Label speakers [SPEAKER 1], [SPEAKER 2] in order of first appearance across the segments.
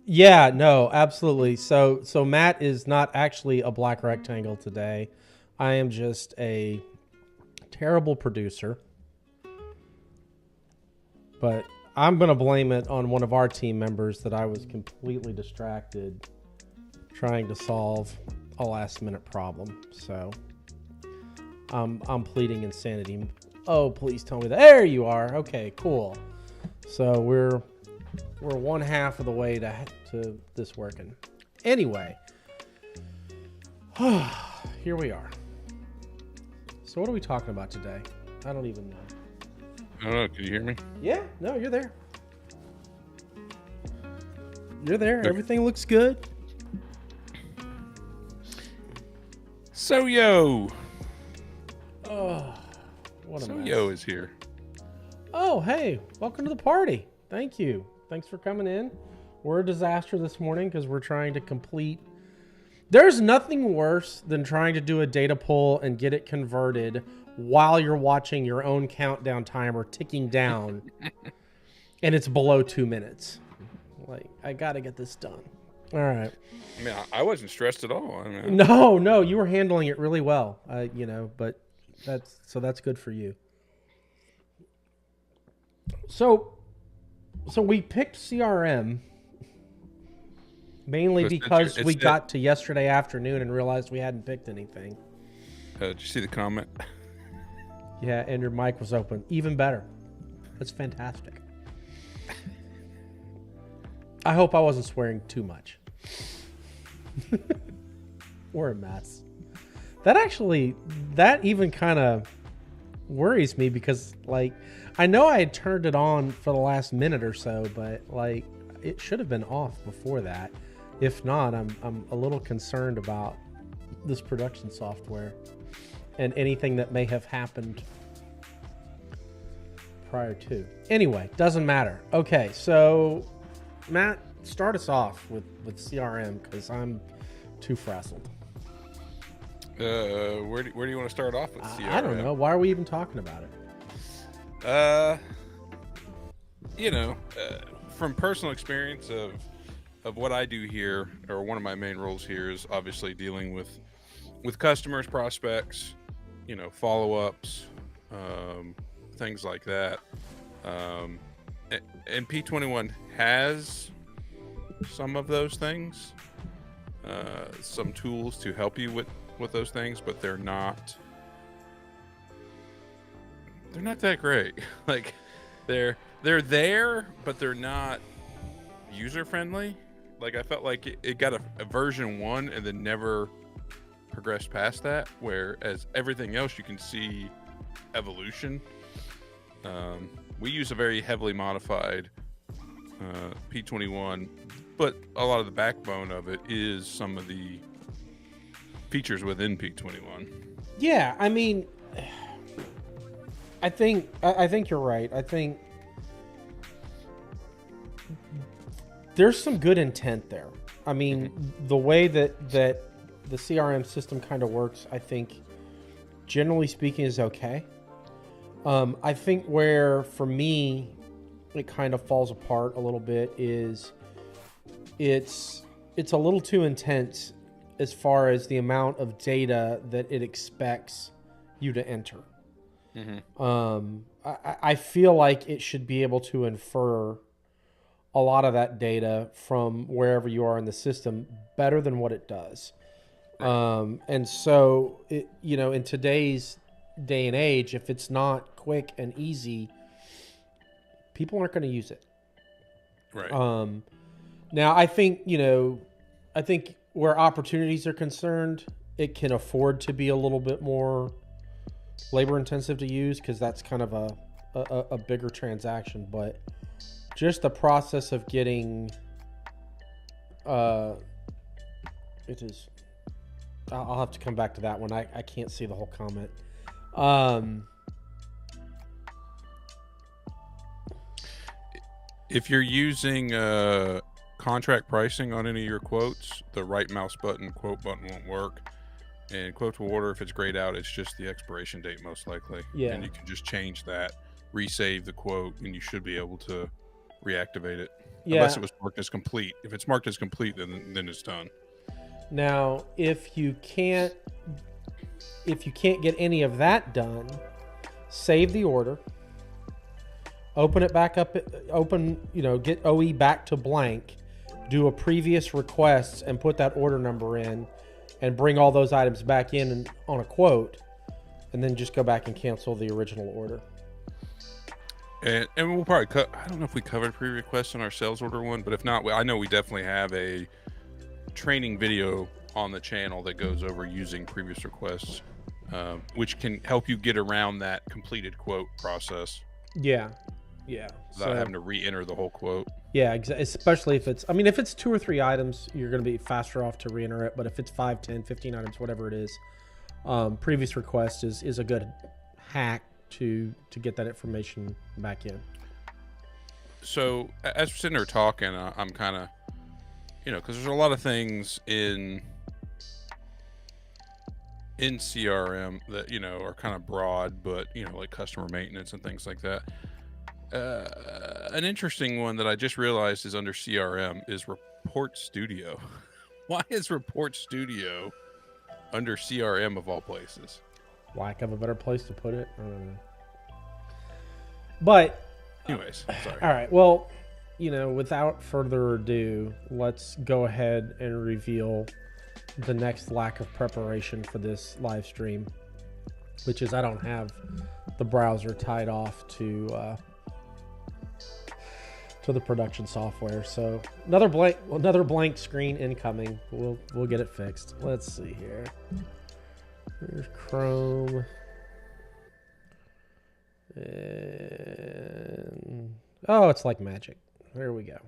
[SPEAKER 1] Yeah, no, absolutely. So Matt is not actually a black rectangle today. I am just a terrible producer. But I'm going to blame it on one of our team members that I was completely distracted trying to solve a last minute problem. So I'm pleading insanity. Oh, please tell me that. There you are. Okay, cool. So we're one half of the way to this working. Anyway, here we are. So what are we talking about today? I don't even know.
[SPEAKER 2] I don't know. Can you hear me?
[SPEAKER 1] Yeah, no, you're there. You're there. Okay. Everything looks good.
[SPEAKER 2] So yo.
[SPEAKER 1] Oh, what a
[SPEAKER 2] So
[SPEAKER 1] mess.
[SPEAKER 2] yo is here.
[SPEAKER 1] Oh, hey, welcome to the party. Thank you. Thanks for coming in. We're a disaster this morning because we're trying to complete. There's nothing worse than trying to do a data pull and get it converted while you're watching your own countdown timer ticking down and it's below 2 minutes. Like, I got to get this done. All right.
[SPEAKER 2] I mean, I wasn't stressed at all. I mean,
[SPEAKER 1] No, you were handling it really well, but that's good for you. So we picked CRM mainly because we got to yesterday afternoon and realized we hadn't picked anything.
[SPEAKER 2] Did you see the comment?
[SPEAKER 1] Yeah, and your mic was open. Even better. That's fantastic. I hope I wasn't swearing too much. We're a mess. That even kind of worries me because, like, I know I had turned it on for the last minute or so, but, like, it should have been off before that. If not, I'm a little concerned about this production software and anything that may have happened prior to. Anyway, doesn't matter. Okay, so Matt, start us off with CRM because I'm too frazzled.
[SPEAKER 2] Where do you want to start off with CRM?
[SPEAKER 1] I don't know. Why are we even talking about
[SPEAKER 2] it? From personal experience of what I do here, or one of my main roles here is obviously dealing with customers, prospects, follow-ups, things like that. And P21 has some of those things, some tools to help you with those things, but they're not that great. Like they're there, but they're not user friendly. Like I felt like it got a version 1 and then never progressed past that, whereas everything else you can see evolution. We use a very heavily modified P21, but a lot of the backbone of it is some of the features within P21.
[SPEAKER 1] Yeah, I mean, I think you're right. I think there's some good intent there. I mean, the way that the CRM system kind of works, I think, generally speaking, is okay. I think where, for me, it kind of falls apart a little bit is it's a little too intense as far as the amount of data that it expects you to enter. Mm-hmm. I feel like it should be able to infer a lot of that data from wherever you are in the system better than what it does. And so, in today's day and age, if it's not quick and easy, people aren't going to use it.
[SPEAKER 2] Right.
[SPEAKER 1] Now, I think where opportunities are concerned, it can afford to be a little bit more labor intensive to use because that's kind of a bigger transaction. But just the process of getting, it is. I'll have to come back to that one. I can't see the whole comment.
[SPEAKER 2] If you're using contract pricing on any of your quotes, the right mouse button, quote button won't work. And quote to order, if it's grayed out, it's just the expiration date most likely.
[SPEAKER 1] Yeah.
[SPEAKER 2] And you can just change that, resave the quote, and you should be able to reactivate it.
[SPEAKER 1] Yeah.
[SPEAKER 2] Unless it was marked as complete. If it's marked as complete, then it's done.
[SPEAKER 1] Now, if you can't get any of that done, save the order. Open it back up. Get OE back to blank. Do a previous request and put that order number in, and bring all those items back in on a quote, and then just go back and cancel the original order.
[SPEAKER 2] And we'll probably I don't know if we covered pre-requests on our sales order one, but if not, I know we definitely have a training video on the channel that goes over using previous requests, which can help you get around that completed quote process.
[SPEAKER 1] Yeah.
[SPEAKER 2] Without having to re-enter the whole quote.
[SPEAKER 1] Yeah, especially if it's 2 or 3 items, you're going to be faster off to re-enter it. But if it's 5, 10, 15 items, whatever it is, previous request is a good hack to get that information back in.
[SPEAKER 2] So as we're sitting there talking, I'm kind of, because there's a lot of things in CRM that, are kind of broad, but, like customer maintenance and things like that. An interesting one that I just realized is under CRM is Report Studio. Why is Report Studio under CRM of all places?
[SPEAKER 1] Lack of a better place to put it. I don't know. But
[SPEAKER 2] anyways, sorry.
[SPEAKER 1] All right. Well, without further ado, let's go ahead and reveal the next lack of preparation for this live stream, which is I don't have the browser tied off to the production software. So another blank screen incoming. We'll get it fixed. Let's see here. There's Chrome. And it's like magic. There we go.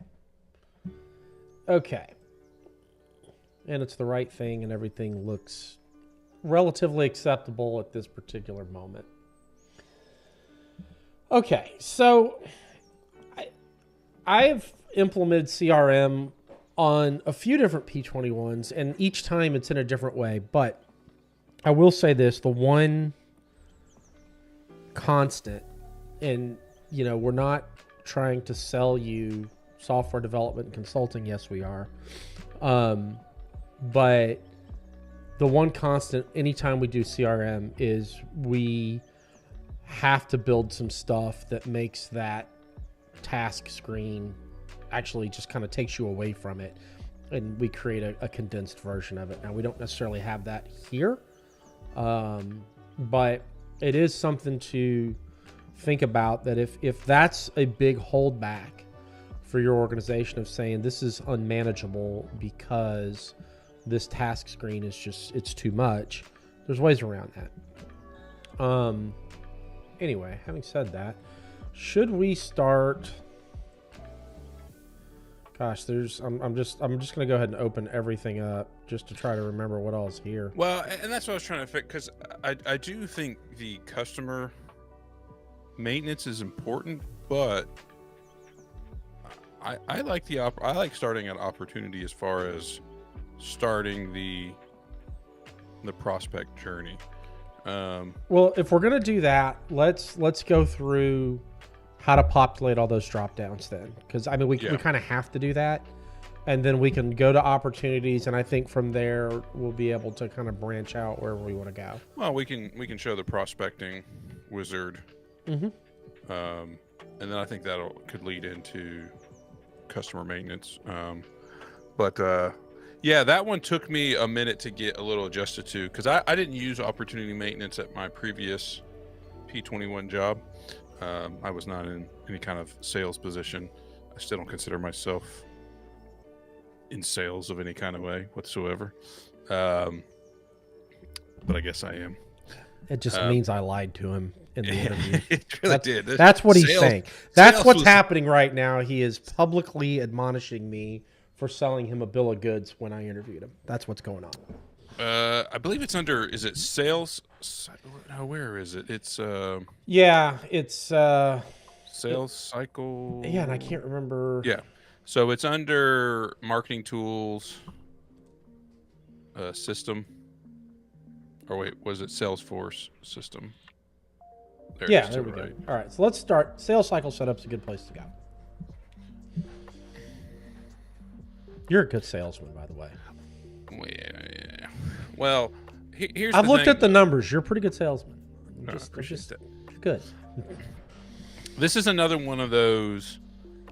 [SPEAKER 1] Okay. And it's the right thing, and everything looks relatively acceptable at this particular moment. Okay, so I've implemented CRM on a few different P21s, and each time it's in a different way. But I will say this, the one constant, and we're not trying to sell you software development and consulting. Yes, we are. But the one constant anytime we do CRM is we have to build some stuff that makes that task screen actually just kind of takes you away from it, and we create a condensed version of it. Now, we don't necessarily have that here, but it is something to think about, that if that's a big holdback for your organization of saying this is unmanageable because this task screen is it's too much, there's ways around that. Anyway, having said that, should we start? Gosh, I'm just gonna go ahead and open everything up just to try to remember what all's here.
[SPEAKER 2] Well, and that's what I was trying to fix, because I do think the customer maintenance is important, but I like starting at opportunity as far as starting the prospect journey.
[SPEAKER 1] Well, if we're gonna do that, let's go through how to populate all those drop downs then, because we kind of have to do that, and then we can go to opportunities, and I think from there we'll be able to kind of branch out wherever we want to go.
[SPEAKER 2] Well, we can show the prospecting wizard, and then I think could lead into customer maintenance. Yeah, that one took me a minute to get a little adjusted to, because I didn't use opportunity maintenance at my previous P21 job. I was not in any kind of sales position. I still don't consider myself in sales of any kind of way whatsoever. But I guess I am.
[SPEAKER 1] It just means I lied to him in the interview.
[SPEAKER 2] It really did.
[SPEAKER 1] That's what he's saying. That's what's happening right now. He is publicly admonishing me for selling him a bill of goods when I interviewed him. That's what's going on.
[SPEAKER 2] I believe it's under, is it sales? No, where is it? It's
[SPEAKER 1] it's
[SPEAKER 2] sales cycle.
[SPEAKER 1] Yeah, and I can't remember.
[SPEAKER 2] Yeah. So it's under marketing tools, system. Or wait, was it Salesforce system?
[SPEAKER 1] There we go. All right, so let's start. Sales cycle setup's a good place to go. You're a good salesman, by the way.
[SPEAKER 2] Well, yeah. Well, here's
[SPEAKER 1] I've
[SPEAKER 2] the
[SPEAKER 1] looked
[SPEAKER 2] thing,
[SPEAKER 1] at the numbers. You're a pretty good salesman.
[SPEAKER 2] I appreciate that.
[SPEAKER 1] Good.
[SPEAKER 2] This is another one of those,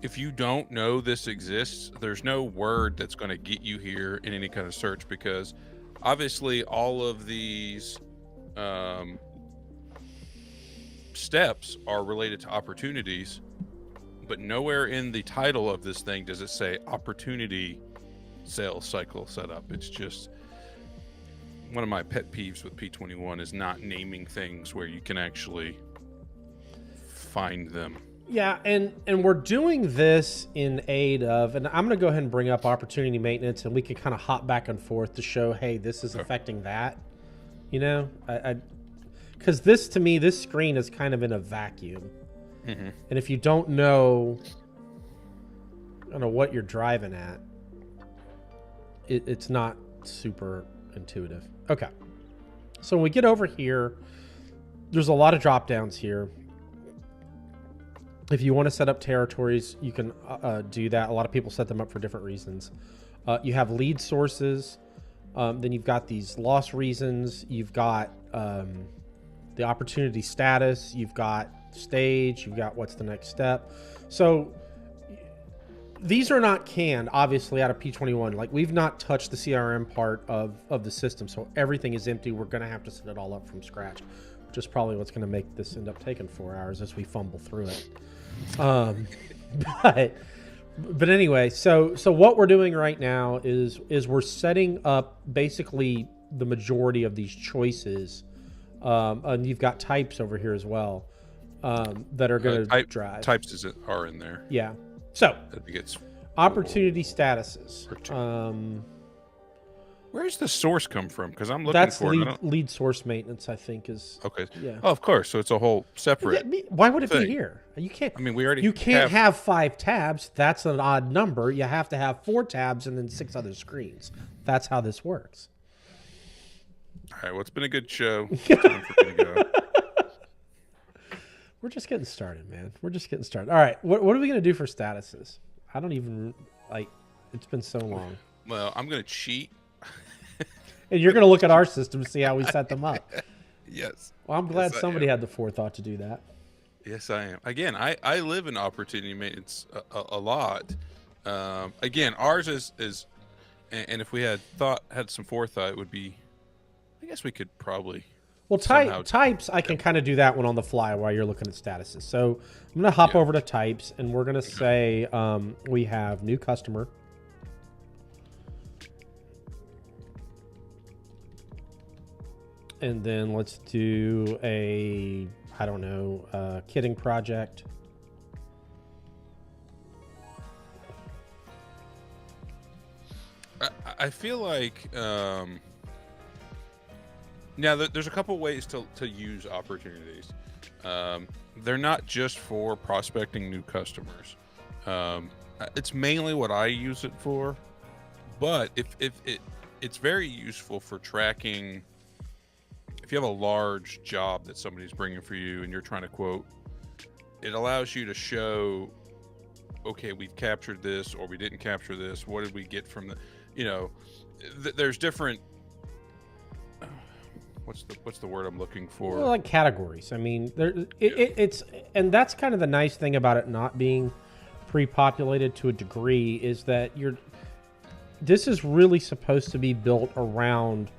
[SPEAKER 2] if you don't know this exists, there's no word that's going to get you here in any kind of search, because obviously all of these steps are related to opportunities, but nowhere in the title of this thing does it say opportunity sales cycle setup. It's just one of my pet peeves with P21 is not naming things where you can actually find them.
[SPEAKER 1] Yeah, and we're doing this in aid of, and I'm going to go ahead and bring up opportunity maintenance, and we can kind of hop back and forth to show, hey, this is affecting that. You know, because this, to me, this screen is kind of in a vacuum. Mm-hmm. And if you don't know, I don't know what you're driving at, it's not super intuitive. Okay. So when we get over here, there's a lot of drop downs here. If you want to set up territories, you can do that. A lot of people set them up for different reasons. You have lead sources. Then you've got these loss reasons. You've got the opportunity status. You've got stage. You've got what's the next step. So these are not canned, obviously, out of P21. Like, we've not touched the CRM part of the system, so everything is empty. We're going to have to set it all up from scratch, which is probably what's going to make this end up taking 4 hours as we fumble through it. But anyway, so what we're doing right now is we're setting up basically the majority of these choices, and you've got types over here as well, that are going to drive.
[SPEAKER 2] Types are in there.
[SPEAKER 1] Yeah. So opportunity statuses.
[SPEAKER 2] Where's the source come from? Because I'm looking for
[SPEAKER 1] lead source maintenance, I think, is
[SPEAKER 2] okay.
[SPEAKER 1] Yeah.
[SPEAKER 2] Oh, of course. So it's a whole separate.
[SPEAKER 1] Yeah, why would it be here? You can't.
[SPEAKER 2] I mean, we already.
[SPEAKER 1] You can't have 5 tabs. That's an odd number. You have to have 4 tabs and then 6 other screens. That's how this works.
[SPEAKER 2] All right. Well, it's been a good show. Time for me to go.
[SPEAKER 1] We're just getting started, man. We're just getting started. All right. What are we going to do for statuses? I don't even like. It's been so long.
[SPEAKER 2] Well, I'm going to cheat.
[SPEAKER 1] And you're going to look at our system to see how we set them up.
[SPEAKER 2] Yes.
[SPEAKER 1] Well, I'm glad somebody had the forethought to do that.
[SPEAKER 2] Yes, I am. Again, I live in opportunity maintenance a lot. Again, ours is, and if we had some forethought, it would be, I guess we could probably.
[SPEAKER 1] Well, types, I can kind of do that one on the fly while you're looking at statuses. So I'm going to hop over to types, and we're going to say we have new customer. And then let's do a, I don't know, kitting project.
[SPEAKER 2] I feel like now there's a couple ways to use opportunities. They're not just for prospecting new customers. It's mainly what I use it for, but it's very useful for tracking. If you have a large job that somebody's bringing for you and you're trying to quote, it allows you to show, okay, we've captured this or we didn't capture this. What did we get from the, there's different, what's the word I'm looking for?
[SPEAKER 1] Well, like categories. I mean, it's, and that's kind of the nice thing about it not being pre-populated to a degree is that this is really supposed to be built around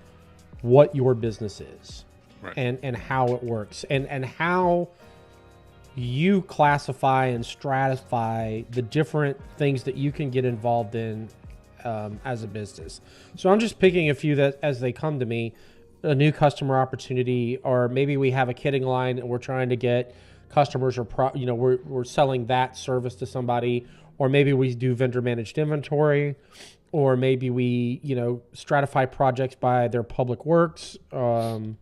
[SPEAKER 1] what your business is, right, and how it works, and how you classify and stratify the different things that you can get involved in as a business. So I'm just picking a few that as they come to me, a new customer opportunity, or maybe we have a kitting line and we're trying to get customers, or we're selling that service to somebody, or maybe we do vendor managed inventory. Or maybe we, stratify projects by their public works, and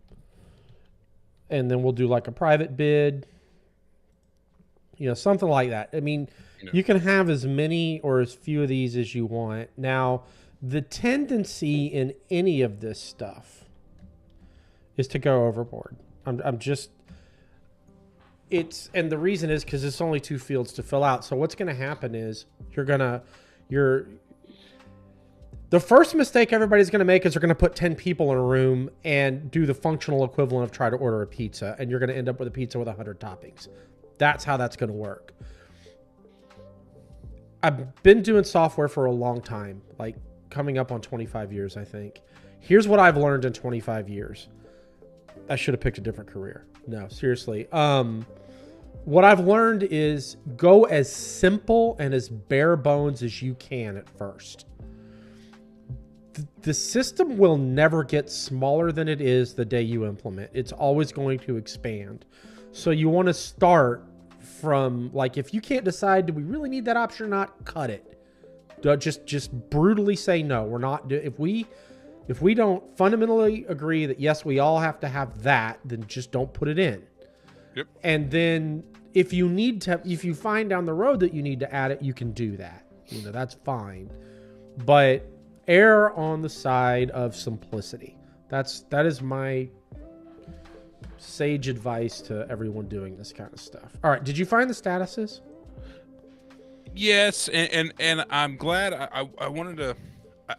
[SPEAKER 1] then we'll do like a private bid, something like that. I mean, you can have as many or as few of these as you want. Now, the tendency in any of this stuff is to go overboard. And the reason is because it's only 2 fields to fill out. So what's going to happen is The first mistake everybody's going to make is they're going to put 10 people in a room and do the functional equivalent of try to order a pizza, and you're going to end up with a pizza with 100 toppings. That's how that's going to work. I've been doing software for a long time, like coming up on 25 years, I think. Here's what I've learned in 25 years. I should have picked a different career. No, seriously. What I've learned is go as simple and as bare bones as you can at first. The system will never get smaller than it is the day you implement. It's always going to expand. So you want to start from, like, if you can't decide, do we really need that option or not? Cut it. Just brutally say no. We're not. If we don't fundamentally agree that yes, we all have to have that, then just don't put it in.
[SPEAKER 2] Yep.
[SPEAKER 1] And then if you find down the road that you need to add it, you can do that. That's fine. But err on the side of simplicity. That is my sage advice to everyone doing this kind of stuff. All right, did you find the statuses?
[SPEAKER 2] Yes, and I'm glad. I wanted to.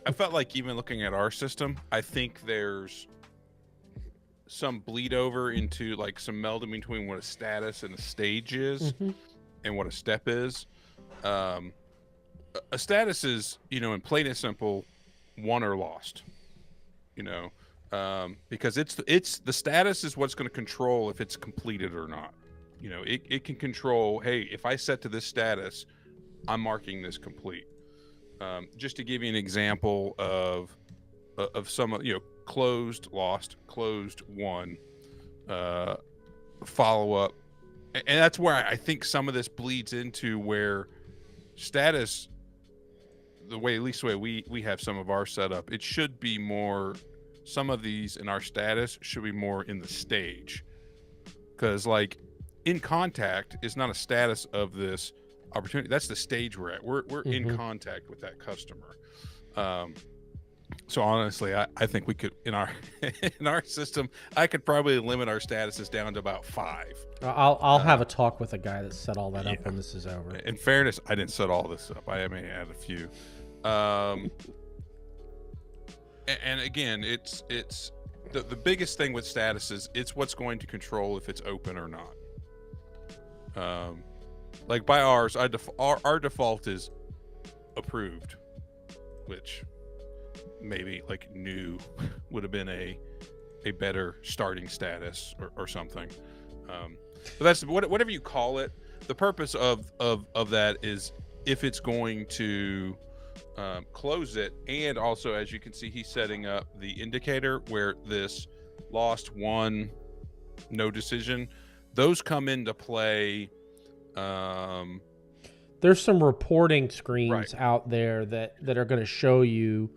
[SPEAKER 2] I felt like even looking at our system, I think there's some bleed over into like some melding between what a status and a stage is, and what a step is. A status is, in plain and simple, won or lost. Because it's the status is what's going to control if it's completed or not. It can control, hey, if I set to this status, I'm marking this complete. Just to give you an example of some, closed, lost, closed, won, follow up. And that's where I think some of this bleeds into where status, at least the way we have some of our setup, it should be more, some of these in our status should be more in the stage. Because like in contact is not a status of this opportunity. That's the stage we're at. We're in contact with that customer. So honestly, I think we could in our system, I could probably limit our statuses down to about 5.
[SPEAKER 1] I'll have a talk with a guy that set all that up when this is over.
[SPEAKER 2] In fairness, I didn't set all this up. I may add a few. And again, it's the biggest thing with statuses. It's what's going to control if it's open or not. Like by ours, our default is approved, which maybe like new would have been a better starting status or something. But that's whatever you call it. The purpose of that is if it's going to close it, and also as you can see, he's setting up the indicator where this lost, won, no decision. Those come into play.
[SPEAKER 1] There's some reporting screens out there that are going to show you.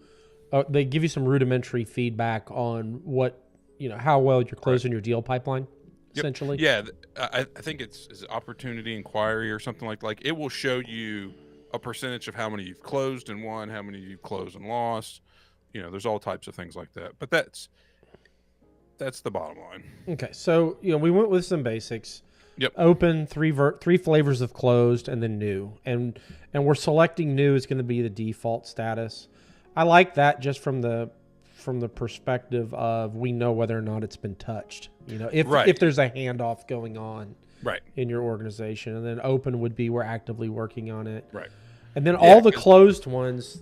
[SPEAKER 1] They give you some rudimentary feedback on what how well you're closing your deal pipeline. Essentially,
[SPEAKER 2] yeah. I think it's opportunity inquiry or something like it will show you a percentage of how many you've closed and won, how many you've closed and lost. There's all types of things like that. But that's the bottom line. Okay,
[SPEAKER 1] so we went with some basics.
[SPEAKER 2] Yep.
[SPEAKER 1] Open, three flavors of closed, and then new. And we're selecting new is going to be the default status. I like that just from the perspective of we know whether or not it's been touched. If there's a handoff going on in your organization. And then open would be we're actively working on it.
[SPEAKER 2] Right.
[SPEAKER 1] And then all the closed ones,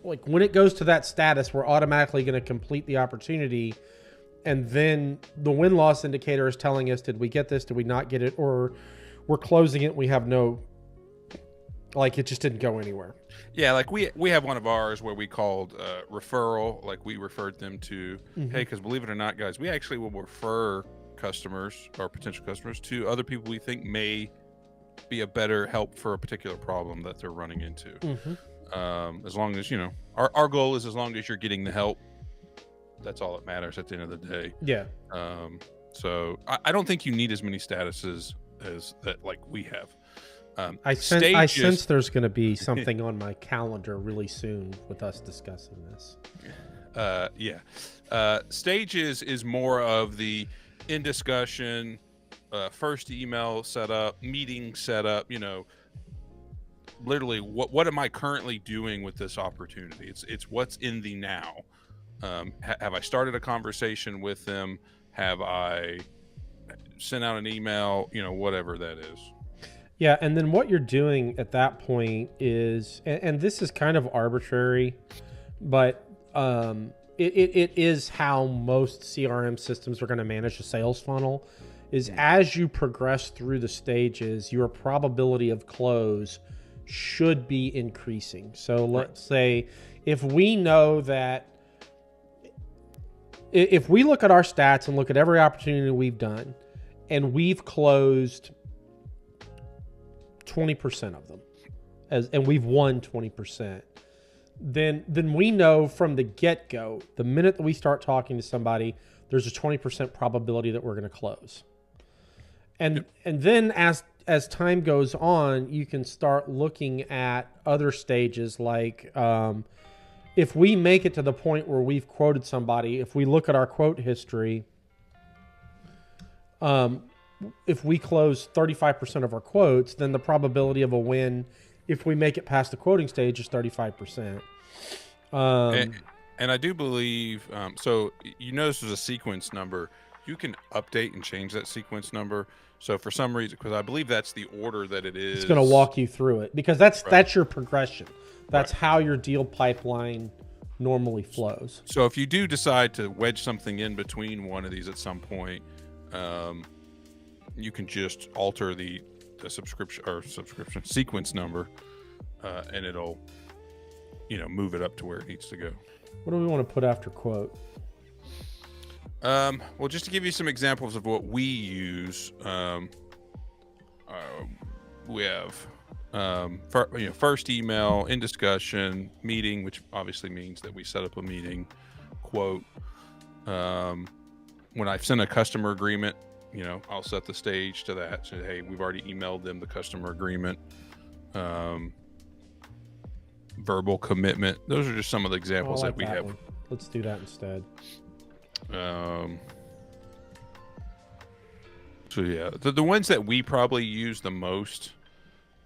[SPEAKER 1] like when it goes to that status, we're automatically going to complete the opportunity. And then the win-loss indicator is telling us, did we get this? Did we not get it? Or we're closing it. We have no, like it just didn't go anywhere.
[SPEAKER 2] Yeah, like we have one of ours where we called referral. Like we referred them to, hey, because believe it or not, guys, we actually will refer customers or potential customers to other people we think may be a better help for a particular problem that they're running into. As long as, our goal is as long as you're getting the help, that's all that matters at the end of the day.
[SPEAKER 1] Yeah.
[SPEAKER 2] So I don't think you need as many statuses as that like we have.
[SPEAKER 1] I sense there's going to be something on my calendar really soon with us discussing this.
[SPEAKER 2] Stages is more of the in discussion, first email setup, meeting setup, literally what am I currently doing with this opportunity? It's what's in the now. Have I started a conversation with them? Have I sent out an email? Whatever that is.
[SPEAKER 1] Yeah, and then what you're doing at that point is, and this is kind of arbitrary, but it is how most CRM systems are going to manage a sales funnel, is as you progress through the stages, your probability of close should be increasing. So let's say if we know that, if we look at our stats and look at every opportunity we've done, and we've closed 20% of them, and we've won 20%, then we know from the get-go, the minute that we start talking to somebody, there's a 20% probability that we're going to close. And then as time goes on, you can start looking at other stages, like if we make it to the point where we've quoted somebody, if we look at our quote history, if we close 35% of our quotes, then the probability of a win, if we make it past the quoting stage, is 35%.
[SPEAKER 2] And I do believe, so this is a sequence number. You can update and change that sequence number. So for some reason, because I believe that's the order that it is.
[SPEAKER 1] It's going to walk you through it, because that's your progression. That's how your deal pipeline normally flows.
[SPEAKER 2] So if you do decide to wedge something in between one of these at some point, you can just alter the subscription sequence number, and it'll move it up to where it needs to go.
[SPEAKER 1] What do we want to put after quote?
[SPEAKER 2] Well, just to give you some examples of what we use, we have first email, in discussion, meeting, which obviously means that we set up a meeting, quote. When I've sent a customer agreement, I'll set the stage to that. So, hey, we've already emailed them the customer agreement. Verbal commitment. Those are just some of the examples that we have.
[SPEAKER 1] One. Let's do that instead.
[SPEAKER 2] So yeah, the ones that we probably use the most,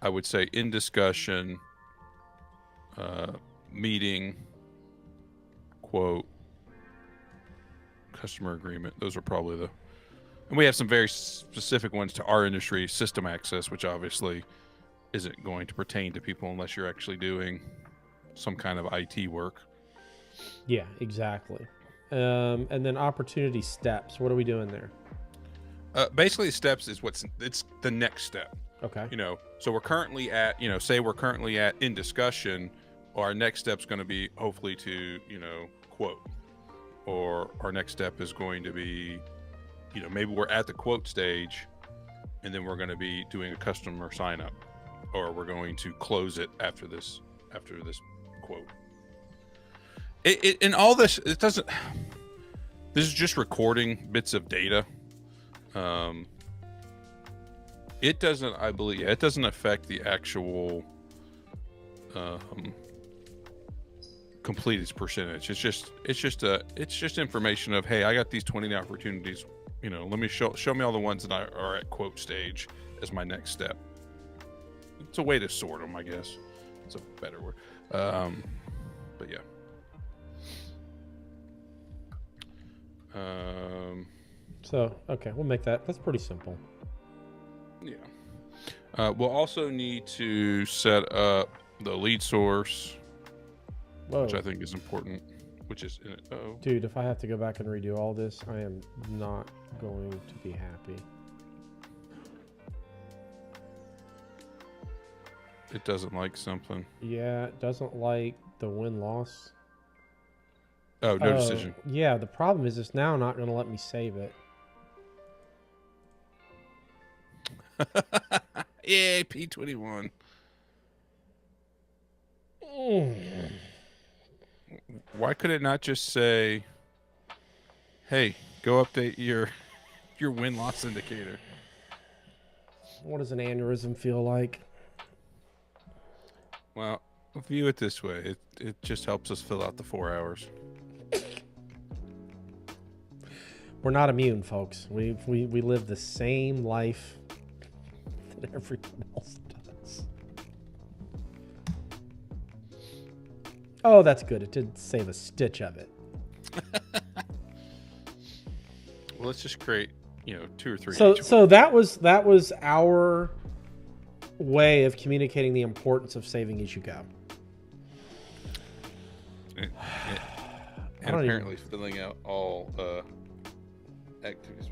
[SPEAKER 2] I would say, in discussion, meeting, quote, customer agreement. Those are probably and we have some very specific ones to our industry. System access, which obviously isn't going to pertain to people unless you're actually doing some kind of IT work.
[SPEAKER 1] Yeah, exactly. And then opportunity steps. What are we doing there?
[SPEAKER 2] Basically, steps is it's the next step.
[SPEAKER 1] Okay.
[SPEAKER 2] So we're currently at, say we're currently at in discussion, or our next step's going to be hopefully to, quote, or our next step is going to be, maybe we're at the quote stage, and then we're going to be doing a customer sign up, or we're going to close it after this quote. In all this, it doesn't. This is just recording bits of data. It doesn't. I believe it doesn't affect the actual completed percentage. It's just information of, hey, I got these 20 opportunities. Let me show me all the ones that are at quote stage as my next step. It's a way to sort them, I guess. It's a better word. But yeah.
[SPEAKER 1] So, okay, we'll make that. That's pretty simple.
[SPEAKER 2] Yeah. We'll also need to set up the lead source, which I think is important, which is,
[SPEAKER 1] dude, if I have to go back and redo all this, I am not going to be happy.
[SPEAKER 2] It doesn't like something.
[SPEAKER 1] Yeah, it doesn't like the win-loss.
[SPEAKER 2] Oh, no decision.
[SPEAKER 1] Yeah, the problem is it's now not going to let me save it.
[SPEAKER 2] Yay, P21. Why could it not just say, hey, go update your win-loss indicator?
[SPEAKER 1] What does an aneurysm feel like?
[SPEAKER 2] Well, view it this way. It just helps us fill out the 4 hours.
[SPEAKER 1] We're not immune, folks. We live the same life that everyone else does. Oh, that's good. It did save a stitch of it.
[SPEAKER 2] Well, let's just create, 2 or 3.
[SPEAKER 1] So that was our way of communicating the importance of saving as you go.
[SPEAKER 2] And apparently filling out all activities.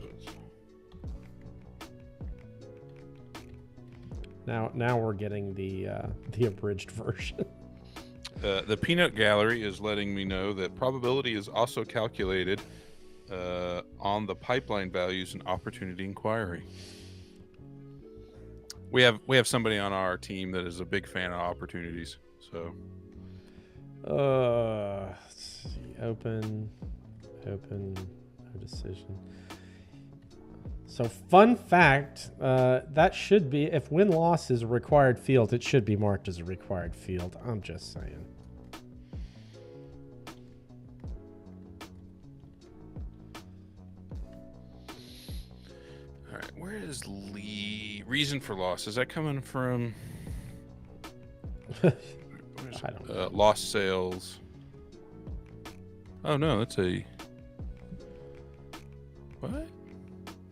[SPEAKER 1] Now we're getting the abridged version.
[SPEAKER 2] The peanut gallery is letting me know that probability is also calculated on the pipeline values and opportunity inquiry. We have somebody on our team that is a big fan of opportunities. So,
[SPEAKER 1] let's see. Open, no decision. So, fun fact, that should be, if win-loss is a required field, it should be marked as a required field. I'm just saying.
[SPEAKER 2] all right, where is Lee? Reason for loss, is that coming from?
[SPEAKER 1] I don't know.
[SPEAKER 2] Lost sales. Oh no, that's a what?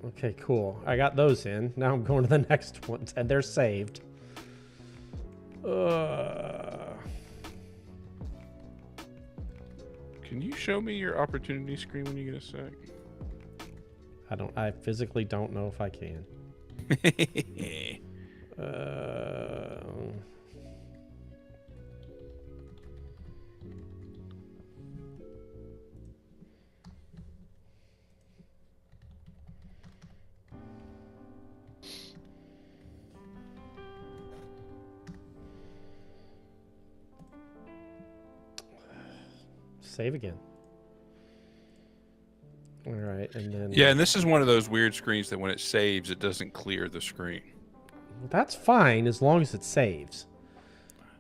[SPEAKER 1] Okay, cool. I got those in. Now I'm going to the next ones, and they're saved.
[SPEAKER 2] Can you show me your opportunity screen when you get a sec?
[SPEAKER 1] I physically don't know if I can. Save again. All right, and then...
[SPEAKER 2] Yeah, and this is one of those weird screens that when it saves, it doesn't clear the screen.
[SPEAKER 1] That's fine as long as it saves.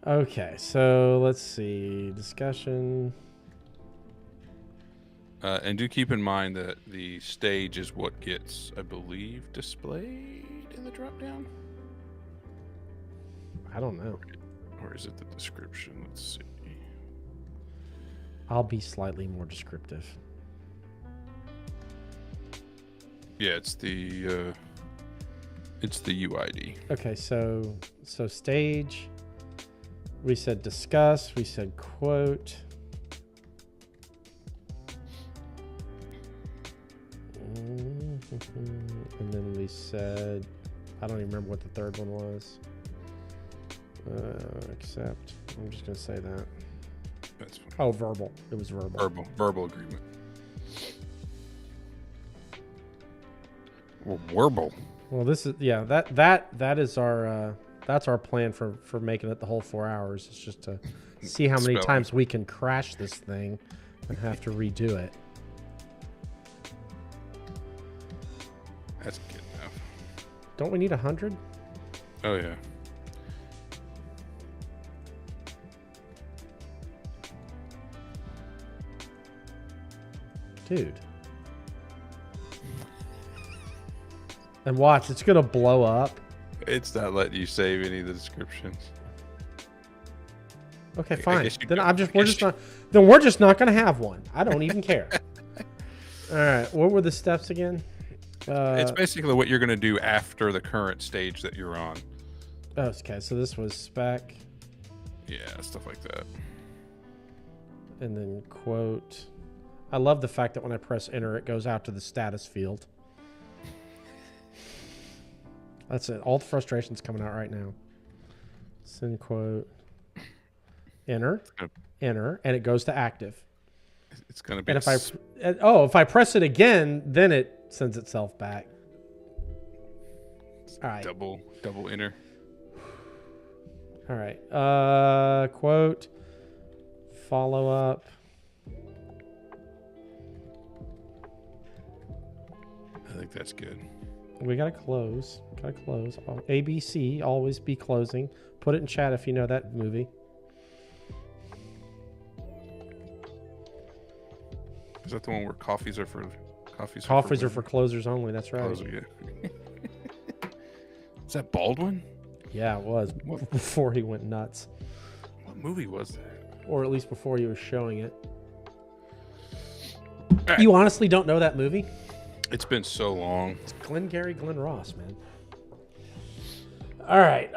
[SPEAKER 1] Okay, so let's see. Discussion.
[SPEAKER 2] And do keep in mind that the stage is what gets, I believe, displayed in the drop-down?
[SPEAKER 1] I don't know.
[SPEAKER 2] Or is it the description? Let's see.
[SPEAKER 1] I'll be slightly more descriptive.
[SPEAKER 2] Yeah, it's the UID.
[SPEAKER 1] Okay, so stage. We said discuss. We said quote. And then we said, I don't even remember what the third one was. Accept. I'm just gonna say that.
[SPEAKER 2] That's fine.
[SPEAKER 1] Oh, verbal. It was verbal.
[SPEAKER 2] Verbal agreement. Well, verbal.
[SPEAKER 1] Well, this is that is our that's our plan for making it the whole 4 hours. It's just to see how many times we can crash this thing and have to redo it.
[SPEAKER 2] That's good enough.
[SPEAKER 1] Don't we need 100?
[SPEAKER 2] Oh yeah.
[SPEAKER 1] Dude. And watch, it's gonna blow up.
[SPEAKER 2] It's not letting you save any of the descriptions.
[SPEAKER 1] Okay, fine. Then
[SPEAKER 2] we're
[SPEAKER 1] we're just not gonna have one. I don't even care. All right, what were the steps again?
[SPEAKER 2] It's basically what you're gonna do after the current stage that you're on.
[SPEAKER 1] Okay, so this was spec.
[SPEAKER 2] Yeah, stuff like that.
[SPEAKER 1] And then quote. I love the fact that when I press enter, it goes out to the status field. That's it. All the frustration's coming out right now. Send quote. Enter. Enter. And it goes to active.
[SPEAKER 2] It's going to be...
[SPEAKER 1] And if I press it again, then it sends itself back. All right.
[SPEAKER 2] Double enter.
[SPEAKER 1] All right. Quote. Follow up.
[SPEAKER 2] I think that's good.
[SPEAKER 1] We gotta close. ABC, always be closing. Put it in chat if you know that movie.
[SPEAKER 2] Is that the one where coffees are for
[SPEAKER 1] closers only? That's right.
[SPEAKER 2] Closer, yeah. Is that Baldwin?
[SPEAKER 1] Yeah, it was before he went nuts.
[SPEAKER 2] What movie was that?
[SPEAKER 1] or at least before you were showing it.
[SPEAKER 2] right.
[SPEAKER 1] You honestly don't know that movie?
[SPEAKER 2] It's been so long.
[SPEAKER 1] It's Glengarry Glen Ross, man. All right.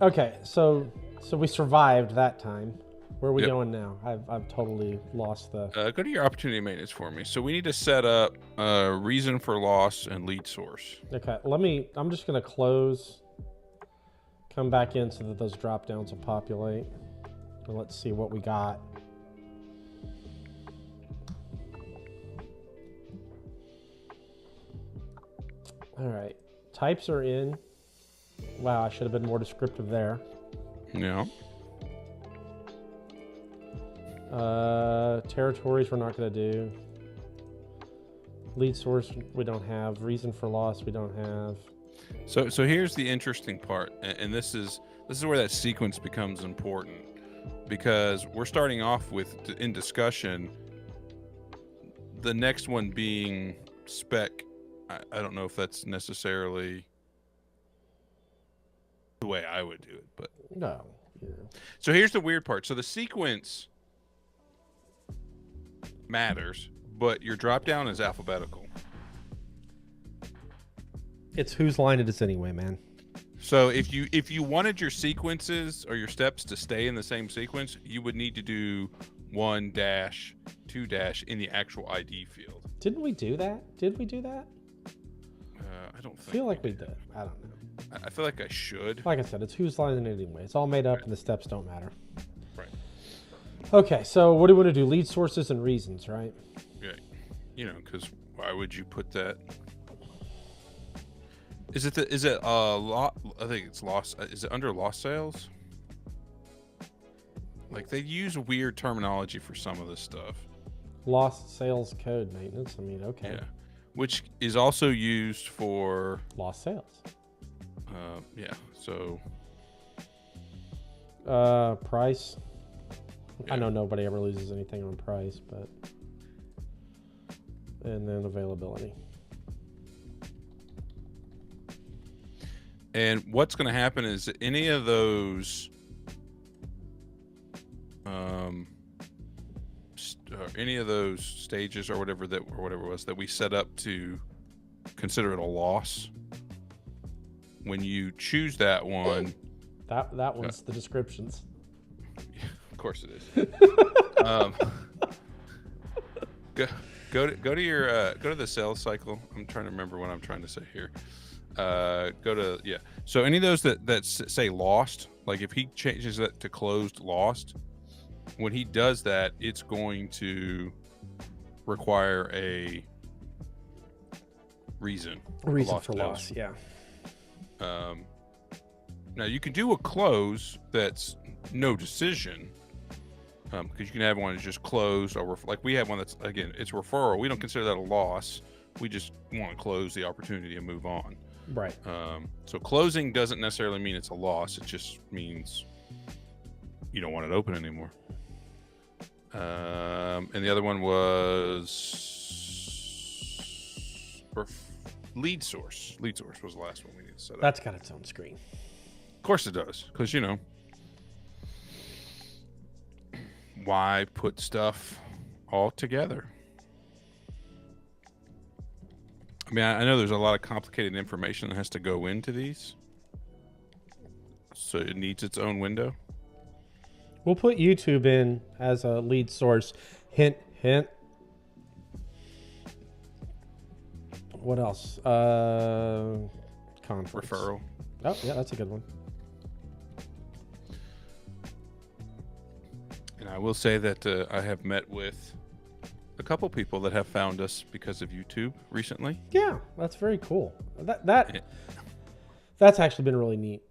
[SPEAKER 1] Okay. So we survived that time. Where are we going now? I've totally lost the.
[SPEAKER 2] Go to your opportunity maintenance for me. So we need to set up reason for loss and lead source.
[SPEAKER 1] Okay. I'm just gonna close. Come back in so that those drop downs will populate. And let's see what we got. All right. Types are in. Wow, I should have been more descriptive there.
[SPEAKER 2] Yeah.
[SPEAKER 1] Territories we're not going to do. Lead source we don't have. Reason for loss we don't have.
[SPEAKER 2] So here's the interesting part, and this is where that sequence becomes important, because we're starting off with, in discussion, the next one being spec. I don't know if that's necessarily the way I would do it, but
[SPEAKER 1] No. Yeah.
[SPEAKER 2] so here's the weird part. So the sequence matters, but your drop down is alphabetical.
[SPEAKER 1] It's whose line it is anyway, man.
[SPEAKER 2] So if you wanted your sequences or your steps to stay in the same sequence, you would need to do 1-2- in the actual ID field.
[SPEAKER 1] Didn't we do that? Did we do that?
[SPEAKER 2] I don't think.
[SPEAKER 1] I feel like we did. I don't know.
[SPEAKER 2] I feel like I should.
[SPEAKER 1] Like I said, it's whose line it anyway. It's all made up and the steps don't matter.
[SPEAKER 2] Right.
[SPEAKER 1] Okay, so what do we want to do? Lead sources and reasons, right?
[SPEAKER 2] Yeah. Because why would you put that? Is it lot? I think it's lost. Is it under lost sales? Like, they use weird terminology for some of this stuff.
[SPEAKER 1] Lost sales code maintenance. I mean, okay.
[SPEAKER 2] Yeah. Which is also used for
[SPEAKER 1] Lost sales.
[SPEAKER 2] yeah. So
[SPEAKER 1] price.
[SPEAKER 2] Yeah.
[SPEAKER 1] I know nobody ever loses anything on price, but and then availability.
[SPEAKER 2] And what's going to happen is any of those, stages or whatever it was that we set up to consider it a loss, when you choose that one,
[SPEAKER 1] That one's the descriptions.
[SPEAKER 2] of course it is. Go to the sales cycle. I'm trying to remember what I'm trying to say here. So any of those that say lost, like if he changes that to closed lost, when he does that, it's going to require a reason
[SPEAKER 1] for loss. Yeah.
[SPEAKER 2] Now you can do a close that's no decision, because you can have one that's just closed, or like we have one that's, again, it's referral. We don't consider that a loss. We just want to close the opportunity and move on.
[SPEAKER 1] Right.
[SPEAKER 2] So closing doesn't necessarily mean it's a loss. It just means you don't want it open anymore. And the other one was lead source. Lead source was the last one we need to set up.
[SPEAKER 1] That's got its own screen.
[SPEAKER 2] Of course it does, because why put stuff all together? I mean, I know there's a lot of complicated information that has to go into these, so it needs its own window.
[SPEAKER 1] We'll put YouTube in as a lead source. Hint, hint. What else? Conference.
[SPEAKER 2] Referral.
[SPEAKER 1] Oh, yeah, that's a good one.
[SPEAKER 2] And I will say that I have met with a couple people that have found us because of YouTube recently.
[SPEAKER 1] Yeah, that's very cool. That's actually been really neat.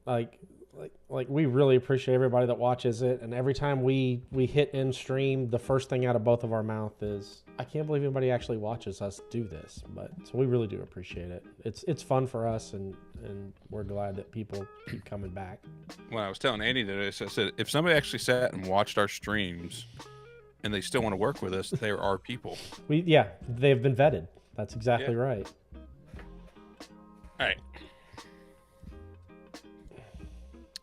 [SPEAKER 1] Like we really appreciate everybody that watches it, and every time we hit end stream, the first thing out of both of our mouth is, I can't believe anybody actually watches us do this. But so we really do appreciate it. It's fun for us, and we're glad that people keep coming back.
[SPEAKER 2] Well, I was telling Andy today, I said, if somebody actually sat and watched our streams and they still want to work with us, they're our people.
[SPEAKER 1] They've been vetted. That's exactly right.
[SPEAKER 2] All right.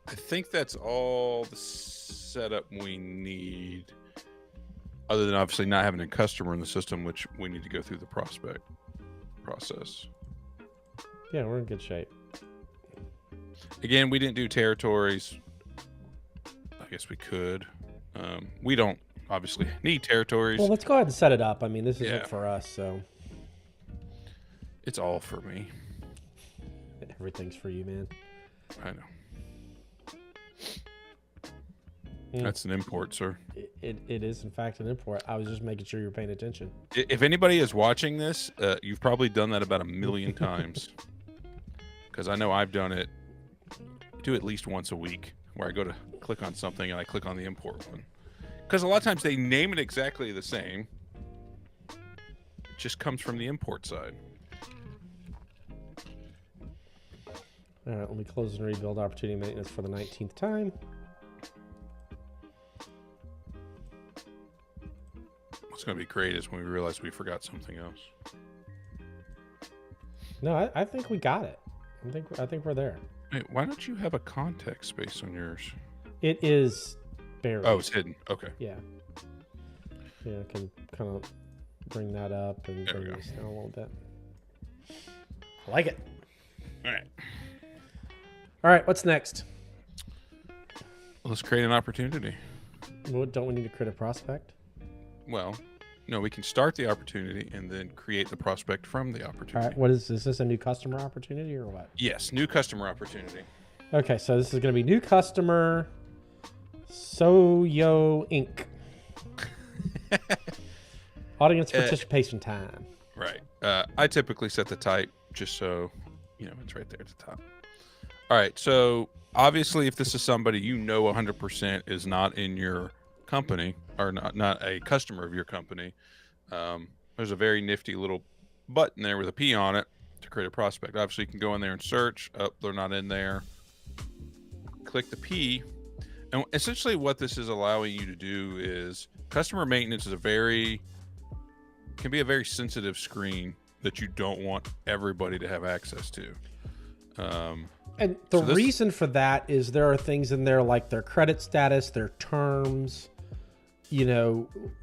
[SPEAKER 2] I think that's all the setup we need, other than obviously not having a customer in the system, which we need to go through the prospect process.
[SPEAKER 1] Yeah, we're in good shape.
[SPEAKER 2] Again, we didn't do territories. I guess we could. We don't obviously need territories.
[SPEAKER 1] Well, let's go ahead and set it up. I mean, this is
[SPEAKER 2] Yeah.
[SPEAKER 1] it for us, so
[SPEAKER 2] It's all for me.
[SPEAKER 1] everything's for you, man.
[SPEAKER 2] I know.
[SPEAKER 1] Mm.
[SPEAKER 2] That's an import, sir.
[SPEAKER 1] It is, in fact, an import. I was just making sure you're paying attention.
[SPEAKER 2] If anybody is watching this, you've probably done that about 1,000,000 times. Because I know I've done it. I do at least once a week, where I go to click on something and I click on the import one. Because a lot of times they name it exactly the same. It just comes from the import side.
[SPEAKER 1] All right, let me close and rebuild opportunity maintenance for the 19th time.
[SPEAKER 2] What's going to be great is when we realize we forgot something else.
[SPEAKER 1] No, I think we got it. I think we're there.
[SPEAKER 2] Wait, why don't you have a context space on yours?
[SPEAKER 1] It is buried.
[SPEAKER 2] Oh, it's hidden. Okay.
[SPEAKER 1] Yeah. Yeah, I can kind of bring that up and
[SPEAKER 2] There we
[SPEAKER 1] bring
[SPEAKER 2] go.
[SPEAKER 1] this down a little bit. I like it.
[SPEAKER 2] All right.
[SPEAKER 1] All right, what's next?
[SPEAKER 2] Let's create an opportunity.
[SPEAKER 1] Don't we need to create a prospect?
[SPEAKER 2] Well, no, we can start the opportunity and then create the prospect from the
[SPEAKER 1] All
[SPEAKER 2] opportunity.
[SPEAKER 1] right, what is this a new customer opportunity or what?
[SPEAKER 2] Yes, new customer opportunity.
[SPEAKER 1] Okay, so this is going to be new customer, Soyo Inc. Audience participation time.
[SPEAKER 2] Right. I typically set the type just so, it's right there at the top. All right. So obviously, if this is somebody 100% is not in your company or not a customer of your company, there's a very nifty little button there with a P on it to create a prospect. Obviously, you can go in there and search. Oh, they're not in there. Click the P. And essentially what this is allowing you to do is customer maintenance is can be a very sensitive screen that you don't want everybody to have access to.
[SPEAKER 1] And the reason for that is there are things in there like their credit status, their terms,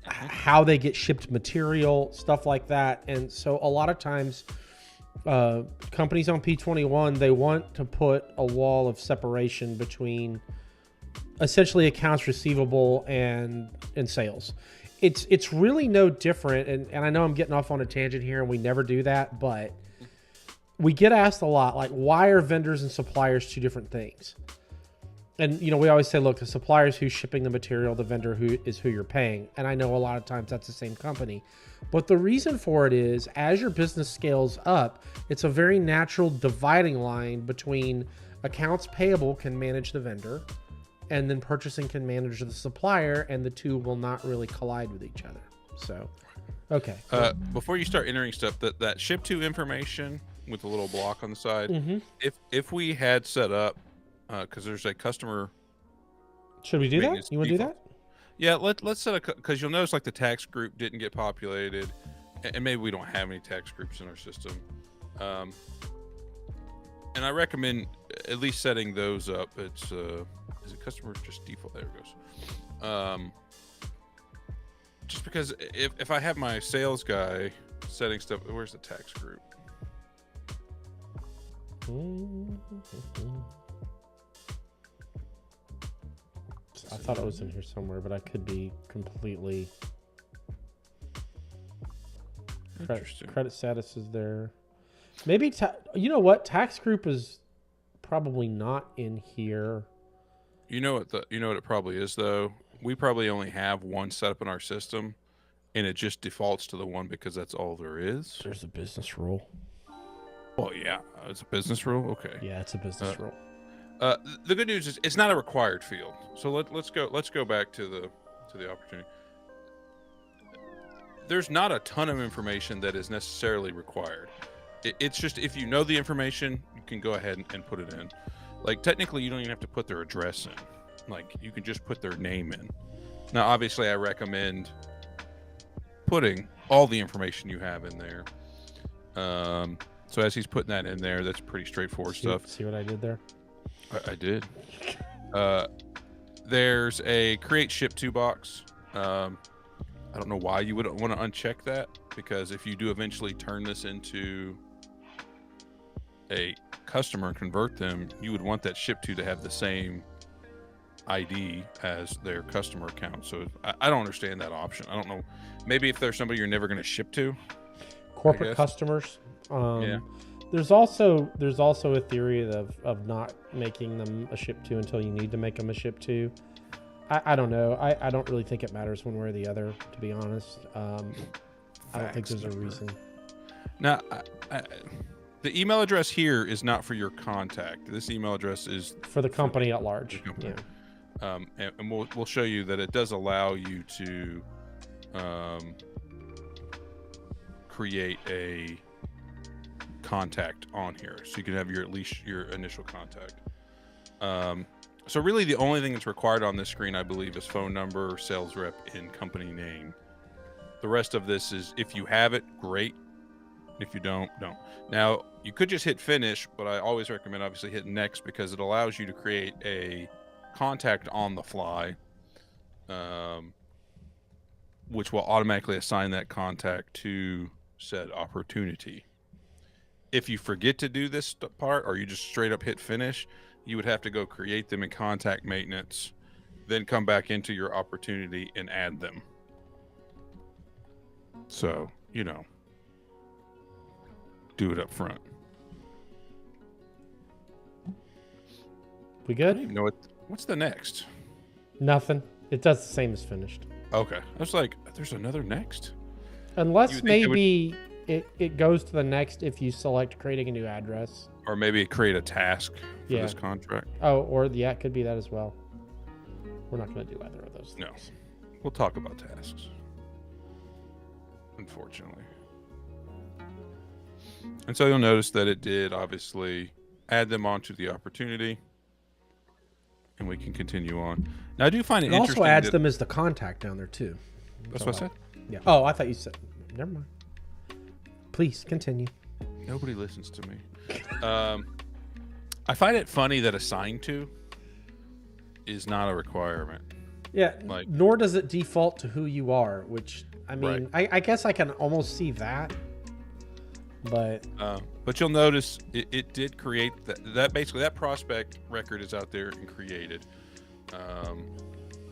[SPEAKER 1] how they get shipped material, stuff like that. And so a lot of times companies on P21, they want to put a wall of separation between essentially accounts receivable and sales. It's really no different. And I know I'm getting off on a tangent here and we never do that, but we get asked a lot, like, why are vendors and suppliers two different things? And, we always say, look, the supplier's who's shipping the material, the vendor who you're paying. And I know a lot of times that's the same company. But the reason for it is, as your business scales up, it's a very natural dividing line between accounts payable can manage the vendor, and then purchasing can manage the supplier, and the two will not really collide with each other. So, okay.
[SPEAKER 2] Before you start entering stuff, that ship to information with the little block on the side, if we had set up, because there's a customer.
[SPEAKER 1] Should we do that? You want to do that?
[SPEAKER 2] Yeah, let's set a, because you'll notice like the tax group didn't get populated, and maybe we don't have any tax groups in our system. And I recommend at least setting those up. It's is it customer just default? There it goes. Just because if I have my sales guy setting stuff, where's the tax group?
[SPEAKER 1] I thought it was in here somewhere, but I could be completely. Credit status is there. Maybe you know what? Tax group is probably not in here.
[SPEAKER 2] You know what it probably is though. We probably only have one set up in our system, and it just defaults to the one because that's all there is.
[SPEAKER 1] There's a business rule.
[SPEAKER 2] Well, yeah, it's a business rule. Okay.
[SPEAKER 1] Yeah, it's a business rule.
[SPEAKER 2] The good news is it's not a required field. So let's go back to the opportunity. There's not a ton of information that is necessarily required. It's just if you know the information, you can go ahead and put it in. Like technically, you don't even have to put their address in. Like you can just put their name in. Now, obviously, I recommend putting all the information you have in there. So as he's putting that in there, that's pretty straightforward stuff.
[SPEAKER 1] See what I did there?
[SPEAKER 2] I did. There's a create ship to box. I don't know why you would want to uncheck that, because if you do eventually turn this into a customer and convert them, you would want that ship to have the same ID as their customer account. So I don't understand that option. I don't know. Maybe if there's somebody you're never going to ship to.
[SPEAKER 1] Corporate customers.
[SPEAKER 2] Yeah.
[SPEAKER 1] There's also a theory of not making them a ship to until you need to make them a ship to. I don't know. I don't really think it matters one way or the other, to be honest. I don't think there's a reason.
[SPEAKER 2] Now, the email address here is not for your contact. This email address is
[SPEAKER 1] for the company at large.
[SPEAKER 2] Company.
[SPEAKER 1] Yeah.
[SPEAKER 2] And we'll show you that it does allow you to create a contact on here, so you can have at least your initial contact. So really the only thing that's required on this screen, I believe, is phone number, sales rep, and company name. The rest of this is, if you have it, great. If you don't. Now, you could just hit finish, but I always recommend obviously hit next, because it allows you to create a contact on the fly, which will automatically assign that contact to said opportunity. If you forget to do this part, or you just straight up hit finish, you would have to go create them in contact maintenance, then come back into your opportunity and add them. So, do it up front.
[SPEAKER 1] We good?
[SPEAKER 2] I don't even know what's the next.
[SPEAKER 1] Nothing. It does the same as finished.
[SPEAKER 2] Okay. I was like, there's another next?
[SPEAKER 1] Unless maybe it goes to the next if you select creating a new address.
[SPEAKER 2] Or maybe create a task for this contract.
[SPEAKER 1] Oh, or it could be that as well. We're not going to do either of those things.
[SPEAKER 2] No. We'll talk about tasks. Unfortunately. And so you'll notice that it did obviously add them onto the opportunity. And we can continue on. Now, I do find it interesting.
[SPEAKER 1] It also adds them as the contact down there, too.
[SPEAKER 2] That's what I said?
[SPEAKER 1] Yeah. Oh, I thought you said... Never mind. Please, continue.
[SPEAKER 2] Nobody listens to me. I find it funny that assigned to is not a requirement.
[SPEAKER 1] Yeah, nor does it default to who you are, which, I mean, right. I guess I can almost see that. But
[SPEAKER 2] you'll notice it did create that basically that prospect record is out there and created.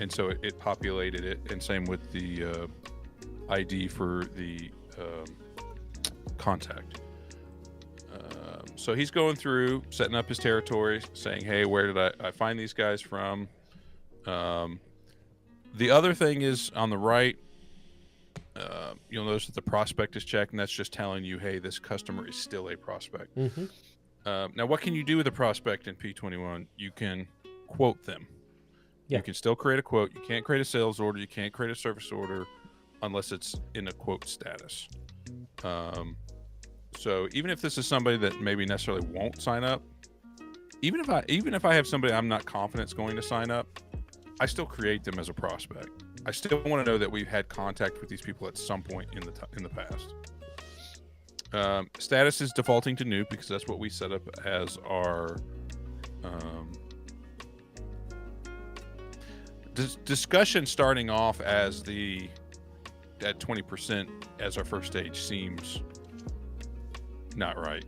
[SPEAKER 2] And so it populated it, and same with the ID for the contact. So he's going through, setting up his territory, saying, hey, where did I find these guys from? The other thing is on the right, you'll notice that the prospect is checked, and that's just telling you, hey, this customer is still a prospect.
[SPEAKER 1] Mm-hmm.
[SPEAKER 2] Now, what can you do with a prospect in P21? You can quote them. Yeah. You can still create a quote. You can't create a sales order. You can't create a service order unless it's in a quote status. So even if this is somebody that maybe necessarily won't sign up, even if I have somebody I'm not confident is going to sign up, I still create them as a prospect. I still want to know that we've had contact with these people at some point in the past. Status is defaulting to new because that's what we set up as our discussion. Starting off as at 20% as our first stage seems not right.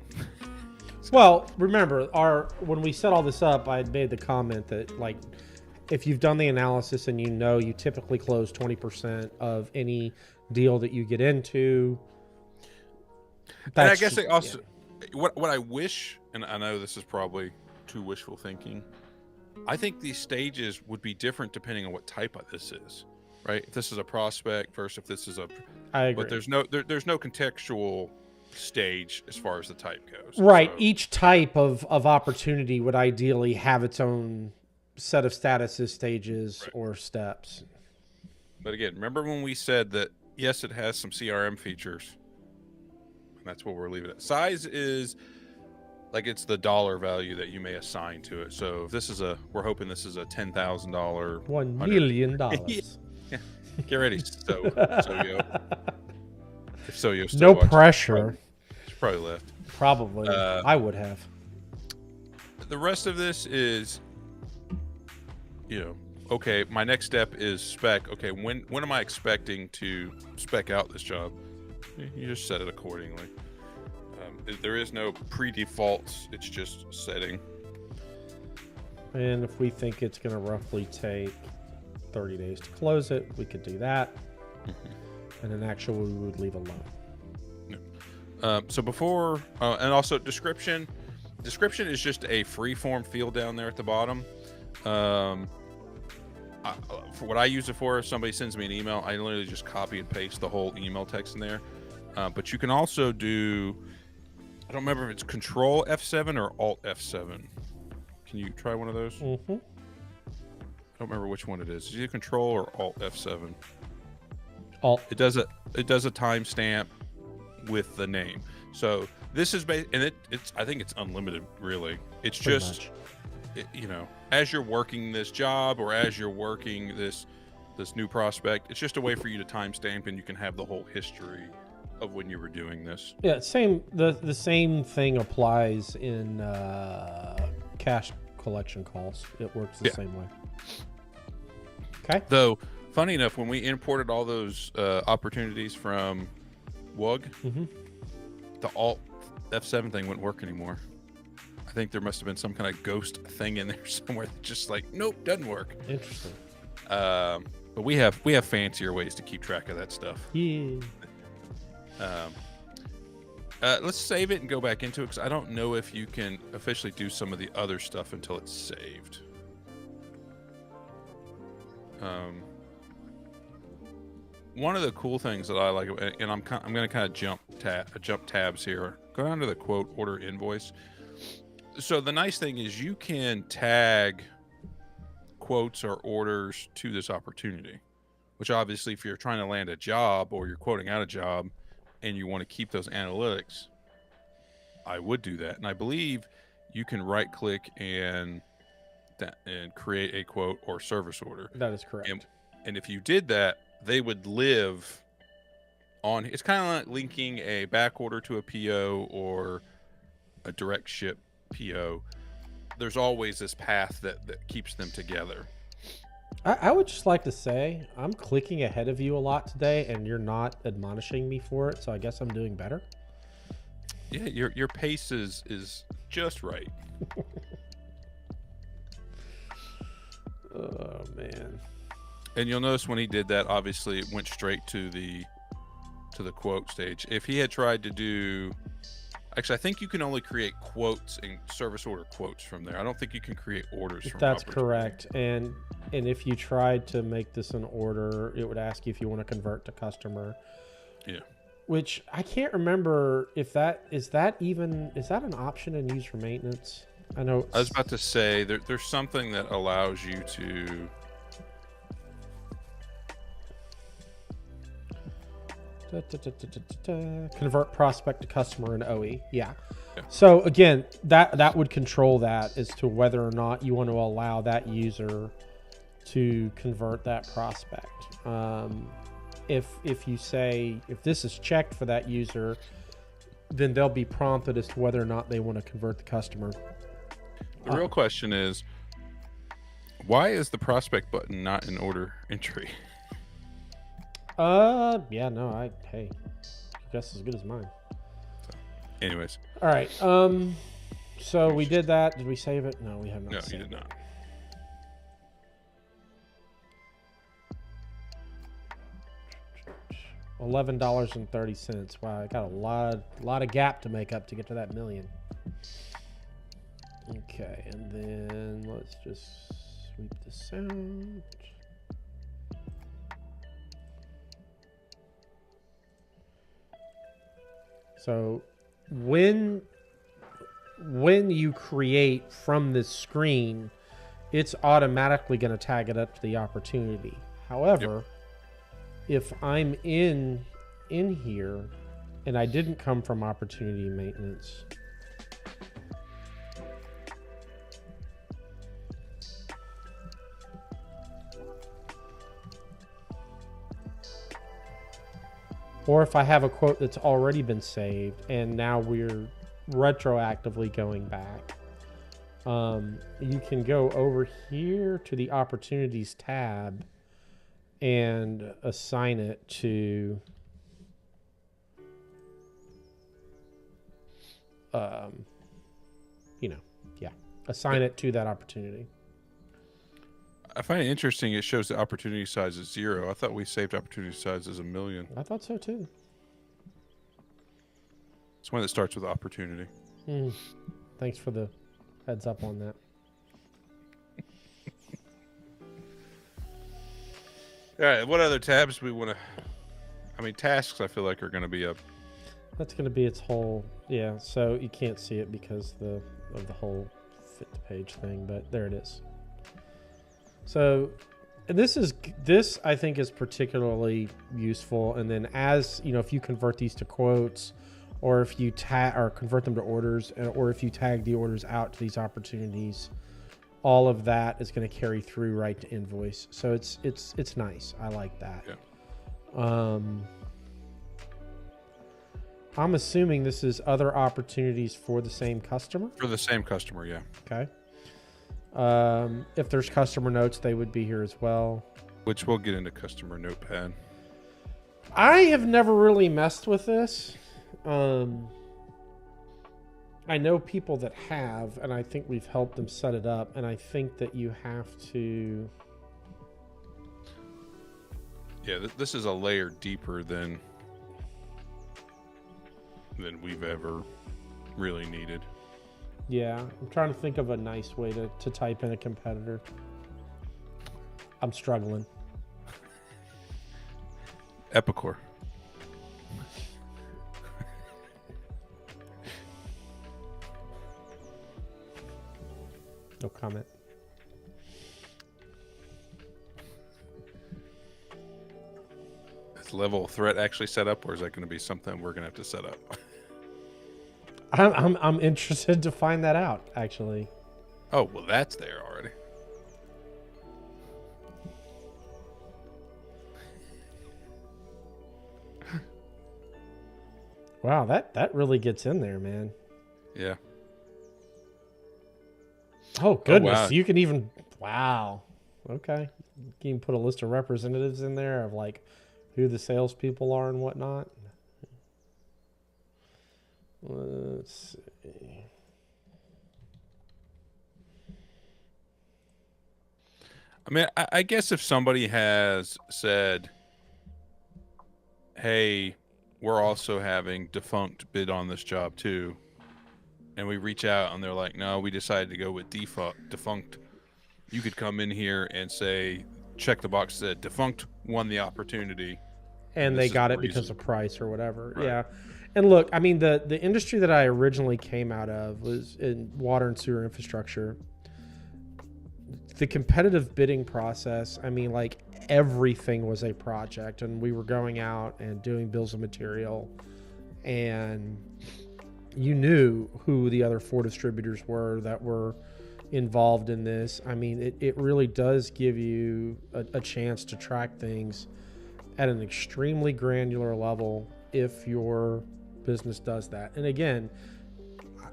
[SPEAKER 1] Well, remember when we set all this up, I had made the comment that if you've done the analysis and you typically close 20% of any deal that you get into.
[SPEAKER 2] And I guess they also, what I wish, and I know this is probably too wishful thinking, I think these stages would be different depending on what type of this is, right? If this is a prospect versus if this is
[SPEAKER 1] I agree.
[SPEAKER 2] But there's no contextual stage as far as the type goes.
[SPEAKER 1] Right.
[SPEAKER 2] So,
[SPEAKER 1] each type of opportunity would ideally have its own set of statuses, stages, right, or steps.
[SPEAKER 2] But again, remember when we said that, yes, it has some CRM features, and that's what we're leaving it. Size is it's the dollar value that you may assign to it. So if this is we're hoping this is a $10,000,
[SPEAKER 1] $1 million.
[SPEAKER 2] Yeah. Get ready, Soyo. If Soyo still
[SPEAKER 1] no
[SPEAKER 2] watches,
[SPEAKER 1] pressure.
[SPEAKER 2] She's probably left.
[SPEAKER 1] Probably. I would have.
[SPEAKER 2] The rest of this is, okay, my next step is spec. Okay, when am I expecting to spec out this job? You just set it accordingly. There is no pre-defaults. It's just setting.
[SPEAKER 1] And if we think it's going to roughly take 30 days to close it, we could do that. And then actually we would leave alone.
[SPEAKER 2] So before, and also description. Description is just a free-form field down there at the bottom. For what I use it for, if somebody sends me an email, I literally just copy and paste the whole email text in there. But you can also do, I don't remember if it's Control F7 or Alt F7. Can you try one of those? I don't remember which one it is. Is it Control or Alt F7?
[SPEAKER 1] Alt.
[SPEAKER 2] It does a timestamp with the name. So this is and it's I think it's unlimited. Really, it's
[SPEAKER 1] Pretty
[SPEAKER 2] just as you're working this job or as you're working this new prospect, it's just a way for you to timestamp, and you can have the whole history of when you were doing this.
[SPEAKER 1] Yeah, same. The same thing applies in cash collection calls. It works the same way. Okay.
[SPEAKER 2] Though, funny enough, when we imported all those opportunities from WUG, the Alt F7 thing wouldn't work anymore. I think there must have been some kind of ghost thing in there somewhere that just like, nope, doesn't work.
[SPEAKER 1] Interesting.
[SPEAKER 2] But we have fancier ways to keep track of that stuff.
[SPEAKER 1] Yeah.
[SPEAKER 2] Let's save it and go back into it, because I don't know if you can officially do some of the other stuff until it's saved. One of the cool things that I like, and I'm going to kind of jump tabs here. Go down to the quote order invoice. So the nice thing is you can tag quotes or orders to this opportunity, which obviously if you're trying to land a job or you're quoting out a job and you want to keep those analytics, I would do that. And I believe you can right click and create a quote or service order.
[SPEAKER 1] That is correct.
[SPEAKER 2] And if you did that, they would live on. It's kind of like linking a back order to a PO or a direct ship PO. There's always this path that keeps them together.
[SPEAKER 1] I would just like to say I'm clicking ahead of you a lot today, and you're not admonishing me for it. So I guess I'm doing better.
[SPEAKER 2] Yeah, your pace is just right.
[SPEAKER 1] Oh man.
[SPEAKER 2] And you'll notice when he did that, obviously it went straight to the quote stage. If he had tried to do, actually, I think you can only create quotes and service order quotes from there. I don't think you can create orders from.
[SPEAKER 1] That's correct. And if you tried to make this an order, it would ask you if you want to convert to customer.
[SPEAKER 2] Yeah. Which
[SPEAKER 1] I can't remember if that is an option in user maintenance. I know.
[SPEAKER 2] I was about to say there's something that allows you to.
[SPEAKER 1] Convert prospect to customer in OE. Yeah. So again, that would control that as to whether or not you want to allow that user to convert that prospect. If you say, if this is checked for that user, then they'll be prompted as to whether or not they want to convert the customer.
[SPEAKER 2] The real question is, why is the prospect button not in order entry?
[SPEAKER 1] Yeah, no, hey, guess as good as mine.
[SPEAKER 2] Anyways.
[SPEAKER 1] All right. So we did that. Did we save it? No, we have not.
[SPEAKER 2] No,
[SPEAKER 1] saved
[SPEAKER 2] you did not.
[SPEAKER 1] $11.30. Wow, I got a lot of gap to make up to get to that million. Okay, and then let's just sweep this out. So when you create from this screen, it's automatically going to tag it up to the opportunity. However, if I'm in here and I didn't come from opportunity maintenance, or if I have a quote that's already been saved and now we're retroactively going back, You can go over here to the opportunities tab and assign it to assign it to that opportunity.
[SPEAKER 2] I find it interesting. It shows the opportunity size is 0. I thought we saved opportunity size as 1 million.
[SPEAKER 1] I thought so too.
[SPEAKER 2] It's one that starts with opportunity.
[SPEAKER 1] Thanks for the heads up on that.
[SPEAKER 2] All right. What other tabs we want to? I mean, tasks. I feel like are going to be up.
[SPEAKER 1] That's going to be its whole, yeah. So you can't see it because of the whole fit to page thing, but there it is. So this I think is particularly useful. And then as you know, if you convert these to quotes, or if you convert them to orders, or if you tag the orders out to these opportunities, all of that is going to carry through right to invoice. So it's nice. I like that.
[SPEAKER 2] Yeah.
[SPEAKER 1] I'm assuming this is other opportunities for the same customer.
[SPEAKER 2] For the same customer, yeah.
[SPEAKER 1] Okay. If there's customer notes, they would be here as well.
[SPEAKER 2] Which we'll get into customer notepad.
[SPEAKER 1] I have never really messed with this. I know people that have, and I think we've helped them set it up. And I think that you have to.
[SPEAKER 2] Yeah, this is a layer deeper than we've ever really needed.
[SPEAKER 1] Yeah, I'm trying to think of a nice way to type in a competitor. I'm struggling.
[SPEAKER 2] Epicor.
[SPEAKER 1] No comment.
[SPEAKER 2] Is level of threat actually set up, or is that going to be something we're going to have to set up?
[SPEAKER 1] I'm interested to find that out, actually.
[SPEAKER 2] Oh, well, that's there already.
[SPEAKER 1] Wow, that really gets in there, man.
[SPEAKER 2] Yeah.
[SPEAKER 1] Oh, goodness.
[SPEAKER 2] wow.
[SPEAKER 1] You can even... Wow. Okay. You can even put a list of representatives in there of, like, who the salespeople are and whatnot. Let's see.
[SPEAKER 2] I mean, I guess if somebody has said, hey, we're also having defunct bid on this job too, and we reach out and they're like, no, we decided to go with defunct, you could come in here and say, check the box that defunct won the opportunity.
[SPEAKER 1] And they got it because of price or whatever.
[SPEAKER 2] Right.
[SPEAKER 1] Yeah. And look, I mean, the industry that I originally came out of was in water and sewer infrastructure. The competitive bidding process, I mean, like, everything was a project, and we were going out and doing bills of material, and you knew who the other 4 distributors were that were involved in this. I mean, it really does give you a chance to track things at an extremely granular level if your business does that. And again,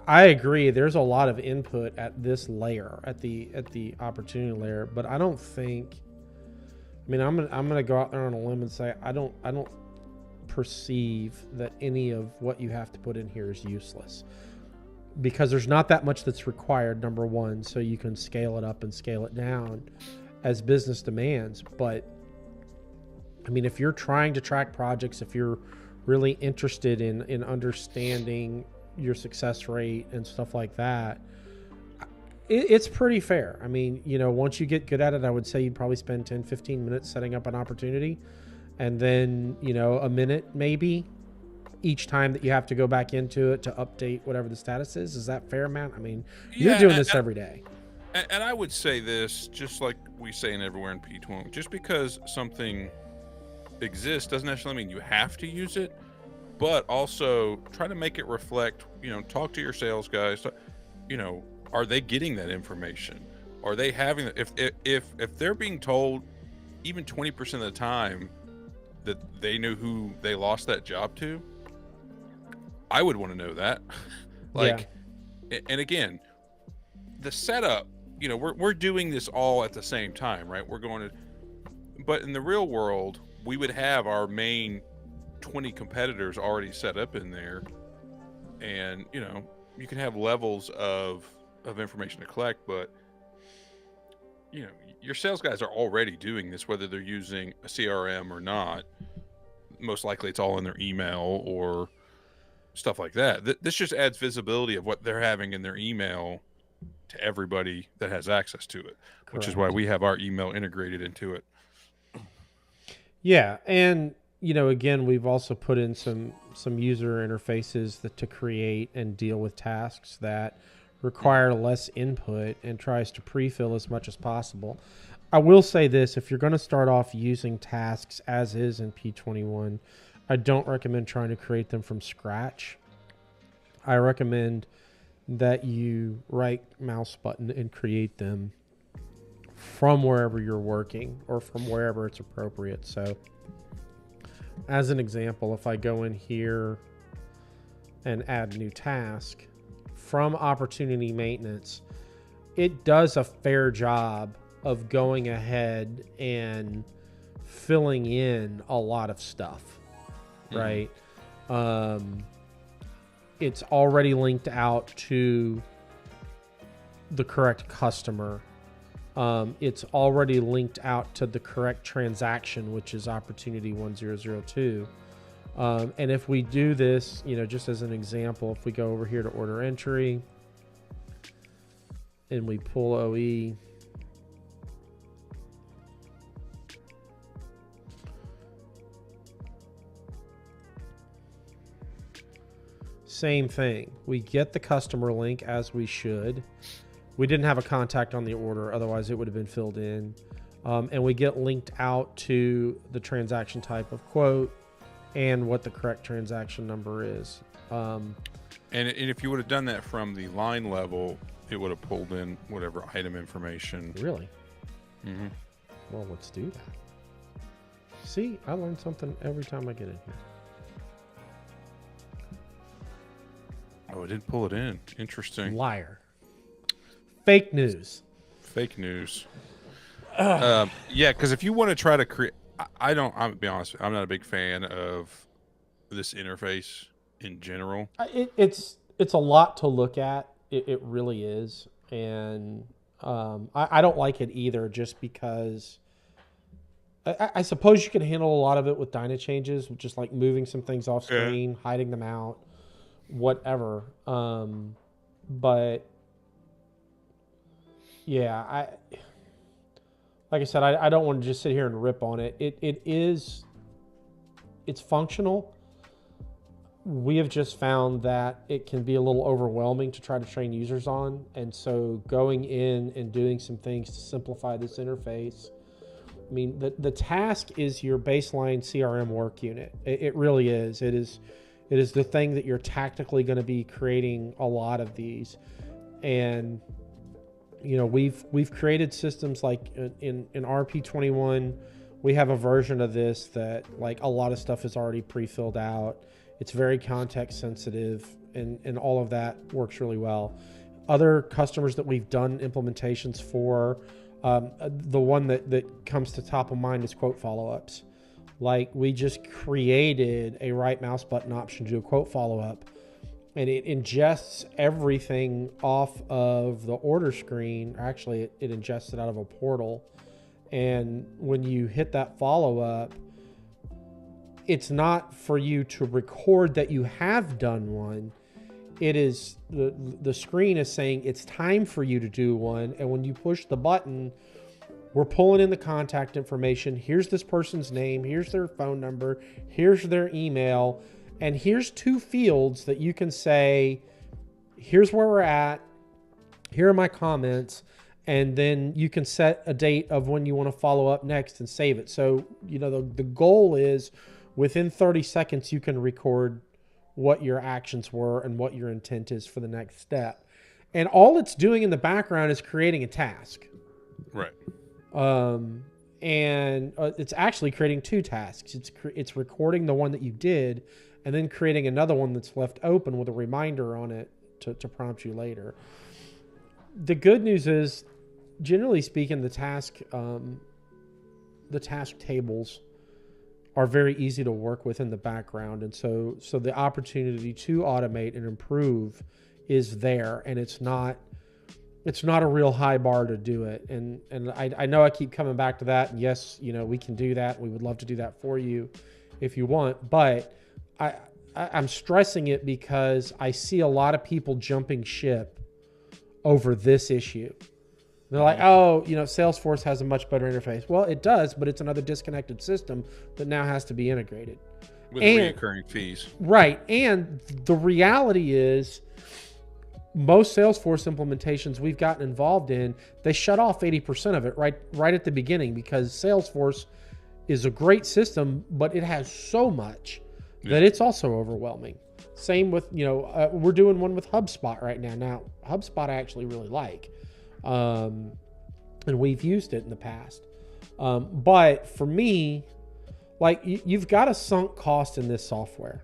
[SPEAKER 1] I agree, there's a lot of input at this layer, at the opportunity layer, but I don't think, I mean, I'm gonna go out there on a limb and say I don't perceive that any of what you have to put in here is useless, because there's not that much that's required, number one, so you can scale it up and scale it down as business demands. But I mean, if you're trying to track projects, if you're really interested in understanding your success rate and stuff like that, it's pretty fair. I mean, you know, once you get good at it, I would say you'd probably spend 10, 15 minutes setting up an opportunity, and then, you know, a minute maybe each time that you have to go back into it to update whatever the status is. Is that fair, man? I mean, you're doing this every day.
[SPEAKER 2] And I would say this, just like we say in everywhere in P21, just because something exists doesn't necessarily mean you have to use it, but also try to make it reflect, you know, talk to your sales guys, you know, are they getting that information? Are they having, if they're being told even 20% of the time that they knew who they lost that job to, I would want to know that. Like, yeah. And again, the setup, we're doing this all at the same time, right? But in the real world, we would have our main 20 competitors already set up in there, and you can have levels of information to collect, but your sales guys are already doing this, whether they're using a CRM or not. Most likely it's all in their email or stuff like that. This just adds visibility of what they're having in their email to everybody that has access to it. Correct. Which is why we have our email integrated into it.
[SPEAKER 1] Yeah, and again, we've also put in some user interfaces to create and deal with tasks that require less input and tries to pre-fill as much as possible. I will say this, if you're going to start off using tasks as is in P21, I don't recommend trying to create them from scratch. I recommend that you right mouse button and create them from wherever you're working or from wherever it's appropriate. So as an example, if I go in here and add new task from opportunity maintenance, it does a fair job of going ahead and filling in a lot of stuff, right? It's already linked out to the correct customer. It's already linked out to the correct transaction, which is opportunity 1002. And if we do this, just as an example, if we go over here to order entry and we pull OE, same thing. We get the customer link as we should. We didn't have a contact on the order, otherwise it would have been filled in. And we get linked out to the transaction type of quote and what the correct transaction number is.
[SPEAKER 2] And if you would have done that from the line level, it would have pulled in whatever item information.
[SPEAKER 1] Really?
[SPEAKER 2] Mm-hmm.
[SPEAKER 1] Well, let's do that. See, I learn something every time I get in here.
[SPEAKER 2] Oh, it didn't pull it in. Interesting.
[SPEAKER 1] Liar. Fake news.
[SPEAKER 2] Fake news. Yeah, because if you want to try to create, I'll be honest, I'm not a big fan of this interface in general.
[SPEAKER 1] It's a lot to look at. It really is. And I don't like it either, just because I suppose you can handle a lot of it with Dyna changes, just like moving some things off screen, hiding them out, whatever. But yeah, like I said, I don't want to just sit here and rip on it. It's functional. We have just found that it can be a little overwhelming to try to train users on. And so going in and doing some things to simplify this interface. I mean, the task is your baseline CRM work unit. It really is. It is the thing that you're tactically going to be creating a lot of these. And we've created systems like in RP21, we have a version of this that like a lot of stuff is already pre-filled out. It's very context sensitive, and all of that works really well. Other customers that we've done implementations for, the one that comes to top of mind is quote follow-ups. Like we just created a right mouse button option to do a quote follow-up, and it ingests everything off of the order screen. Actually, it ingests it out of a portal. And when you hit that follow-up, it's not for you to record that you have done one. It is the screen is saying it's time for you to do one. And when you push the button, we're pulling in the contact information. Here's this person's name. Here's their phone number. Here's their email. And here's 2 fields that you can say, here's where we're at. Here are my comments. And then you can set a date of when you want to follow up next and save it. So, the goal is within 30 seconds, you can record what your actions were and what your intent is for the next step. And all it's doing in the background is creating a task.
[SPEAKER 2] Right.
[SPEAKER 1] And it's actually creating 2 tasks. It's recording the one that you did and then creating another one that's left open with a reminder on it to prompt you later. the good news is, generally speaking, the task tables are very easy to work with in the background, and so the opportunity to automate and improve is there, and it's not a real high bar to do it. And I know I keep coming back to that, and yes, we can do that. We would love to do that for you if you want, but I'm stressing it because I see a lot of people jumping ship over this issue. They're like, oh, Salesforce has a much better interface. Well, it does, but it's another disconnected system that now has to be integrated.
[SPEAKER 2] With recurring fees.
[SPEAKER 1] Right. And the reality is, most Salesforce implementations we've gotten involved in, they shut off 80% of it right at the beginning, because Salesforce is a great system, but it has so much that it's also overwhelming. Same with, we're doing one with HubSpot right now. Now, HubSpot I actually really like. And we've used it in the past. But for me, like, you've got a sunk cost in this software.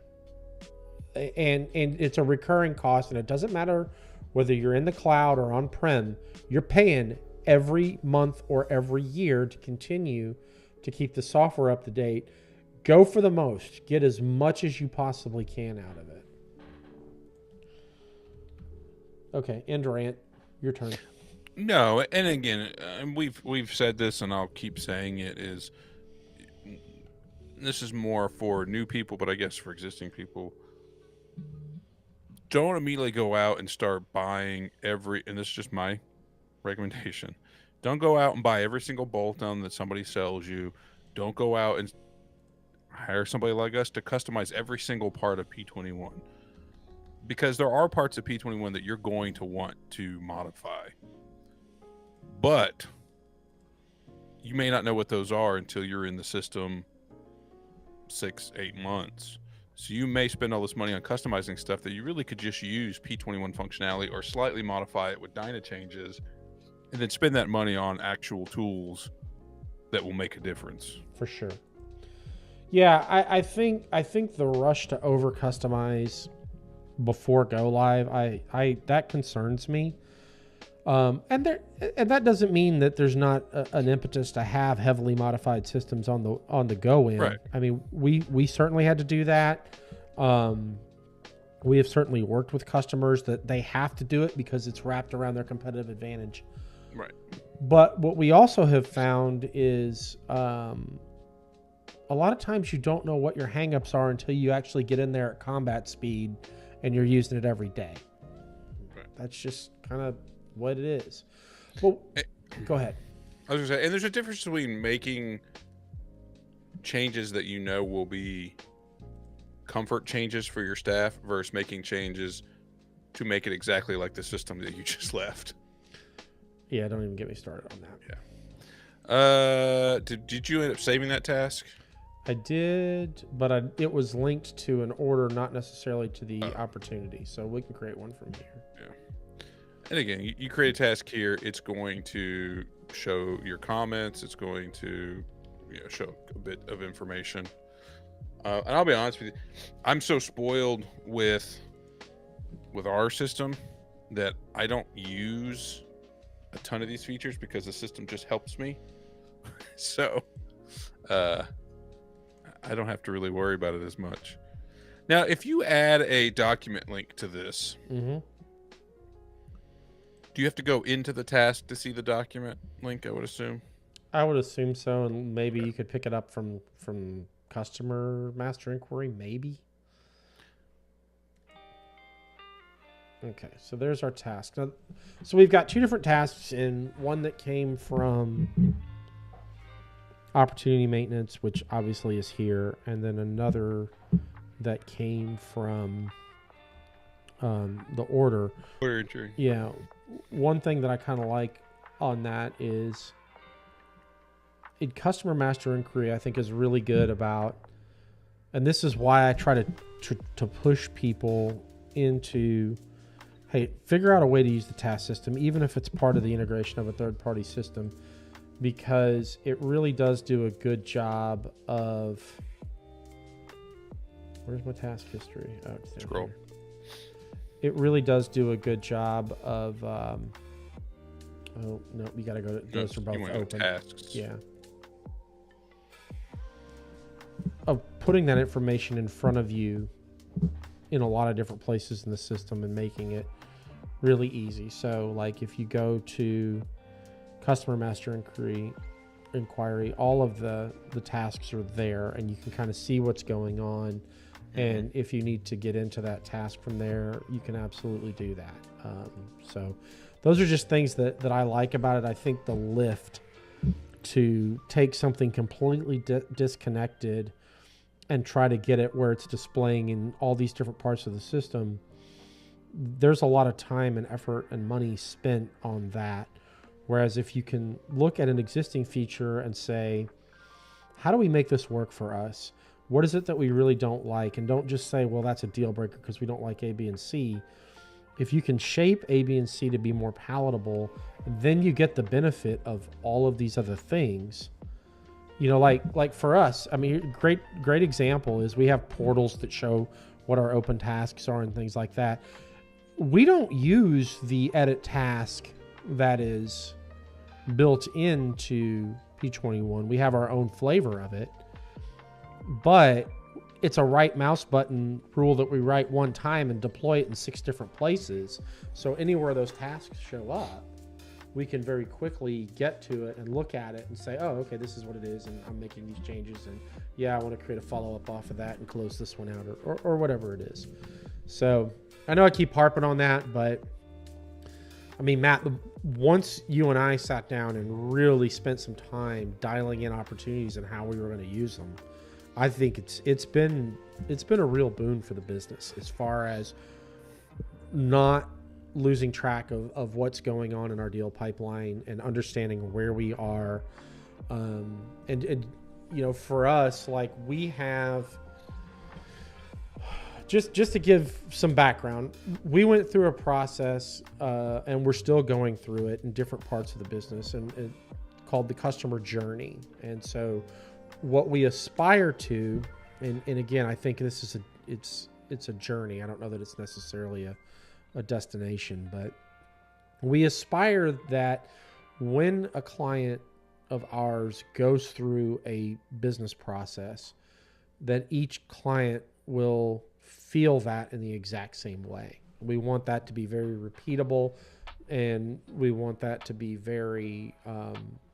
[SPEAKER 1] And it's a recurring cost, and it doesn't matter whether you're in the cloud or on-prem, you're paying every month or every year to continue to keep the software up to date. Go for the most. Get as much as you possibly can out of it. Okay, end rant. Your turn.
[SPEAKER 2] No, and again, we've said this, and I'll keep saying it, is this is more for new people, but I guess for existing people, don't immediately go out and start buying and this is just my recommendation. Don't go out and buy every single bolt-on that somebody sells you. Don't go out and hire somebody like us to customize every single part of P21. Because there are parts of P21 that you're going to want to modify. But you may not know what those are until you're in the system 6-8 months. So you may spend all this money on customizing stuff that you really could just use P21 functionality or slightly modify it with Dyna changes, and then spend that money on actual tools that will make a difference.
[SPEAKER 1] For sure. Yeah, I think the rush to over customize before go live, I that concerns me. And that doesn't mean that there's not an impetus to have heavily modified systems on the go in.
[SPEAKER 2] Right.
[SPEAKER 1] I mean, we certainly had to do that. We have certainly worked with customers that they have to do it because it's wrapped around their competitive advantage.
[SPEAKER 2] Right.
[SPEAKER 1] But what we also have found is a lot of times you don't know what your hangups are until you actually get in there at combat speed and you're using it every day.
[SPEAKER 2] Right.
[SPEAKER 1] That's just kind of what it is. Well, go ahead.
[SPEAKER 2] I was going to say, and there's a difference between making changes that will be comfort changes for your staff versus making changes to make it exactly like the system that you just left.
[SPEAKER 1] Yeah, don't even get me started on that.
[SPEAKER 2] Yeah. Did you end up saving that task?
[SPEAKER 1] I did, but it was linked to an order, not necessarily to the opportunity. So we can create one from here.
[SPEAKER 2] Yeah. And again, you create a task here. It's going to show your comments. It's going to show a bit of information. And I'll be honest with you, I'm so spoiled with our system that I don't use a ton of these features because the system just helps me. So I don't have to really worry about it as much. Now, if you add a document link to this, do you have to go into the task to see the document link, I would assume?
[SPEAKER 1] I would assume so, and maybe you could pick it up from customer master inquiry, maybe. Okay, so there's our task. Now, so we've got two different tasks, and one that came from opportunity maintenance, which obviously is here, and then another that came from the order.
[SPEAKER 2] Order entry.
[SPEAKER 1] Yeah, one thing that I kind of like on that is in customer master inquiry, I think is really good about, and this is why I try to push people into, hey, figure out a way to use the task system, even if it's part of the integration of a third-party system, because it really does do a good job of, where's my task history? Oh, it's there.
[SPEAKER 2] Scroll.
[SPEAKER 1] It really does do a good job of Oh no, you got to go. Those are both
[SPEAKER 2] You wanna go
[SPEAKER 1] open.
[SPEAKER 2] tasks.
[SPEAKER 1] Yeah. Of putting that information in front of you in a lot of different places in the system and making it really easy. So like if you go to customer master inquiry, all of the tasks are there and you can kind of see what's going on. And if you need to get into that task from there, you can absolutely do that. So those are just things that I like about it. I think the lift to take something completely disconnected and try to get it where it's displaying in all these different parts of the system, there's a lot of time and effort and money spent on that. Whereas if you can look at an existing feature and say, how do we make this work for us? What is it that we really don't like? And don't just say, well, that's a deal breaker because we don't like A, B, and C. If you can shape A, B, and C to be more palatable, then you get the benefit of all of these other things. You know, like for us, I mean, great example is we have portals that show what our open tasks are and things like that. We don't use the edit task that is built into P21. We have our own flavor of it, but it's a right mouse button rule that we write one time and deploy it in 6 different places. So anywhere those tasks show up, we can very quickly get to it and look at it and say, oh, okay, this is what it is, and I'm making these changes, and yeah, I want to create a follow-up off of that and close this one out, or whatever it is. So I know I keep harping on that, but I mean, Matt, once you and I sat down and really spent some time dialing in opportunities and how we were going to use them, I think it's been a real boon for the business as far as not losing track of what's going on in our deal pipeline and understanding where we are. And you know, for us, like we have, just to give some background, we went through a process and we're still going through it in different parts of the business and called the customer journey. And so what we aspire to, and again, I think this is it's a journey. I don't know that it's necessarily a destination, but we aspire that when a client of ours goes through a business process, that each client will feel that in the exact same way. We want that to be very repeatable, and we want that to be very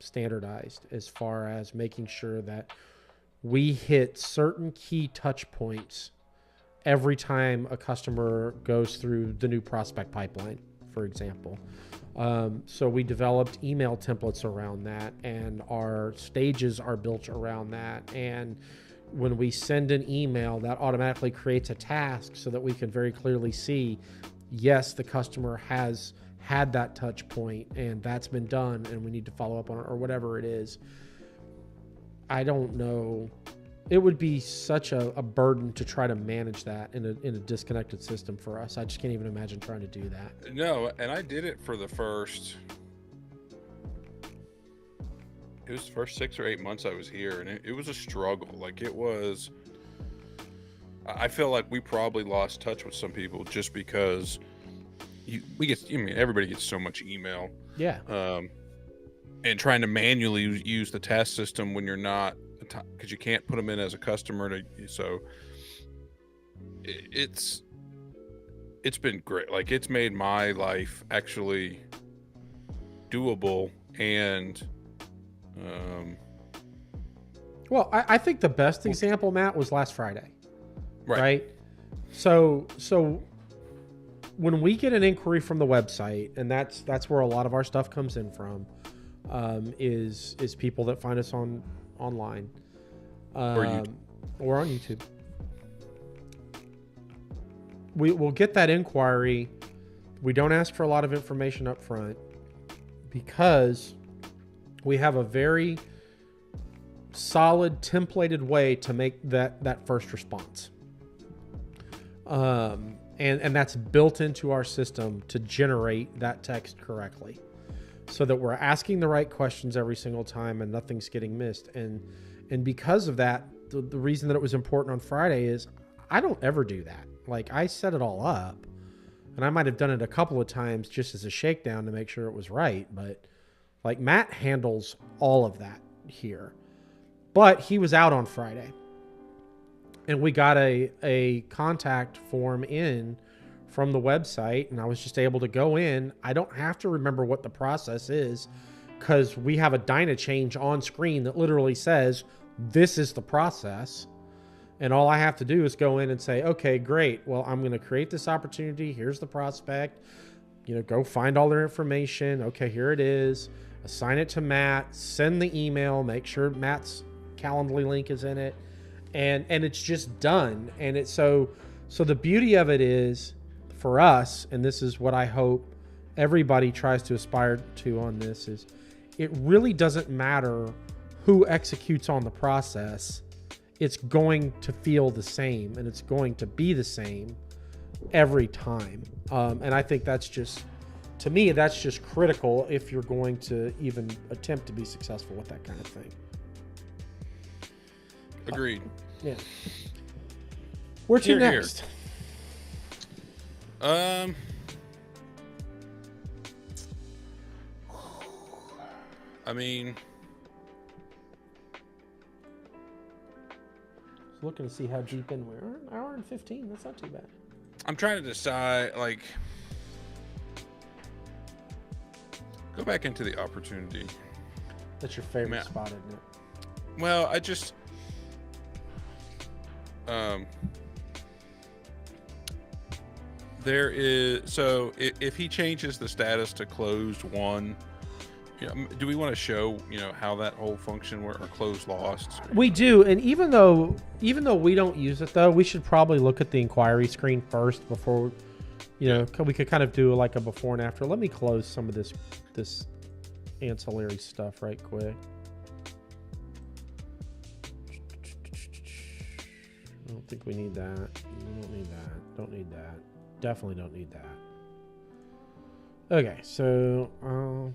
[SPEAKER 1] standardized as far as making sure that we hit certain key touch points every time a customer goes through the new prospect pipeline, for example. So we developed email templates around that, and our stages are built around that. And when we send an email, that automatically creates a task so that we can very clearly see, yes, the customer has had that touch point and that's been done and we need to follow up on it, or whatever it is. I don't know. It would be such a burden to try to manage that in a disconnected system for us. I just can't even imagine trying to do that.
[SPEAKER 2] No, and I did it for the first 6 or 8 months I was here, and it was a struggle. Like it was, I feel like we probably lost touch with some people just because everybody gets so much email.
[SPEAKER 1] Yeah.
[SPEAKER 2] And trying to manually use the task system when you're not, because you can't put them in as a customer so it's been great. Like it's made my life actually doable. And
[SPEAKER 1] well, I think the best example, Matt, was last Friday, right? So when we get an inquiry from the website, and that's where a lot of our stuff comes in from, is people that find us online, or on YouTube. We'll get that inquiry. We don't ask for a lot of information up front because we have a very solid templated way to make that first response. And that's built into our system to generate that text correctly, so that we're asking the right questions every single time and nothing's getting missed. And because of that, the reason that it was important on Friday is I don't ever do that. Like I set it all up and I might have done it a couple of times just as a shakedown to make sure it was right. But like Matt handles all of that here, but he was out on Friday and we got a contact form in from the website, and I was just able to go in. I don't have to remember what the process is because we have a Dyna change on screen that literally says, this is the process. And all I have to do is go in and say, okay, great. Well, I'm going to create this opportunity. Here's the prospect. Go find all their information. Okay, here it is. Assign it to Matt. Send the email. Make sure Matt's Calendly link is in it. And it's just done. And it's so the beauty of it is for us, and this is what I hope everybody tries to aspire to on this, is it really doesn't matter who executes on the process. It's going to feel the same and it's going to be the same every time. And I think that's just, to me, that's just critical if you're going to even attempt to be successful with that kind of thing.
[SPEAKER 2] Agreed.
[SPEAKER 1] Yeah. Where to next?
[SPEAKER 2] I mean,
[SPEAKER 1] looking to see how deep in we are. An hour and 15. That's not too bad.
[SPEAKER 2] I'm trying to decide, go back into the opportunity.
[SPEAKER 1] That's your favorite spot, isn't it?
[SPEAKER 2] Well, I just, there is, so if he changes the status to closed won, do we want to show, how that whole function works, or closed lost?
[SPEAKER 1] We do. And even though we don't use it though, we should probably look at the inquiry screen first before, we could kind of do like a before and after. Let me close some of this ancillary stuff right quick. I don't think we need that. We don't need that. Don't need that. Definitely don't need that. Okay, so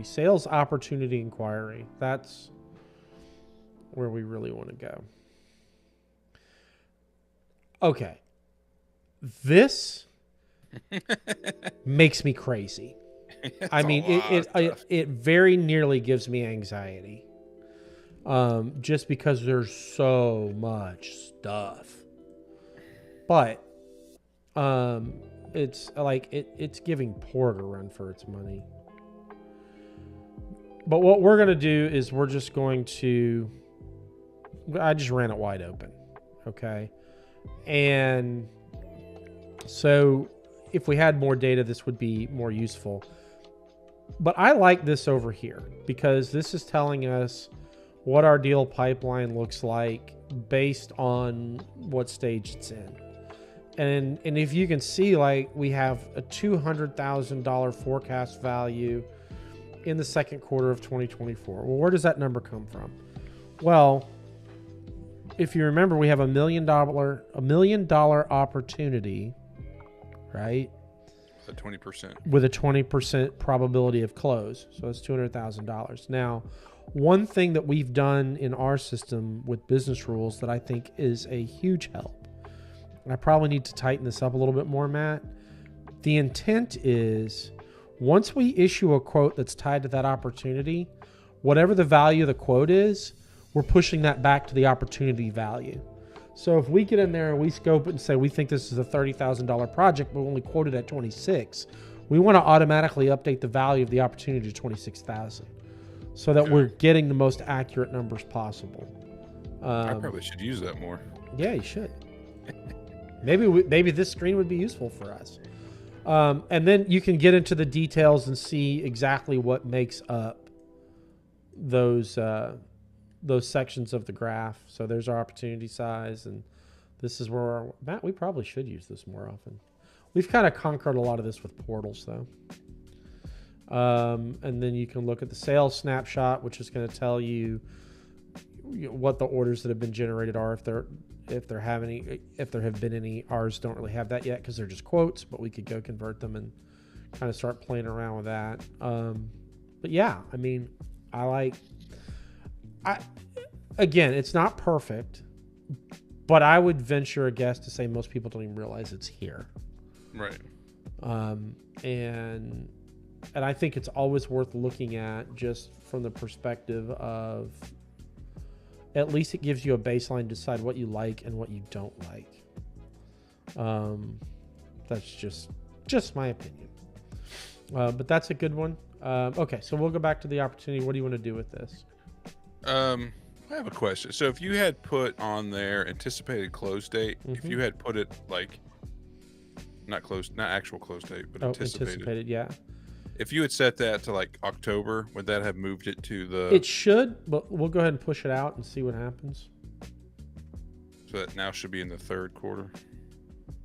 [SPEAKER 1] sales opportunity inquiry. That's where we really want to go. Okay. This makes me crazy. I mean, it very nearly gives me anxiety. Just because there's so much stuff. But it's like it's giving Port a run for its money. But what we're going to do is we're just going to, I just ran it wide open. Okay. And so if we had more data, this would be more useful. But I like this over here because this is telling us what our deal pipeline looks like based on what stage it's in. And if you can see, like, we have a $200,000 forecast value in the second quarter of 2024. Well, where does that number come from? Well, if you remember, we have $1 million opportunity, right?
[SPEAKER 2] With a 20%.
[SPEAKER 1] With a 20% probability of close. So it's $200,000. Now, one thing that we've done in our system with business rules that I think is a huge help, and I probably need to tighten this up a little bit more, Matt. The intent is once we issue a quote that's tied to that opportunity, whatever the value of the quote is, we're pushing that back to the opportunity value. So if we get in there and we scope it and say we think this is a $30,000 project, but we only quoted at 26, we want to automatically update the value of the opportunity to 26,000 so that we're getting the most accurate numbers possible.
[SPEAKER 2] I probably should use that more.
[SPEAKER 1] Yeah, you should. Maybe this screen would be useful for us. And then you can get into the details and see exactly what makes up those sections of the graph. So there's our opportunity size, and this is where Matt, we probably should use this more often. We've kind of conquered a lot of this with portals, though. And then you can look at the sales snapshot, which is going to tell you what the orders that have been generated are, if there have been any. Ours don't really have that yet because they're just quotes, but we could go convert them and kind of start playing around with that. But yeah, I mean, again, it's not perfect, but I would venture a guess to say most people don't even realize it's here.
[SPEAKER 2] Right.
[SPEAKER 1] And I think it's always worth looking at just from the perspective of at least it gives you a baseline to decide what you like and what you don't like. That's just my opinion. But that's a good one. Okay, so we'll go back to the opportunity. What do you want to do with this?
[SPEAKER 2] I have a question. So if you had put on there anticipated close date, if you had put it like not actual close date, but anticipated,
[SPEAKER 1] yeah.
[SPEAKER 2] If you had set that to like October, would that have moved it to the?
[SPEAKER 1] It should, but we'll go ahead and push it out and see what happens.
[SPEAKER 2] So that now should be in the third quarter.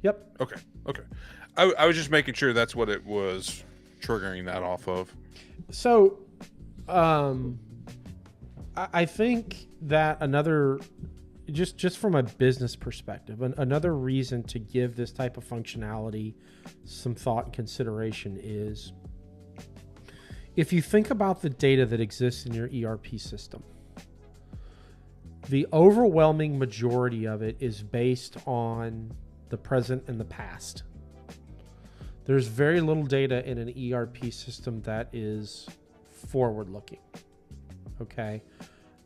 [SPEAKER 1] Yep.
[SPEAKER 2] Okay. I was just making sure that's what it was triggering that off of.
[SPEAKER 1] So, I think that another, just from a business perspective, another reason to give this type of functionality some thought and consideration is if you think about the data that exists in your ERP system, the overwhelming majority of it is based on the present and the past. There's very little data in an ERP system that is forward-looking. Okay.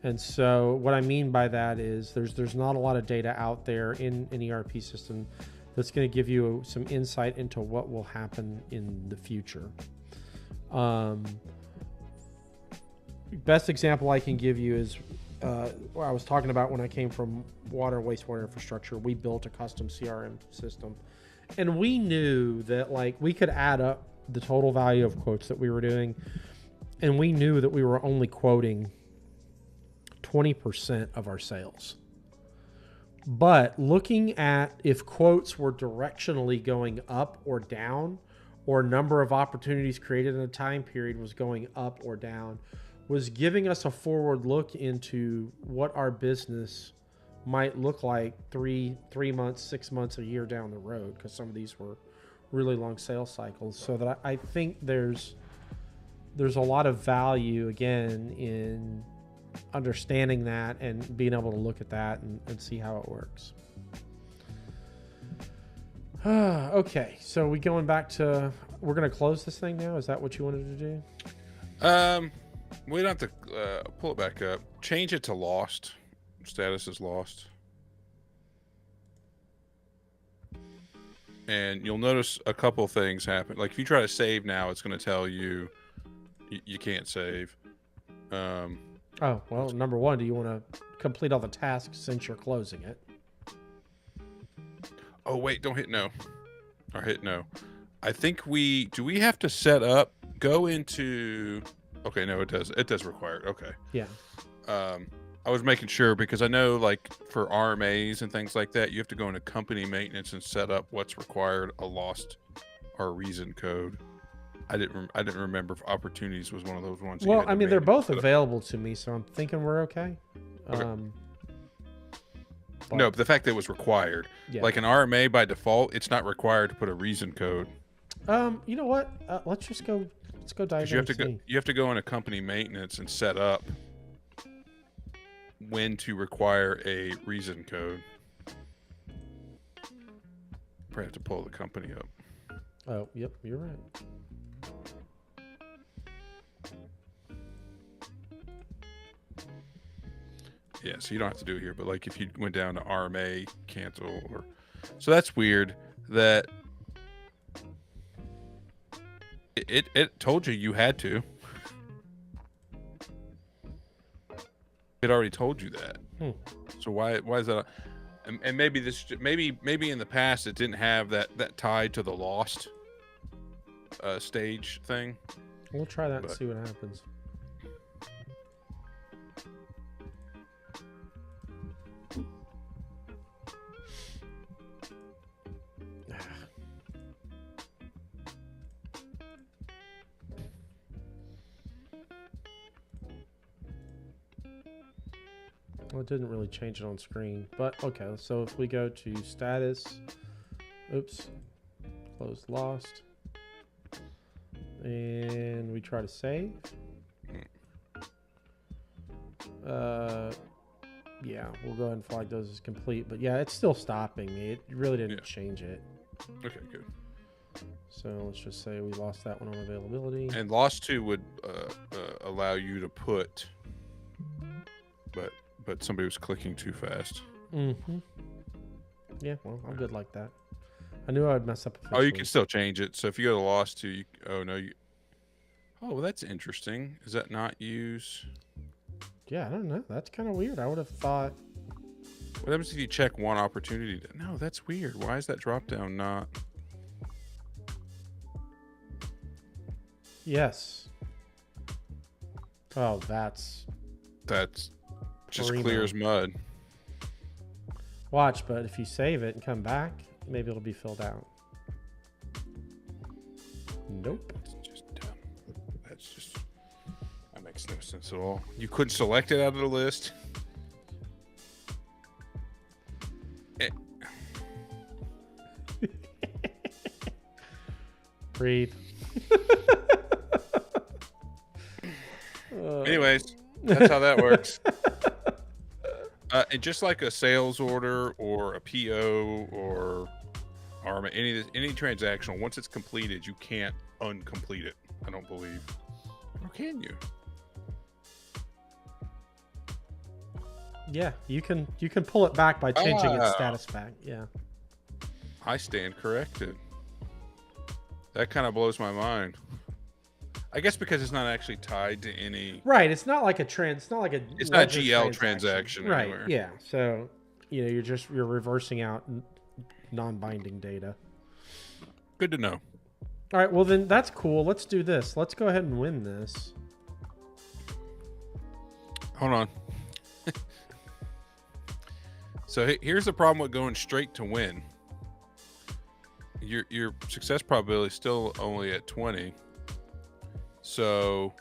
[SPEAKER 1] And so what I mean by that is there's not a lot of data out there in an ERP system that's going to give you some insight into what will happen in the future. Best example I can give you is what I was talking about when I came from water and wastewater infrastructure. We built a custom CRM system, and we knew that like we could add up the total value of quotes that we were doing, and we knew that we were only quoting 20% of our sales. But looking at if quotes were directionally going up or down, or number of opportunities created in a time period was going up or down, was giving us a forward look into what our business might look like 3 months, 6 months, a year down the road, because some of these were really long sales cycles. So that I think there's a lot of value again in understanding that and being able to look at that and see how it works. Okay, so we're going to close this thing now. Is that what you wanted to do?
[SPEAKER 2] We don't have to pull it back up. Change it to lost. Status is lost. And you'll notice a couple things happen. Like if you try to save now, it's going to tell you you can't save.
[SPEAKER 1] Oh, well, number one, do you want to complete all the tasks since you're closing it?
[SPEAKER 2] Oh, wait, don't hit no. Or hit no. I think do we have to set up, go into, okay, no, it does require it. Okay.
[SPEAKER 1] Yeah.
[SPEAKER 2] I was making sure because I know like for RMAs and things like that, you have to go into company maintenance and set up what's required, a lost or reason code. I didn't remember if opportunities was one of those ones.
[SPEAKER 1] Well, I mean, they're both available to me, so I'm thinking we're okay.
[SPEAKER 2] No, but the fact that it was required, like an RMA by default, it's not required to put a reason code.
[SPEAKER 1] You know what? Let's go dive in.
[SPEAKER 2] You have to go into company maintenance and set up when to require a reason code. Probably have to pull the company up.
[SPEAKER 1] Oh, yep, you're right.
[SPEAKER 2] Yeah, so you don't have to do it here, but like if you went down to RMA, cancel, or so that's weird that it told you had to. It already told you that. So why is that? And maybe maybe in the past it didn't have that tied to the lost stage thing.
[SPEAKER 1] We'll try that and see what happens. Well, it didn't really change it on screen, but okay. So if we go to status, close lost, and we try to save. Yeah, we'll go ahead and flag those as complete, but yeah, it's still stopping me. It really didn't change it.
[SPEAKER 2] Okay, good.
[SPEAKER 1] So let's just say we lost that one on availability.
[SPEAKER 2] And lost to would allow you to put, but somebody was clicking too fast.
[SPEAKER 1] Mm-hmm. Yeah, well, I'm good like that. I knew I would mess up.
[SPEAKER 2] Oh, you can still change it. So if you go to lost to, oh well, that's interesting. Is that not use?
[SPEAKER 1] Yeah, I don't know. That's kind of weird. I would have thought.
[SPEAKER 2] What happens if you check one opportunity? No, that's weird. Why is that drop down not?
[SPEAKER 1] Yes. Oh, that's
[SPEAKER 2] just
[SPEAKER 1] Primo.
[SPEAKER 2] clear as mud.
[SPEAKER 1] Watch, but if you save it and come back, maybe it'll be filled out. Nope.
[SPEAKER 2] That's just dumb. That makes no sense at all. You couldn't select it out of the list.
[SPEAKER 1] Breathe.
[SPEAKER 2] Anyways, that's how that works. And just like a sales order or a PO or any transactional, once it's completed, you can't uncomplete it. I don't believe. Or can you?
[SPEAKER 1] Yeah, you can pull it back by changing its status back. Yeah.
[SPEAKER 2] I stand corrected. That kind of blows my mind. I guess because it's not actually tied to any.
[SPEAKER 1] Right. It's not like a
[SPEAKER 2] It's not
[SPEAKER 1] ledger
[SPEAKER 2] GL transaction
[SPEAKER 1] right.
[SPEAKER 2] anywhere.
[SPEAKER 1] Yeah. So, you're reversing out non-binding data.
[SPEAKER 2] Good to know.
[SPEAKER 1] All right. Well, then that's cool. Let's do this. Let's go ahead and win this.
[SPEAKER 2] Hold on. So here's the problem with going straight to win. Your success probability is still only at 20. So.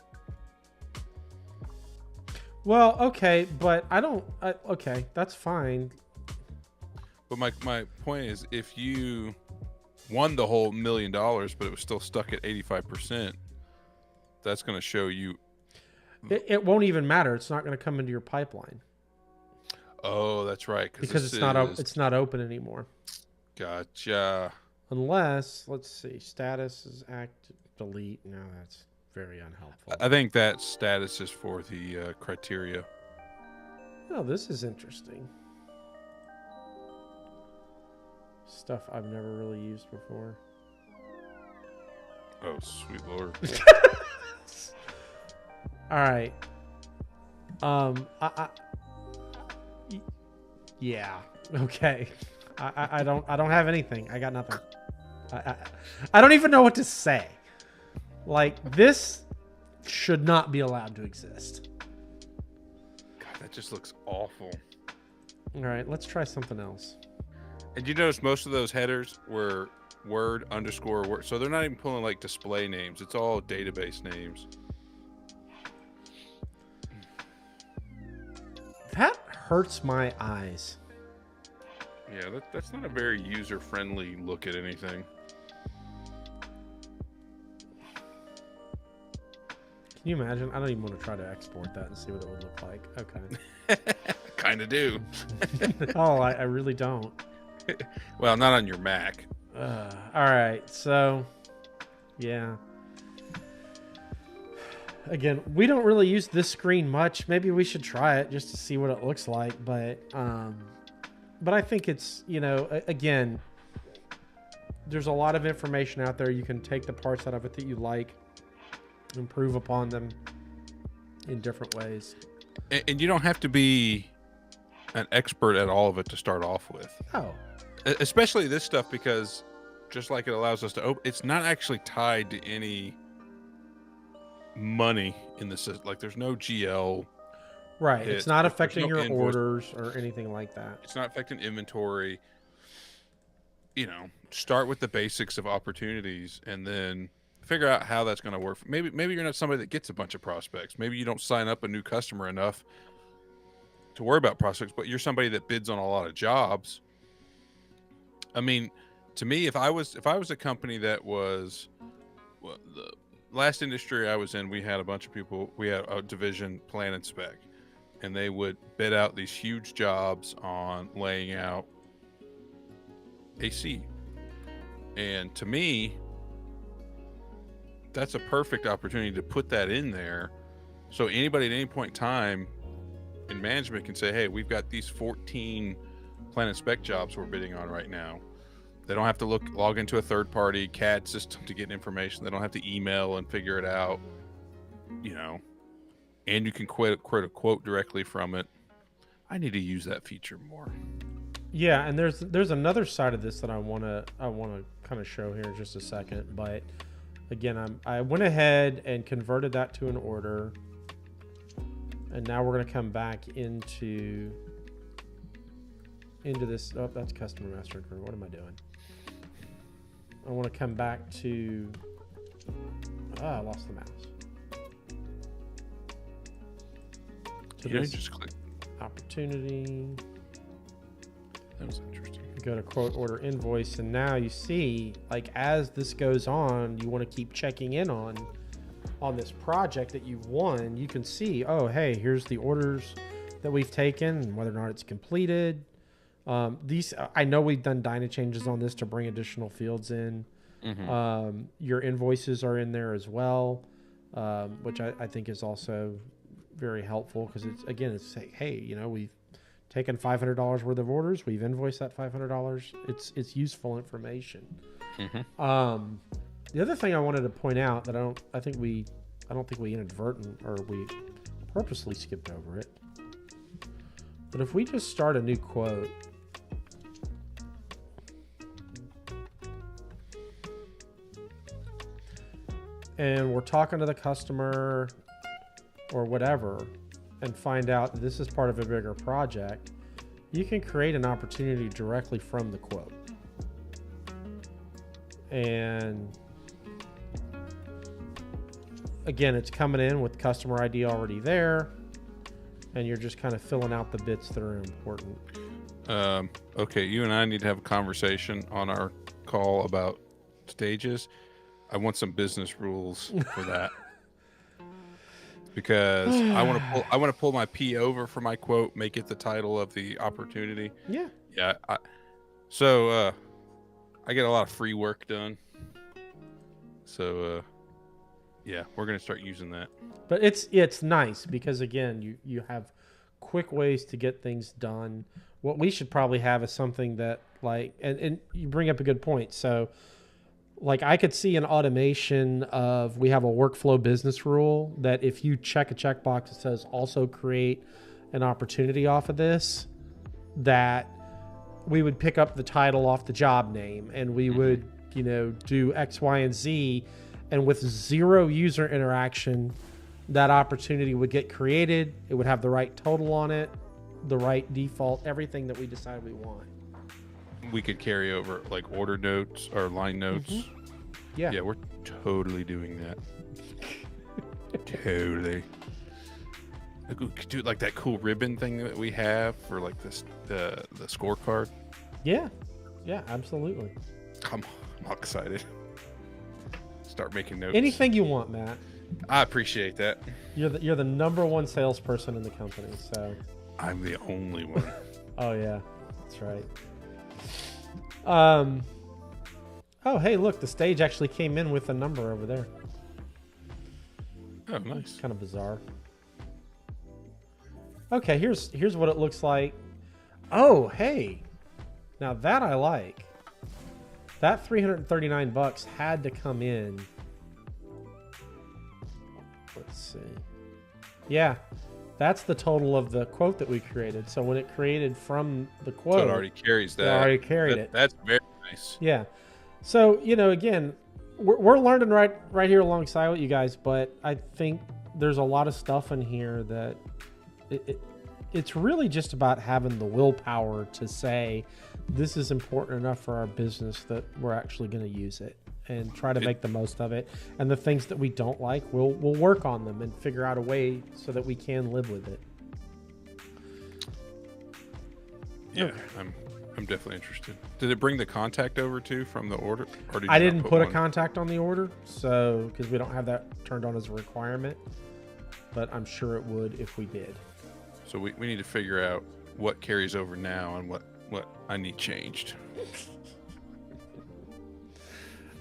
[SPEAKER 1] Well, okay, but I don't. Okay, that's fine.
[SPEAKER 2] But my point is, if you won the whole $1 million, but it was still stuck at 85%, that's going to show you.
[SPEAKER 1] It won't even matter. It's not going to come into your pipeline.
[SPEAKER 2] Oh, that's right.
[SPEAKER 1] Because it's not open anymore.
[SPEAKER 2] Gotcha.
[SPEAKER 1] Unless, let's see, status is active, delete. No, that's very unhelpful.
[SPEAKER 2] I think that status is for the criteria.
[SPEAKER 1] Oh, this is interesting. Stuff I've never really used before.
[SPEAKER 2] Oh, sweet Lord.
[SPEAKER 1] All right. Yeah. Okay. I don't have anything. I got nothing. I don't even know what to say. Like, this should not be allowed to exist.
[SPEAKER 2] God, that just looks awful.
[SPEAKER 1] All right, let's try something else.
[SPEAKER 2] And you notice most of those headers were word underscore word, so they're not even pulling like display names. It's all database names.
[SPEAKER 1] That hurts my eyes.
[SPEAKER 2] Yeah, that's not a very user-friendly look at anything.
[SPEAKER 1] Can you imagine? I don't even want to try to export that and see what it would look like. Okay.
[SPEAKER 2] Kind of do.
[SPEAKER 1] Oh, I really don't.
[SPEAKER 2] Well, not on your Mac.
[SPEAKER 1] All right, so yeah. Again, we don't really use this screen much. Maybe we should try it just to see what it looks like. But I think it's, again, there's a lot of information out there. You can take the parts out of it that you like, improve upon them in different ways.
[SPEAKER 2] And you don't have to be an expert at all of it to start off with.
[SPEAKER 1] Oh.
[SPEAKER 2] Especially this stuff, because just like it allows us to open, it's not actually tied to any money in the system. Like, there's no GL.
[SPEAKER 1] Right. It's not affecting your
[SPEAKER 2] invoice,
[SPEAKER 1] orders or anything like that.
[SPEAKER 2] It's not affecting inventory. Start with the basics of opportunities and then figure out how that's going to work. Maybe you're not somebody that gets a bunch of prospects. Maybe you don't sign up a new customer enough to worry about prospects, but you're somebody that bids on a lot of jobs. I mean, to me, if I was a company that was, well, the last industry I was in, we had a bunch of people. We had a division, plan and spec, and they would bid out these huge jobs on laying out AC. And to me, that's a perfect opportunity to put that in there, so anybody at any point in time in management can say, hey, we've got these 14 plan and spec jobs we're bidding on right now. They don't have to log into a third-party CAD system to get information. They don't have to email and figure it out, and you can quote a quote directly from it. I need to use that feature more.
[SPEAKER 1] Yeah, and there's another side of this that I want to kind of show here in just a second. But again, I went ahead and converted that to an order, and now we're going to come back into this. Oh, that's customer master agreement. What am I doing? I want to come back to. I lost the mouse. So
[SPEAKER 2] You just click
[SPEAKER 1] opportunity.
[SPEAKER 2] That was interesting.
[SPEAKER 1] Go to quote order invoice, and now you see, like, as this goes on, you want to keep checking in on this project that you've won. You can see, oh, hey, here's the orders that we've taken and whether or not it's completed. These, I know we've done dyna changes on this to bring additional fields in.
[SPEAKER 2] Mm-hmm.
[SPEAKER 1] Your invoices are in there as well, which I think is also very helpful, because it's saying, hey, we've taken $500 worth of orders, we've invoiced that $500. It's useful information.
[SPEAKER 2] Mm-hmm.
[SPEAKER 1] The other thing I wanted to point out that I don't think we inadvertent, or we purposely skipped over it, but if we just start a new quote, and we're talking to the customer or whatever, and find out that this is part of a bigger project, you can create an opportunity directly from the quote. And again, it's coming in with customer ID already there, and you're just kind of filling out the bits that are important.
[SPEAKER 2] Okay, you and I need to have a conversation on our call about stages. I want some business rules for that. Because I want to pull my P over for my quote, make it the title of the opportunity.
[SPEAKER 1] Yeah.
[SPEAKER 2] Yeah. So I get a lot of free work done. So yeah, we're gonna start using that.
[SPEAKER 1] But it's nice because, again, you have quick ways to get things done. What we should probably have is something that, like, and you bring up a good point. So, like, I could see an automation of, we have a workflow business rule that if you check a checkbox that says also create an opportunity off of this, that we would pick up the title off the job name, and we would, do X, Y, and Z, and with zero user interaction, that opportunity would get created. It would have the right total on it, the right default, everything that we decide we want.
[SPEAKER 2] We could carry over like order notes or line notes.
[SPEAKER 1] Mm-hmm. Yeah,
[SPEAKER 2] we're totally doing that. Totally. We could do like that cool ribbon thing that we have for like this the scorecard.
[SPEAKER 1] Yeah, absolutely.
[SPEAKER 2] I'm all excited. Start making notes.
[SPEAKER 1] Anything you want, Matt.
[SPEAKER 2] I appreciate that.
[SPEAKER 1] You're the number one salesperson in the company, so.
[SPEAKER 2] I'm the only one.
[SPEAKER 1] Oh yeah, that's right. Oh, hey, look, the stage actually came in with a number over there.
[SPEAKER 2] Oh, nice.
[SPEAKER 1] Kind of bizarre. Okay, here's what it looks like. Oh, hey. Now that I like. That $339 had to come in. Let's see. Yeah. That's the total of the quote that we created. So when it created from the quote,
[SPEAKER 2] So it already carries that.
[SPEAKER 1] It already carried it.
[SPEAKER 2] That's very nice.
[SPEAKER 1] Yeah. So, again, we're learning right here alongside with you guys, but I think there's a lot of stuff in here that it's really just about having the willpower to say, this is important enough for our business that we're actually going to use it and try to make the most of it. And the things that we don't like, we'll work on them and figure out a way so that we can live with it.
[SPEAKER 2] Yeah, okay. I'm definitely interested. Did it bring the contact over too from the order? Or
[SPEAKER 1] I didn't put a contact on the order, so because we don't have that turned on as a requirement, but I'm sure it would if we did.
[SPEAKER 2] So we need to figure out what carries over now and what I need changed.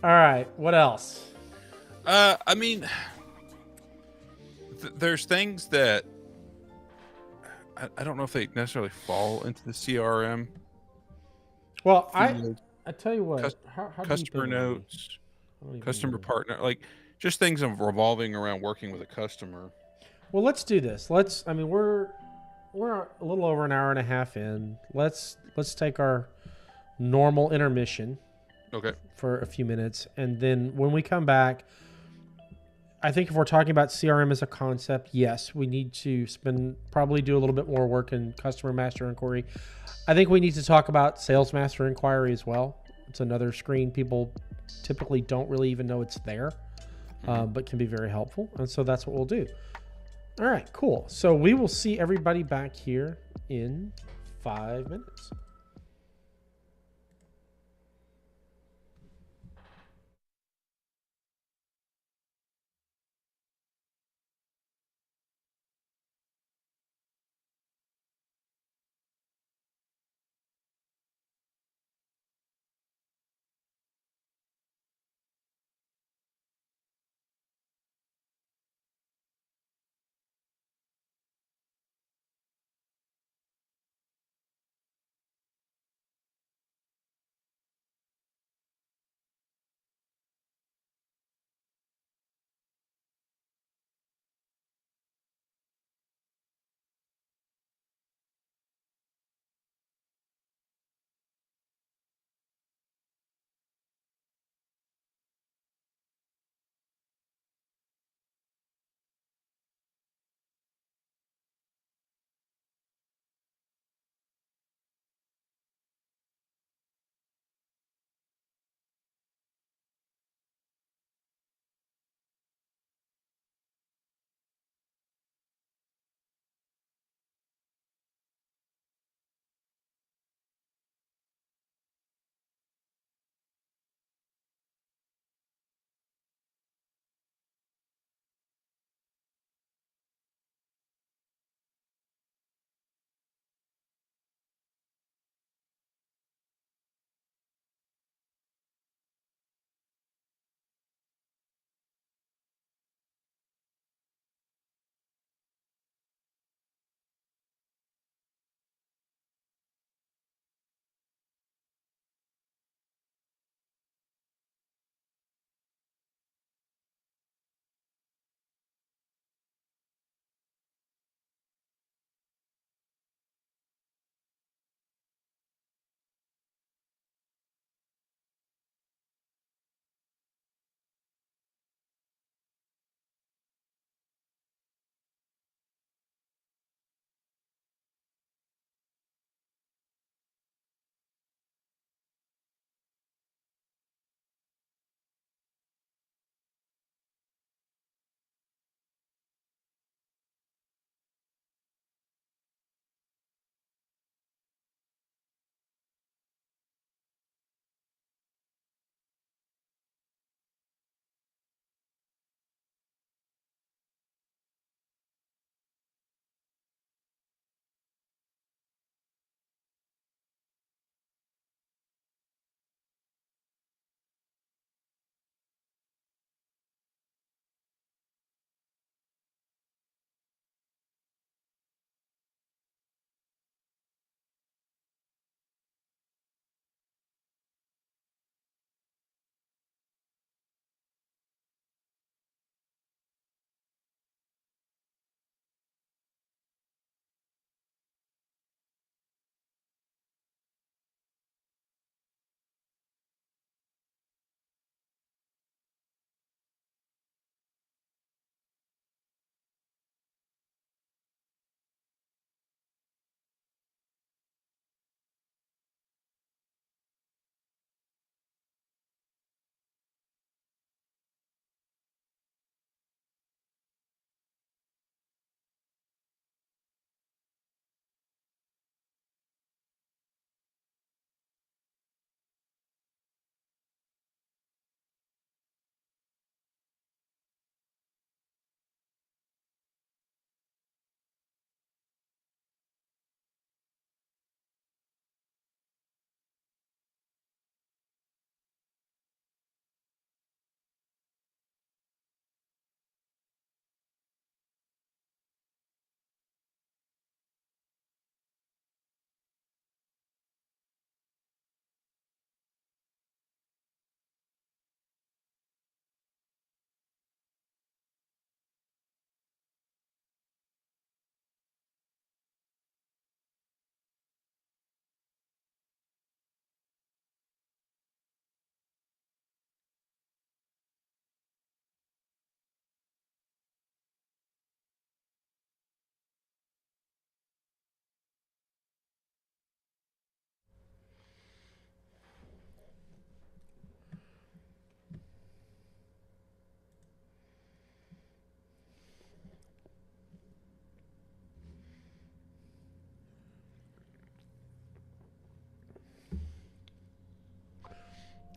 [SPEAKER 1] All right, what else?
[SPEAKER 2] I mean, there's things that I don't know if they necessarily fall into the CRM
[SPEAKER 1] Well,
[SPEAKER 2] field.
[SPEAKER 1] I tell you what.
[SPEAKER 2] Cus-
[SPEAKER 1] How deep
[SPEAKER 2] Customer
[SPEAKER 1] in are we?
[SPEAKER 2] notes,
[SPEAKER 1] I don't even
[SPEAKER 2] customer
[SPEAKER 1] know.
[SPEAKER 2] partner, like just things of revolving around working with a customer.
[SPEAKER 1] Well, let's do this. Let's. I mean, we're a little over an hour and a half in. Let's take our normal intermission
[SPEAKER 2] Okay.
[SPEAKER 1] for a few minutes, and then when we come back, I think if we're talking about CRM as a concept, yes, we need to probably do a little bit more work in customer master inquiry. I think we need to talk about sales master inquiry as well. It's another screen people typically don't really even know it's there, but can be very helpful. And so that's what we'll do. All right, cool. So we will see everybody back here in 5 minutes.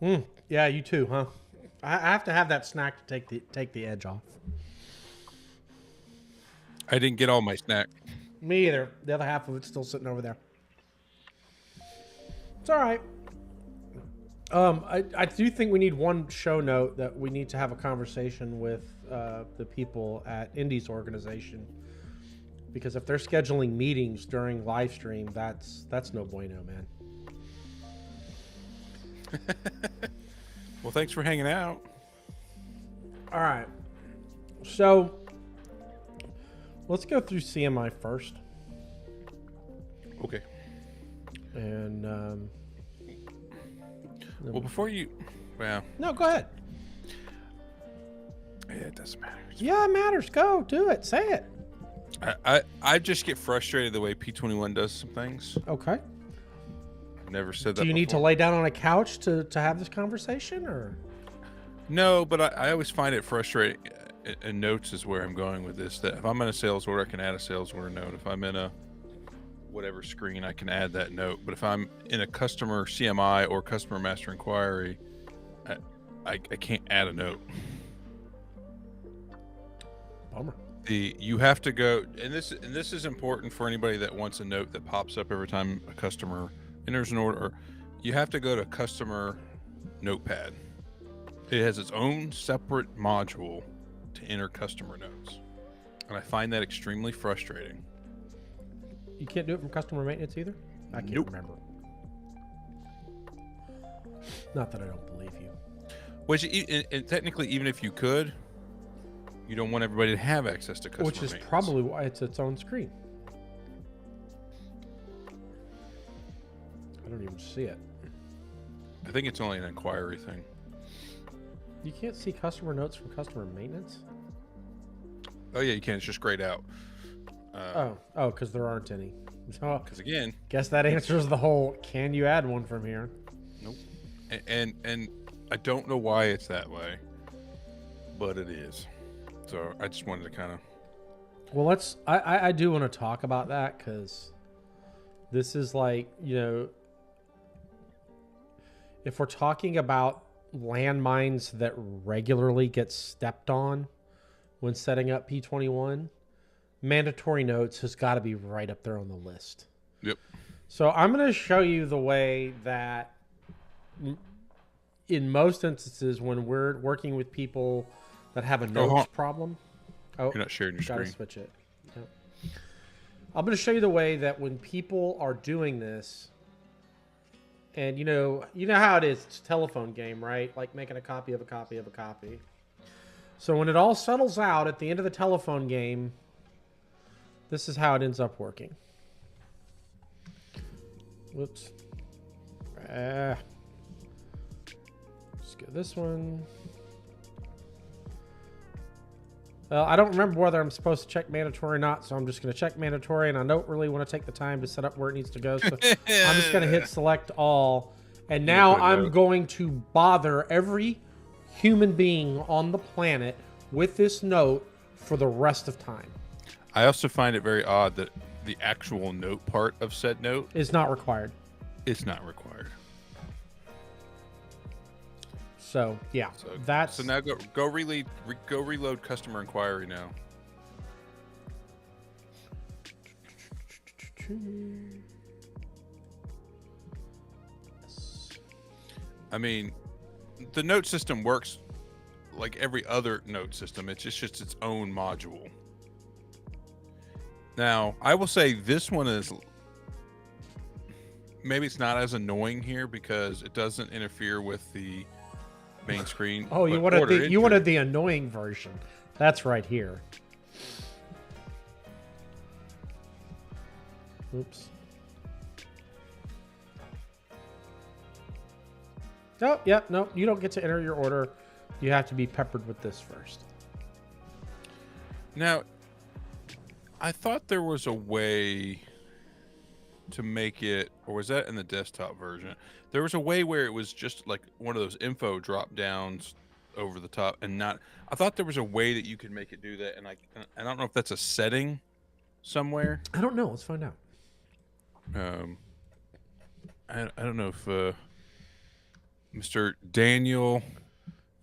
[SPEAKER 1] Yeah, you too, huh? I have to have that snack to take the edge off.
[SPEAKER 2] I didn't get all my snack.
[SPEAKER 1] Me either. The other half of it's still sitting over there. It's all right. I do think we need one show note that we need to have a conversation with the people at Indy's organization, because if they're scheduling meetings during live stream, that's no bueno, man.
[SPEAKER 2] Well, thanks for hanging out.
[SPEAKER 1] All right, so let's go through CMI first,
[SPEAKER 2] Okay.
[SPEAKER 1] and
[SPEAKER 2] Well, before you, well,
[SPEAKER 1] no, go ahead.
[SPEAKER 2] yeah, it doesn't matter.
[SPEAKER 1] Yeah, it matters. Go do it. Say it.
[SPEAKER 2] I just get frustrated the way P21 does some things.
[SPEAKER 1] Okay.
[SPEAKER 2] Never said that.
[SPEAKER 1] Do you need to
[SPEAKER 2] before.
[SPEAKER 1] lay down on a couch to have this conversation, or?
[SPEAKER 2] No, but I always find it frustrating. And notes is where I'm going with this. That if I'm in a sales order, I can add a sales order note. If I'm in a whatever screen, I can add that note. But if I'm in a customer CMI or customer master inquiry, I can't add a note.
[SPEAKER 1] Bummer.
[SPEAKER 2] You have to go, and this is important for anybody that wants a note that pops up every time a customer enters an order. You have to go to customer notepad. It has its own separate module to enter customer notes, and I find that extremely frustrating.
[SPEAKER 1] You can't do it from customer maintenance either? I can't
[SPEAKER 2] Nope.
[SPEAKER 1] remember. Not that I don't believe you.
[SPEAKER 2] Which, and technically, even if you could, you don't want everybody to have access to customer
[SPEAKER 1] Which is
[SPEAKER 2] maintenance.
[SPEAKER 1] probably why it's its own screen. I don't even see it.
[SPEAKER 2] I think it's only an inquiry thing.
[SPEAKER 1] You can't see customer notes from customer maintenance?
[SPEAKER 2] Oh yeah, you can. It's just grayed out.
[SPEAKER 1] Oh, because there aren't any. So,
[SPEAKER 2] Because again,
[SPEAKER 1] guess that answers the whole, can you add one from here?
[SPEAKER 2] nope. And I don't know why it's that way, but it is. So I just wanted to kind of.
[SPEAKER 1] Well, I do want to talk about that, because this is like, if we're talking about landmines that regularly get stepped on when setting up P21, mandatory notes has got to be right up there on the list.
[SPEAKER 2] Yep.
[SPEAKER 1] So I'm going to show you the way that in most instances when we're working with people that have a notes problem. Oh,
[SPEAKER 2] You're not sharing your
[SPEAKER 1] gotta
[SPEAKER 2] screen.
[SPEAKER 1] switch it. Yep. I'm going to show you the way that when people are doing this, and you know how it is, it's a telephone game, right? Like making a copy of a copy of a copy. So when it all settles out at the end of the telephone game, this is how it ends up working. Whoops. Let's go this one. Well, I don't remember whether I'm supposed to check mandatory or not, so I'm just going to check mandatory, and I don't really want to take the time to set up where it needs to go, so I'm just going to hit select all, and now I'm going to bother every human being on the planet with this note for the rest of time.
[SPEAKER 2] I also find it very odd that the actual note part of said note
[SPEAKER 1] Is not required.
[SPEAKER 2] is not required.
[SPEAKER 1] So yeah, that's
[SPEAKER 2] So now go reload customer inquiry now. I mean, the note system works like every other note system. It's just its own module. Now, I will say this one is maybe it's not as annoying here because it doesn't interfere with the main screen.
[SPEAKER 1] Oh, you wanted the annoying version. That's right here. Oops. Oh, yeah, no, you don't get to enter your order. You have to be peppered with this first.
[SPEAKER 2] Now, I thought there was a way to make it, or was that in the desktop version? There was a way where it was just like one of those info drop downs over the top, and not. I thought there was a way that you could make it do that, and I don't know if that's a setting somewhere.
[SPEAKER 1] I don't know. Let's find out.
[SPEAKER 2] I don't know if Mr. Daniel out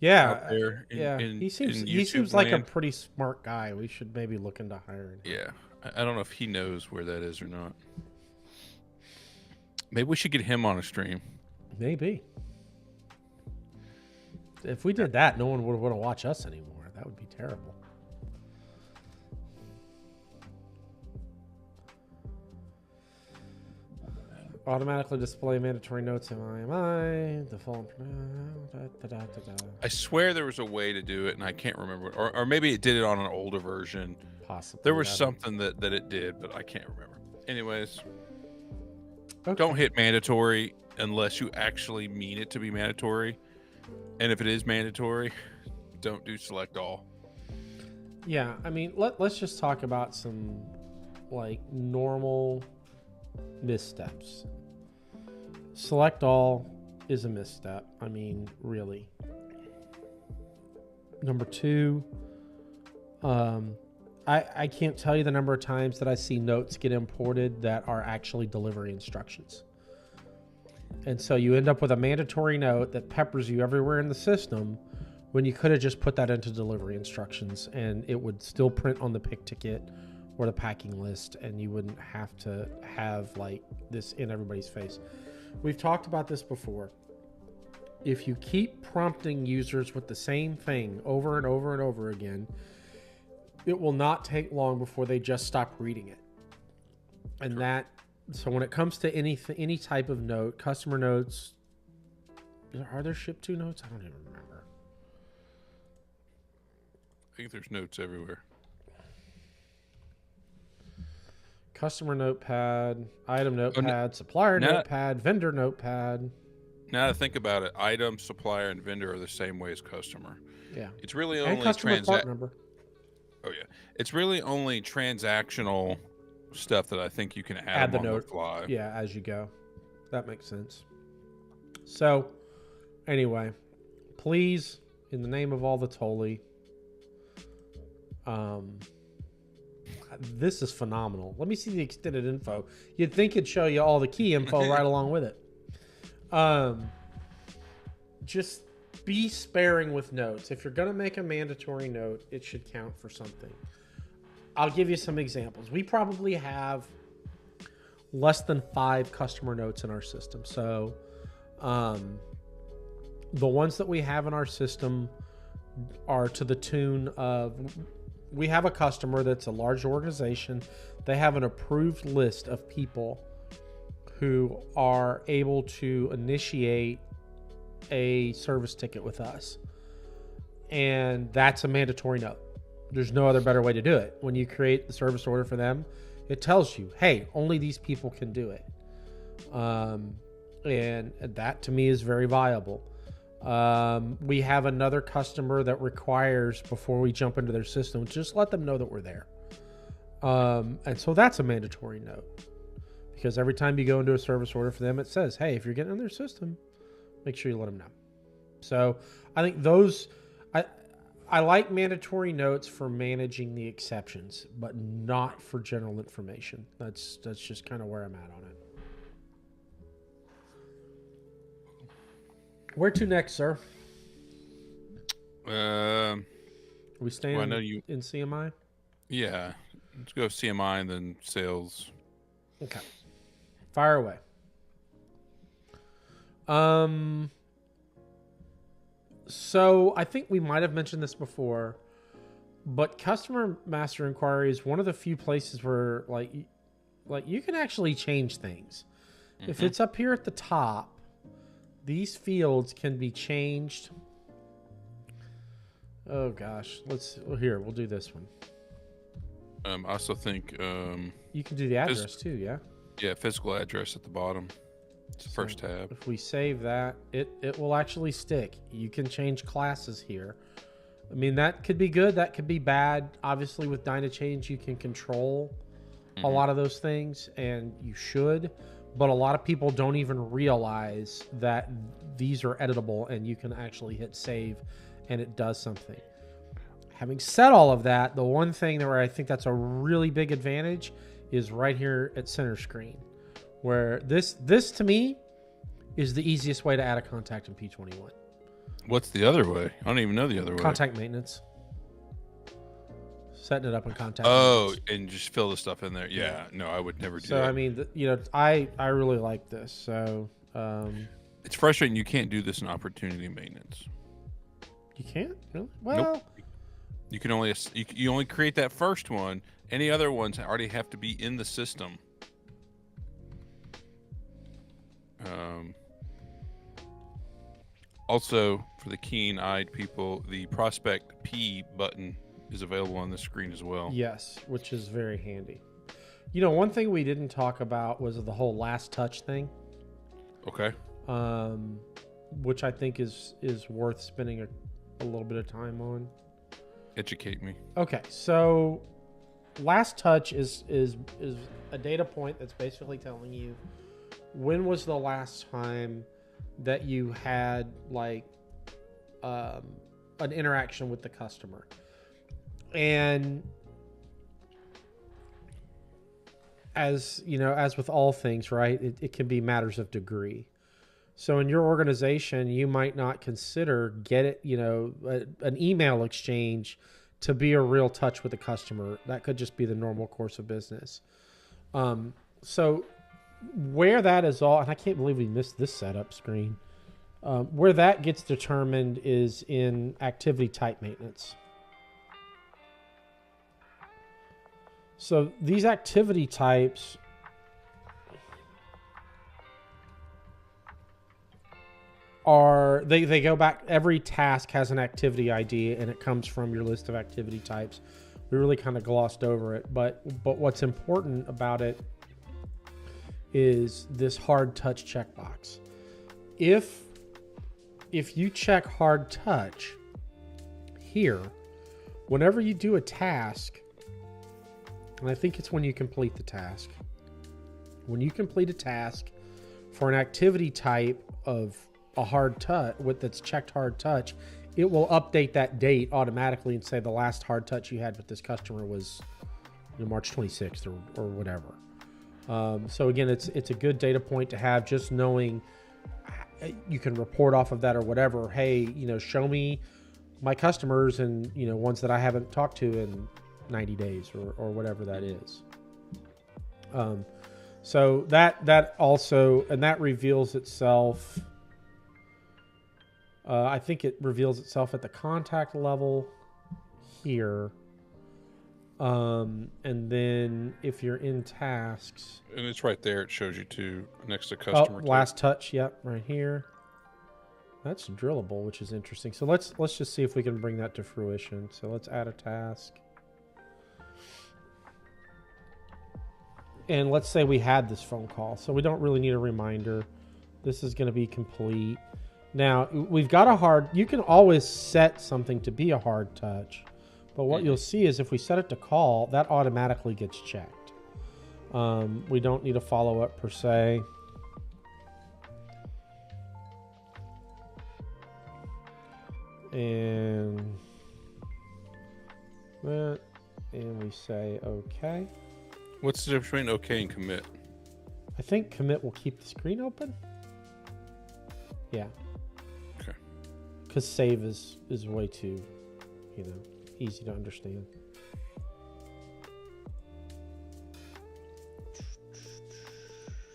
[SPEAKER 1] Yeah,
[SPEAKER 2] there
[SPEAKER 1] yeah.
[SPEAKER 2] in
[SPEAKER 1] He
[SPEAKER 2] YouTube
[SPEAKER 1] seems like a
[SPEAKER 2] land.
[SPEAKER 1] pretty smart guy. We should maybe look into hiring him.
[SPEAKER 2] Yeah, I don't know if he knows where that is or not. Maybe we should get him on a stream.
[SPEAKER 1] Maybe. If we did that, no one would want to watch us anymore. That would be terrible. Automatically display mandatory notes in IMI. Default.
[SPEAKER 2] I swear there was a way to do it, and I can't remember. Or maybe it did it on an older version.
[SPEAKER 1] Possibly.
[SPEAKER 2] There was something that it did, but I can't remember. Anyways,
[SPEAKER 1] Okay.
[SPEAKER 2] don't hit mandatory unless you actually mean it to be mandatory. And if it is mandatory, don't do select all.
[SPEAKER 1] Yeah, I mean, let's just talk about some like normal missteps. Select all is a misstep. I mean, really. Number two, I can't tell you the number of times that I see notes get imported that are actually delivery instructions. And so you end up with a mandatory note that peppers you everywhere in the system when you could have just put that into delivery instructions and it would still print on the pick ticket or the packing list and you wouldn't have to have like this in everybody's face. We've talked about this before. If you keep prompting users with the same thing over and over and over again, it will not take long before they just stop reading it. And that, so when it comes to any type of note, customer notes, are there ship to notes? I don't even remember.
[SPEAKER 2] I think there's notes everywhere.
[SPEAKER 1] Customer notepad, item notepad, supplier notepad, vendor notepad.
[SPEAKER 2] Now to think about it, item, supplier, and vendor are the same way as customer.
[SPEAKER 1] Yeah.
[SPEAKER 2] It's really
[SPEAKER 1] And
[SPEAKER 2] only
[SPEAKER 1] customer part number.
[SPEAKER 2] Oh yeah, it's really only transactional stuff that I think you can add
[SPEAKER 1] the
[SPEAKER 2] on
[SPEAKER 1] note.
[SPEAKER 2] the fly.
[SPEAKER 1] Yeah, as you go. That makes sense. So, anyway, please, in the name of all the Tolly, this is phenomenal. Let me see the extended info. You'd think it'd show you all the key info right along with it. Just be sparing with notes. If you're going to make a mandatory note, it should count for something. I'll give you some examples. We probably have less than 5 customer notes in our system. So the ones that we have in our system are to the tune of, we have a customer that's a large organization. They have an approved list of people who are able to initiate a service ticket with us. And that's a mandatory note. There's no other better way to do it. When you create the service order for them, it tells you, hey, only these people can do it. And that to me is very viable. We have another customer that requires, before we jump into their system, just let them know that we're there. And so that's a mandatory note. Because every time you go into a service order for them, it says, hey, if you're getting in their system, make sure you let them know. So I think those, I like mandatory notes for managing the exceptions, but not for general information. That's just kind of where I'm at on it. Where to next, sir? Are we staying in CMI?
[SPEAKER 2] Yeah. Let's go CMI and then sales.
[SPEAKER 1] Okay. Fire away. So I think we might have mentioned this before, but customer master inquiry is one of the few places where like you can actually change things. Mm-hmm. If it's up here at the top, these fields can be changed. Oh gosh, we'll do this one.
[SPEAKER 2] I also think
[SPEAKER 1] you can do the address too, yeah?
[SPEAKER 2] Yeah, physical address at the bottom. It's the first tab.
[SPEAKER 1] If we save that, it will actually stick. You can change classes here. I mean, that could be good, that could be bad. Obviously with DynaChange you can control a lot of those things, and you should, but a lot of people don't even realize that these are editable and you can actually hit save and it does something. Having said all of that, the one thing where I think that's a really big advantage is right here at center screen, where this to me is the easiest way to add a contact in P21.
[SPEAKER 2] What's the other way? I don't even know the other way.
[SPEAKER 1] Contact maintenance. Setting it up in contact
[SPEAKER 2] Oh,
[SPEAKER 1] maintenance.
[SPEAKER 2] and just fill the stuff in there. Yeah, no, I would never do
[SPEAKER 1] So,
[SPEAKER 2] that.
[SPEAKER 1] I mean, I really like this. So,
[SPEAKER 2] It's frustrating you can't do this in opportunity maintenance.
[SPEAKER 1] you can't? Really? Well,
[SPEAKER 2] Nope. You can only you only create that first one. Any other ones already have to be in the system. Also, for the keen-eyed people, the Prospect P button is available on the screen as well.
[SPEAKER 1] yes, which is very handy. You know, one thing we didn't talk about was the whole last touch thing,
[SPEAKER 2] Okay.
[SPEAKER 1] which I think is worth spending a little bit of time on.
[SPEAKER 2] Educate me.
[SPEAKER 1] Okay, so last touch is a data point that's basically telling you when was the last time that you had like an interaction with the customer. And as you know, as with all things, right, it can be matters of degree. So in your organization, you might not consider an email exchange to be a real touch with the customer. That could just be the normal course of business. So where that is all, and I can't believe we missed this setup screen. Where that gets determined is in activity type maintenance. So these activity types they go back. Every task has an activity ID, and it comes from your list of activity types. We really kind of glossed over it, but what's important about it is this hard touch checkbox. If you check hard touch here, whenever you do a task, and I think it's when you complete the task. When you complete a task for an activity type of a hard touch that's checked hard touch, it will update that date automatically and say the last hard touch you had with this customer was March 26th or whatever. So again, it's a good data point to have, just knowing you can report off of that or whatever. Hey, show me my customers and, ones that I haven't talked to in 90 days or whatever that is. So that also, and that reveals itself. I think it reveals itself at the contact level here. And then if you're in tasks,
[SPEAKER 2] And it's right there. It shows you too next to customer.
[SPEAKER 1] Last touch. Yep. Right here. That's drillable, which is interesting. So let's just see if we can bring that to fruition. So let's add a task. And let's say we had this phone call. So we don't really need a reminder. This is going to be complete. Now we've got you can always set something to be a hard touch. But what you'll see is if we set it to call, that automatically gets checked. We don't need a follow-up per se. And that, and we say okay.
[SPEAKER 2] What's the difference between okay and commit?
[SPEAKER 1] I think commit will keep the screen open. Yeah.
[SPEAKER 2] Okay.
[SPEAKER 1] Because save is way too, easy to understand.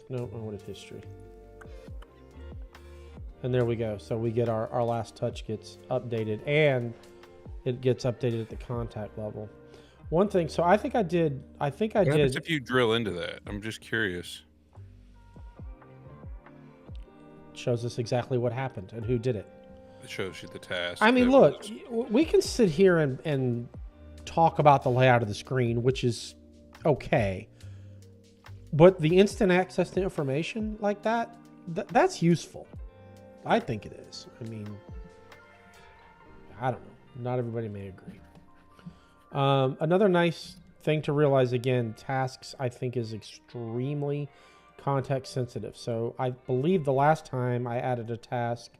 [SPEAKER 1] No, I wanted history. And there we go. So we get our last touch gets updated, and it gets updated at the contact level. One thing, so I think I did.
[SPEAKER 2] What happens if you drill into that? I'm just curious.
[SPEAKER 1] Shows us exactly what happened and who did it.
[SPEAKER 2] It shows you the task.
[SPEAKER 1] I mean, look, we can sit here and talk about the layout of the screen, which is okay. But the instant access to information like that's useful. I think it is. I mean, I don't know. Not everybody may agree. Another nice thing to realize, again, tasks, I think, is extremely context sensitive. So I believe the last time I added a task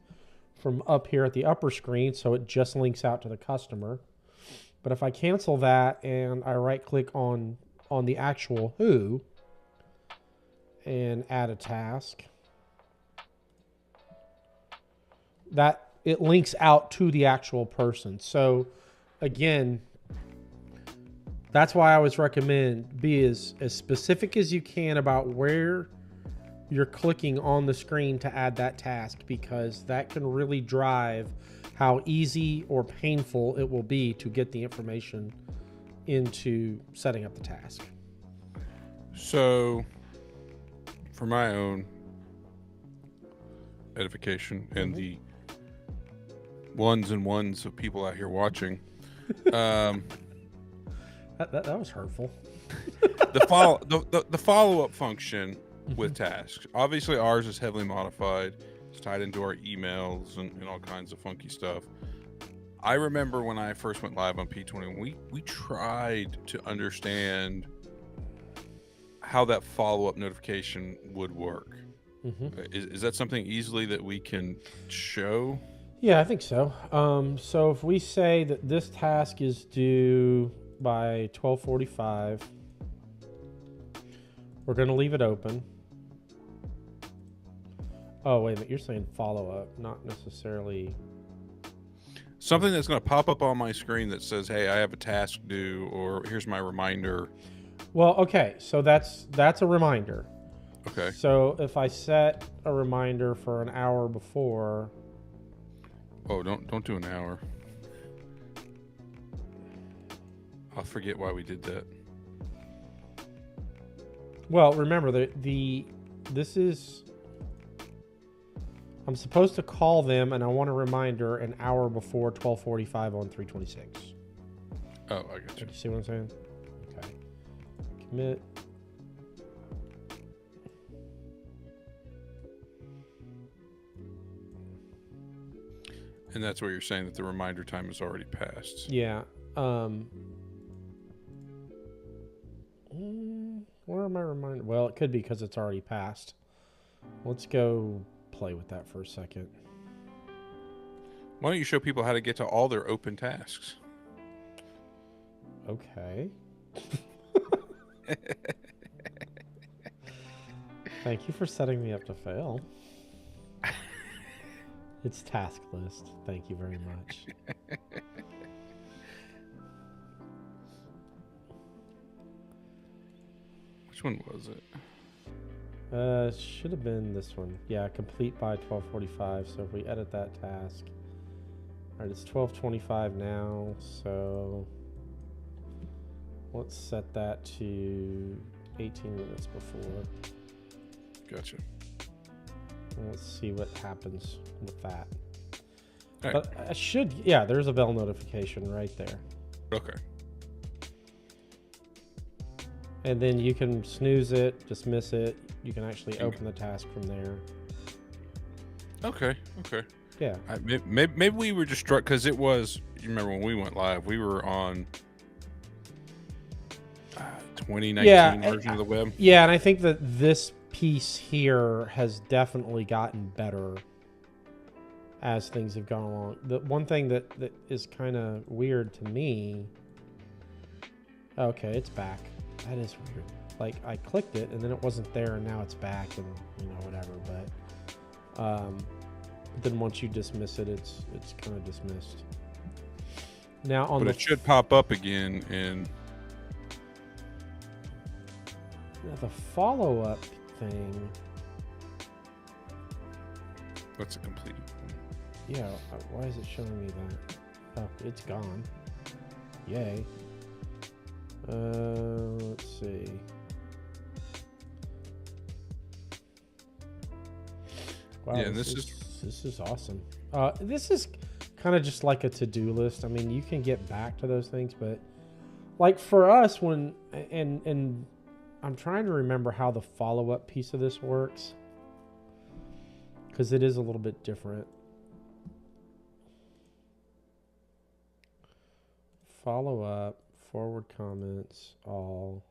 [SPEAKER 1] from up here at the upper screen, so it just links out to the customer. But if I cancel that and I right click on the actual who and add a task, that it links out to the actual person. So again, that's why I always recommend be as specific as you can about where you're clicking on the screen to add that task, because that can really drive how easy or painful it will be to get the information into setting up the task.
[SPEAKER 2] So, for my own edification and the ones and ones of people out here watching,
[SPEAKER 1] That was hurtful.
[SPEAKER 2] the follow-up function with tasks. Obviously, ours is heavily modified. It's tied into our emails and all kinds of funky stuff. I remember when I first went live on P21, we tried to understand how that follow-up notification would work. Is that something easily that we can show?
[SPEAKER 1] Yeah, I think so. So if we say that this task is due by 12:45, we're going to leave it open. Oh, wait a minute. You're saying follow-up, not necessarily...
[SPEAKER 2] Something that's going to pop up on my screen that says, hey, I have a task due, or here's my reminder.
[SPEAKER 1] Well, okay. So that's a reminder.
[SPEAKER 2] Okay.
[SPEAKER 1] So if I set a reminder for an hour before...
[SPEAKER 2] Oh, don't do an hour. I'll forget why we did that.
[SPEAKER 1] Well, remember this is... I'm supposed to call them, and I want a reminder an hour before 12:45 on 3/26.
[SPEAKER 2] Oh, I got you.
[SPEAKER 1] You see what I'm saying? Okay. Commit.
[SPEAKER 2] And that's where you're saying that the reminder time has already passed.
[SPEAKER 1] Yeah. Where am I reminded? Well, it could be because it's already passed. Let's go play with that for a second.
[SPEAKER 2] Why don't you show people how to get to all their open tasks?
[SPEAKER 1] Okay. Thank you for setting me up to fail. It's task list. Thank you very much.
[SPEAKER 2] Which one was it?
[SPEAKER 1] Should have been this one. Yeah, complete by 12:45. So if we edit that task, all right, it's 12:25 now. So let's set that to 18 minutes before.
[SPEAKER 2] Gotcha.
[SPEAKER 1] And let's see what happens with that.
[SPEAKER 2] All right.
[SPEAKER 1] But I should, yeah, there's a bell notification right there.
[SPEAKER 2] Okay.
[SPEAKER 1] And then you can snooze it, dismiss it. You can actually open the task from there.
[SPEAKER 2] Okay.
[SPEAKER 1] Yeah.
[SPEAKER 2] Maybe we were just struck because it was. You remember when we went live? We were on 2019 version of the web.
[SPEAKER 1] Yeah, and I think that this piece here has definitely gotten better as things have gone along. The one thing that is kind of weird to me. Okay, it's back. That is weird. Like, I clicked it and then it wasn't there, and now it's back, and whatever. But then once you dismiss it, it's kind of dismissed. Now on
[SPEAKER 2] it should pop up again in
[SPEAKER 1] the follow-up thing.
[SPEAKER 2] What's a complete?
[SPEAKER 1] Yeah, why is it showing me that? Oh, it's gone. Yay. Let's see. Wow,
[SPEAKER 2] yeah,
[SPEAKER 1] this is awesome. This is kind of just like a to-do list. I mean, you can get back to those things, but like for us, when and I'm trying to remember how the follow-up piece of this works, because it is a little bit different. Follow up, forward comments, all.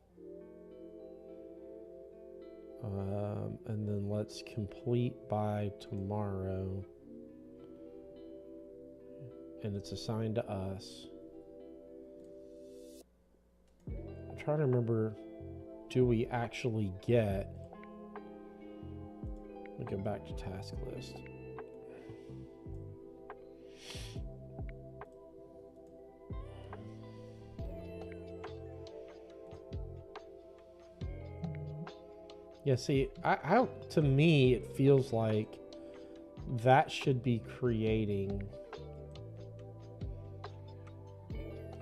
[SPEAKER 1] And then let's complete by tomorrow. And it's assigned to us. I'm trying to remember, do we actually get... Let me go back to task list. Yeah, see, to me, it feels like that should be creating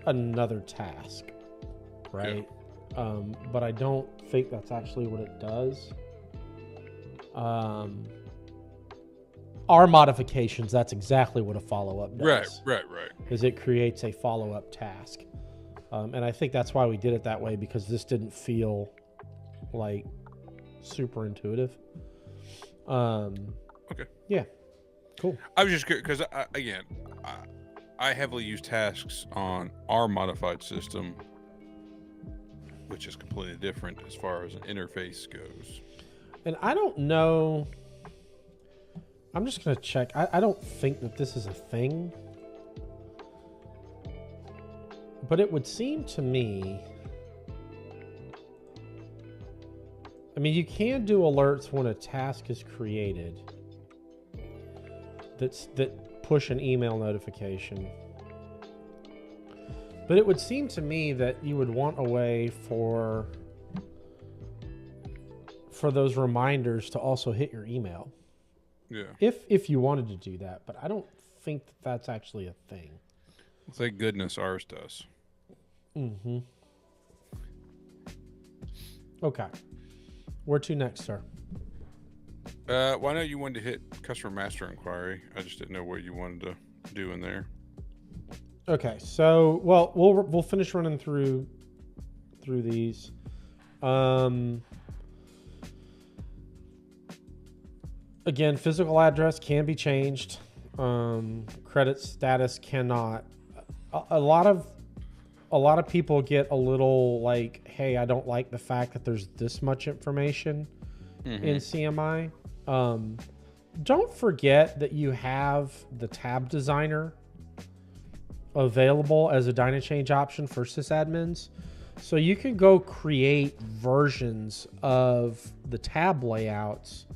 [SPEAKER 1] another task, right? Yeah. But I don't think that's actually what it does. Our modifications, that's exactly what a follow-up does.
[SPEAKER 2] Right.
[SPEAKER 1] Is it creates a follow-up task. And I think that's why we did it that way, because this didn't feel like super intuitive.
[SPEAKER 2] Okay.
[SPEAKER 1] Yeah. Cool.
[SPEAKER 2] I was just because I heavily use tasks on our modified system, which is completely different as far as an interface goes.
[SPEAKER 1] And I don't know. I'm just going to check. I don't think that this is a thing. But it would seem to me, I mean, you can do alerts when a task is created that push an email notification. But it would seem to me that you would want a way for those reminders to also hit your email.
[SPEAKER 2] Yeah.
[SPEAKER 1] If you wanted to do that, but I don't think that that's actually a thing.
[SPEAKER 2] Thank goodness ours does.
[SPEAKER 1] Mm-hmm. Okay. Where to next, sir?
[SPEAKER 2] Well, I know you wanted to hit customer master inquiry. I just didn't know what you wanted to do in there.
[SPEAKER 1] Okay, so we'll finish running through these. Again, physical address can be changed. Credit status cannot. A lot of people get a little like, hey, I don't like the fact that there's this much information in CMI. Don't forget that you have the tab designer available as a DynaChange option for sysadmins. So you can go create versions of the tab layouts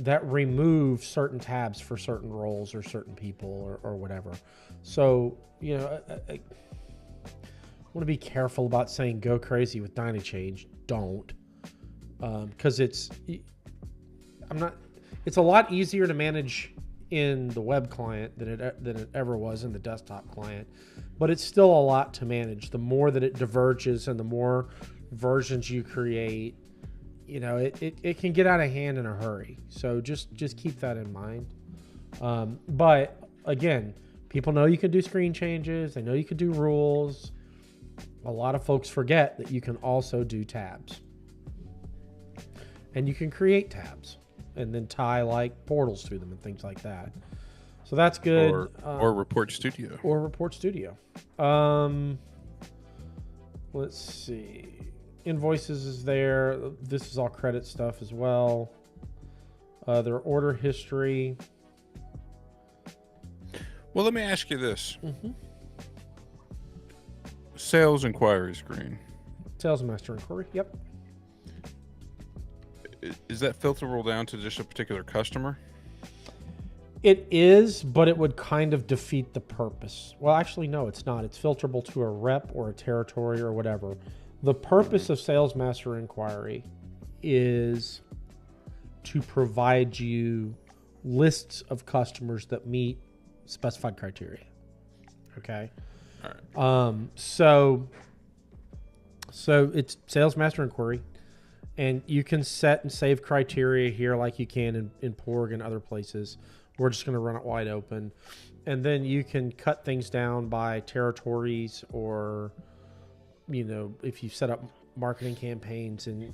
[SPEAKER 1] that remove certain tabs for certain roles or certain people or whatever. So, you know, I want to be careful about saying go crazy with DynaChange. Don't. Because it's a lot easier to manage in the web client than it ever was in the desktop client, but it's still a lot to manage. The more that it diverges and the more versions you create, you know, it can get out of hand in a hurry. So just keep that in mind. But again, people know you can do screen changes. They know you can do rules. A lot of folks forget that you can also do tabs, and you can create tabs and then tie like portals to them and things like that. So that's good.
[SPEAKER 2] Or Report Studio.
[SPEAKER 1] Or Report Studio. Let's see. Invoices is there. This is all credit stuff as well. Their order history.
[SPEAKER 2] Well, let me ask you this. Sales inquiry screen.
[SPEAKER 1] Sales master inquiry. Yep.
[SPEAKER 2] Is that filterable down to just a particular customer?
[SPEAKER 1] It is, but it would kind of defeat the purpose. Well, actually, no, it's not. It's filterable to a rep or a territory or whatever. The purpose of Sales Master Inquiry is to provide you lists of customers that meet specified criteria. Okay. All right. So it's Sales Master Inquiry. And you can set and save criteria here like you can in Porg and other places. We're just going to run it wide open. And then you can cut things down by territories or, you know, if you set up marketing campaigns, and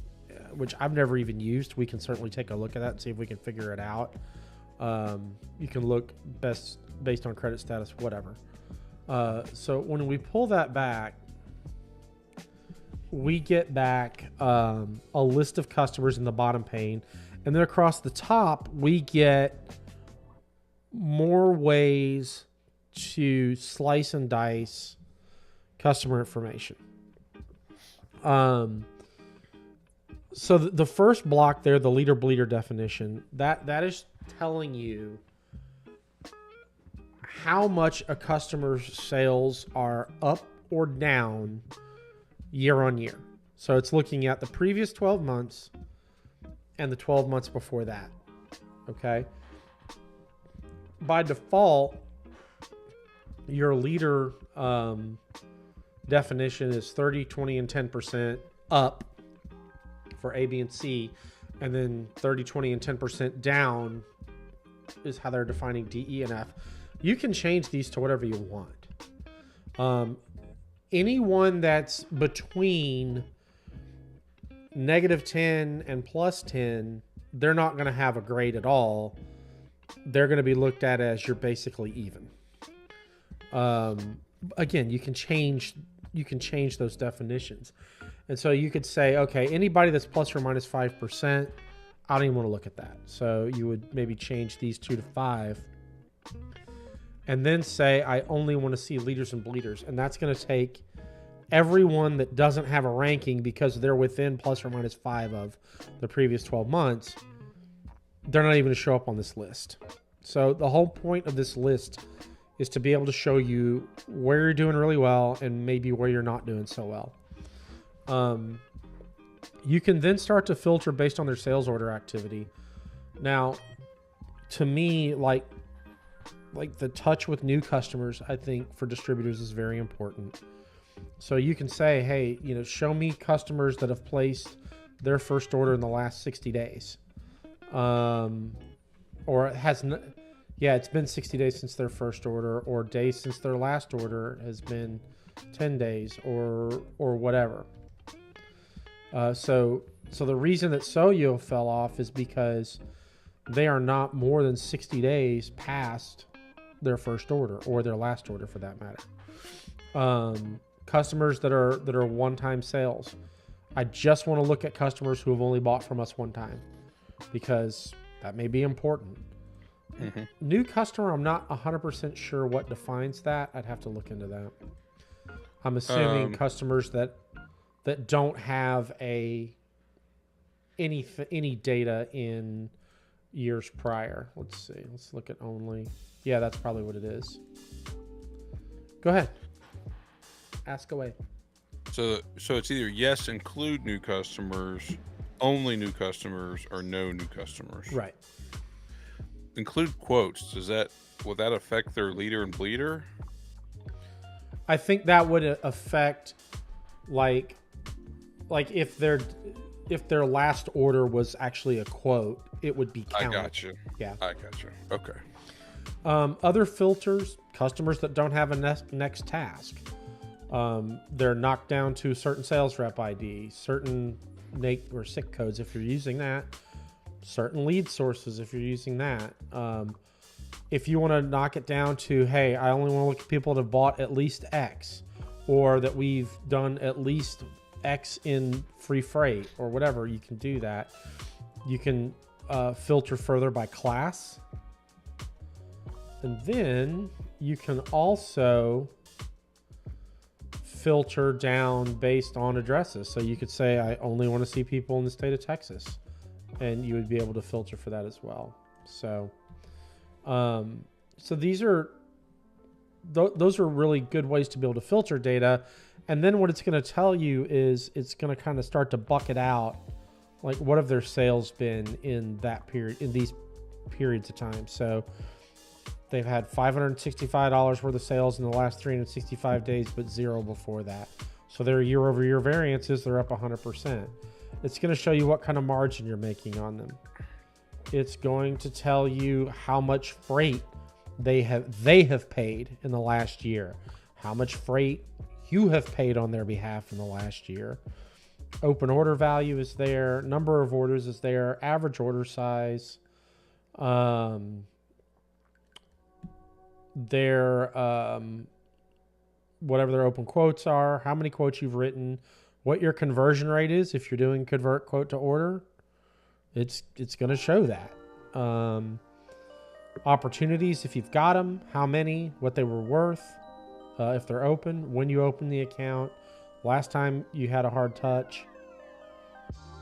[SPEAKER 1] which I've never even used, we can certainly take a look at that and see if we can figure it out. You can look best based on credit status, whatever. So when we pull that back, we get back a list of customers in the bottom pane. And then across the top, we get more ways to slice and dice customer information. So the first block there, the leader bleeder definition, that is telling you how much a customer's sales are up or down year on year. So it's looking at the previous 12 months and the 12 months before that. Okay. By default, your leader definition is 30, 20, and 10% up for A, B, and C. And then 30, 20, and 10% down is how they're defining D, E, and F. You can change these to whatever you want. Anyone that's between -10 and +10, they're not going to have a grade at all. They're going to be looked at as you're basically even. Again, you can change those definitions. And so you could say, okay, anybody that's plus or minus 5%, I don't even want to look at that. So you would maybe change these 2 to 5 and then say, I only want to see leaders and bleeders. And that's going to take everyone that doesn't have a ranking because they're within plus or minus 5 of the previous 12 months. They're not even going to show up on this list. So the whole point of this list is to be able to show you where you're doing really well and maybe where you're not doing so well. You can then start to filter based on their sales order activity. Now, to me, like the touch with new customers, I think for distributors is very important. So you can say, hey, show me customers that have placed their first order in the last 60 days. Or it has, it's been 60 days since their first order, or days since their last order has been 10 days or whatever. So the reason that Soyo fell off is because they are not more than 60 days past their first order or their last order for that matter. Customers that are one-time sales. I just want to look at customers who have only bought from us one time because that may be important. Mm-hmm. New customer, I'm not 100% sure what defines that. I'd have to look into that. I'm assuming customers that don't have any data in years prior. Let's see. Let's look at only. Yeah, that's probably what it is. Go ahead. Ask away.
[SPEAKER 2] So it's either yes, include new customers, only new customers, or no new customers.
[SPEAKER 1] Right.
[SPEAKER 2] Include quotes. Will that affect their leader and bleeder?
[SPEAKER 1] I think that would affect like if their last order was actually a quote, it would be counted.
[SPEAKER 2] I got you.
[SPEAKER 1] Yeah.
[SPEAKER 2] I got you. Okay.
[SPEAKER 1] Other filters, customers that don't have a next task. They're knocked down to certain sales rep ID, certain NAIC or SIC codes if you're using that, certain lead sources if you're using that. If you want to knock it down to, hey, I only want to look at people that have bought at least X, or that we've done at least X in free freight or whatever, you can do that. You can filter further by class. And then you can also filter down based on addresses. So you could say, I only want to see people in the state of Texas, and you would be able to filter for that as well. So, these are, those are really good ways to be able to filter data. And then what it's going to tell you is it's going to kind of start to bucket out, like what have their sales been in that period, in these periods of time. So they've had $565 worth of sales in the last 365 days, but zero before that. So their year-over-year variances, they're up 100%. It's going to show you what kind of margin you're making on them. It's going to tell you how much freight they have paid in the last year, how much freight you have paid on their behalf in the last year. Open order value is there, number of orders is there, average order size, their whatever their open quotes are, how many quotes you've written, what your conversion rate is if you're doing convert quote to order. It's going to show that. Opportunities, if you've got them, how many, what they were worth, if they're open, when you open the account, last time you had a hard touch,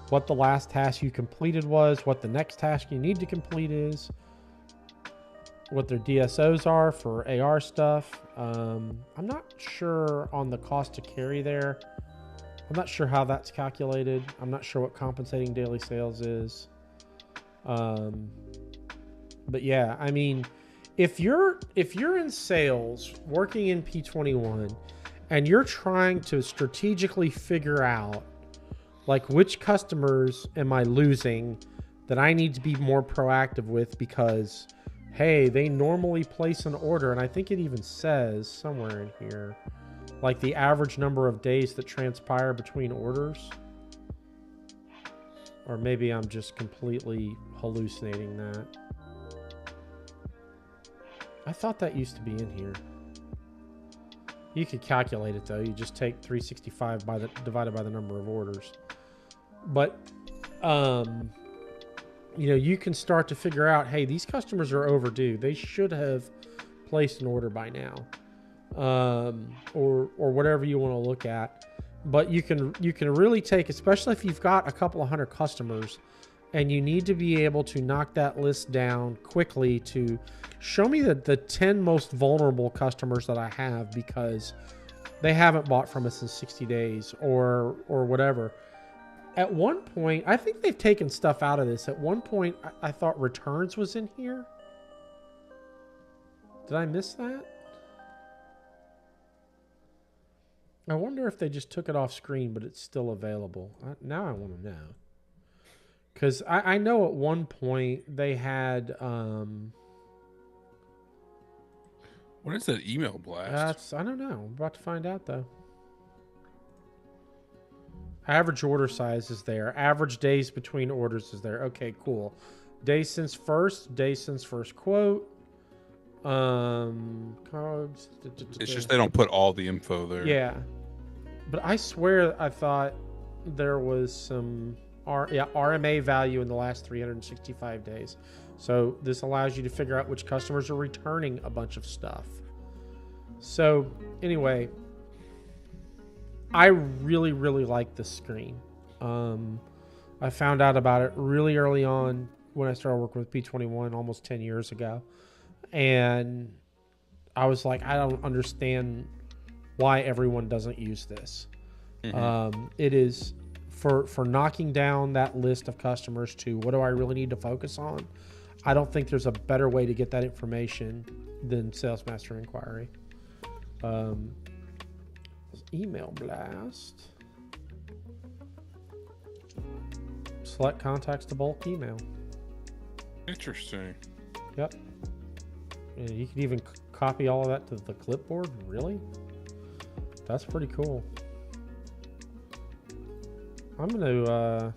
[SPEAKER 1] what the last task you completed was, what the next task you need to complete is, what their DSOs are for AR stuff. I'm not sure on the cost to carry there. I'm not sure how that's calculated. I'm not sure what compensating daily sales is. But yeah, I mean, if you're in sales working in P21 and you're trying to strategically figure out like which customers am I losing that I need to be more proactive with because, hey, they normally place an order, and I think it even says somewhere in here, like the average number of days that transpire between orders. Or maybe I'm just completely hallucinating that. I thought that used to be in here. You could calculate it though. You just take 365 divided by the number of orders. But, you know, you can start to figure out, hey, these customers are overdue. They should have placed an order by now, or whatever you want to look at. But you can really take, especially if you've got a couple of hundred customers, and you need to be able to knock that list down quickly to show me the 10 most vulnerable customers that I have because they haven't bought from us in 60 days or whatever. At one point, I think they've taken stuff out of this. At one point, I thought returns was in here. Did I miss that? I wonder if they just took it off screen, but it's still available. Now I want to know. Because I know at one point they had...
[SPEAKER 2] What is that email blast?
[SPEAKER 1] I don't know. I'm about to find out, though. Average order size is there. Average days between orders is there. Okay, cool. Days since first quote. Cogs.
[SPEAKER 2] It's just they don't put all the info there.
[SPEAKER 1] Yeah. But I swear I thought there was some RMA value in the last 365 days. So this allows you to figure out which customers are returning a bunch of stuff. So anyway, I really, really like this screen. I found out about it really early on when I started working with P21 almost 10 years ago. And I was like, I don't understand why everyone doesn't use this. Mm-hmm. It is for knocking down that list of customers to what do I really need to focus on. I don't think there's a better way to get that information than Sales Master Inquiry. Email blast. Select contacts to bulk email.
[SPEAKER 2] Interesting.
[SPEAKER 1] Yep. And you can even copy all of that to the clipboard. Really? That's pretty cool. I'm going to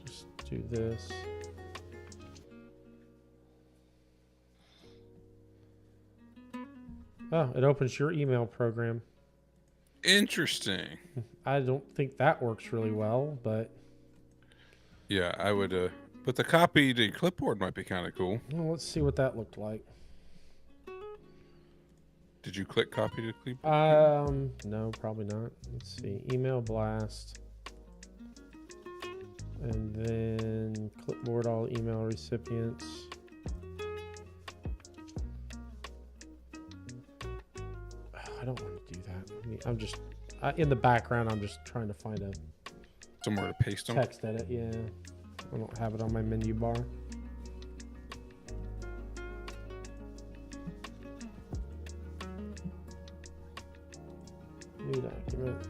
[SPEAKER 1] just do this. Oh, it opens your email program.
[SPEAKER 2] Interesting.
[SPEAKER 1] I don't think that works really well, but...
[SPEAKER 2] Yeah, I would... But the copy to clipboard might be kind of cool.
[SPEAKER 1] Well, let's see what that looked like.
[SPEAKER 2] Did you click copy to clipboard?
[SPEAKER 1] No, probably not. Let's see. Email blast. And then clipboard all email recipients. I don't want to do that. I mean, I'm just... in the background, I'm just trying to find a...
[SPEAKER 2] Somewhere to paste them?
[SPEAKER 1] Text edit, yeah. I don't have it on my menu bar. New document.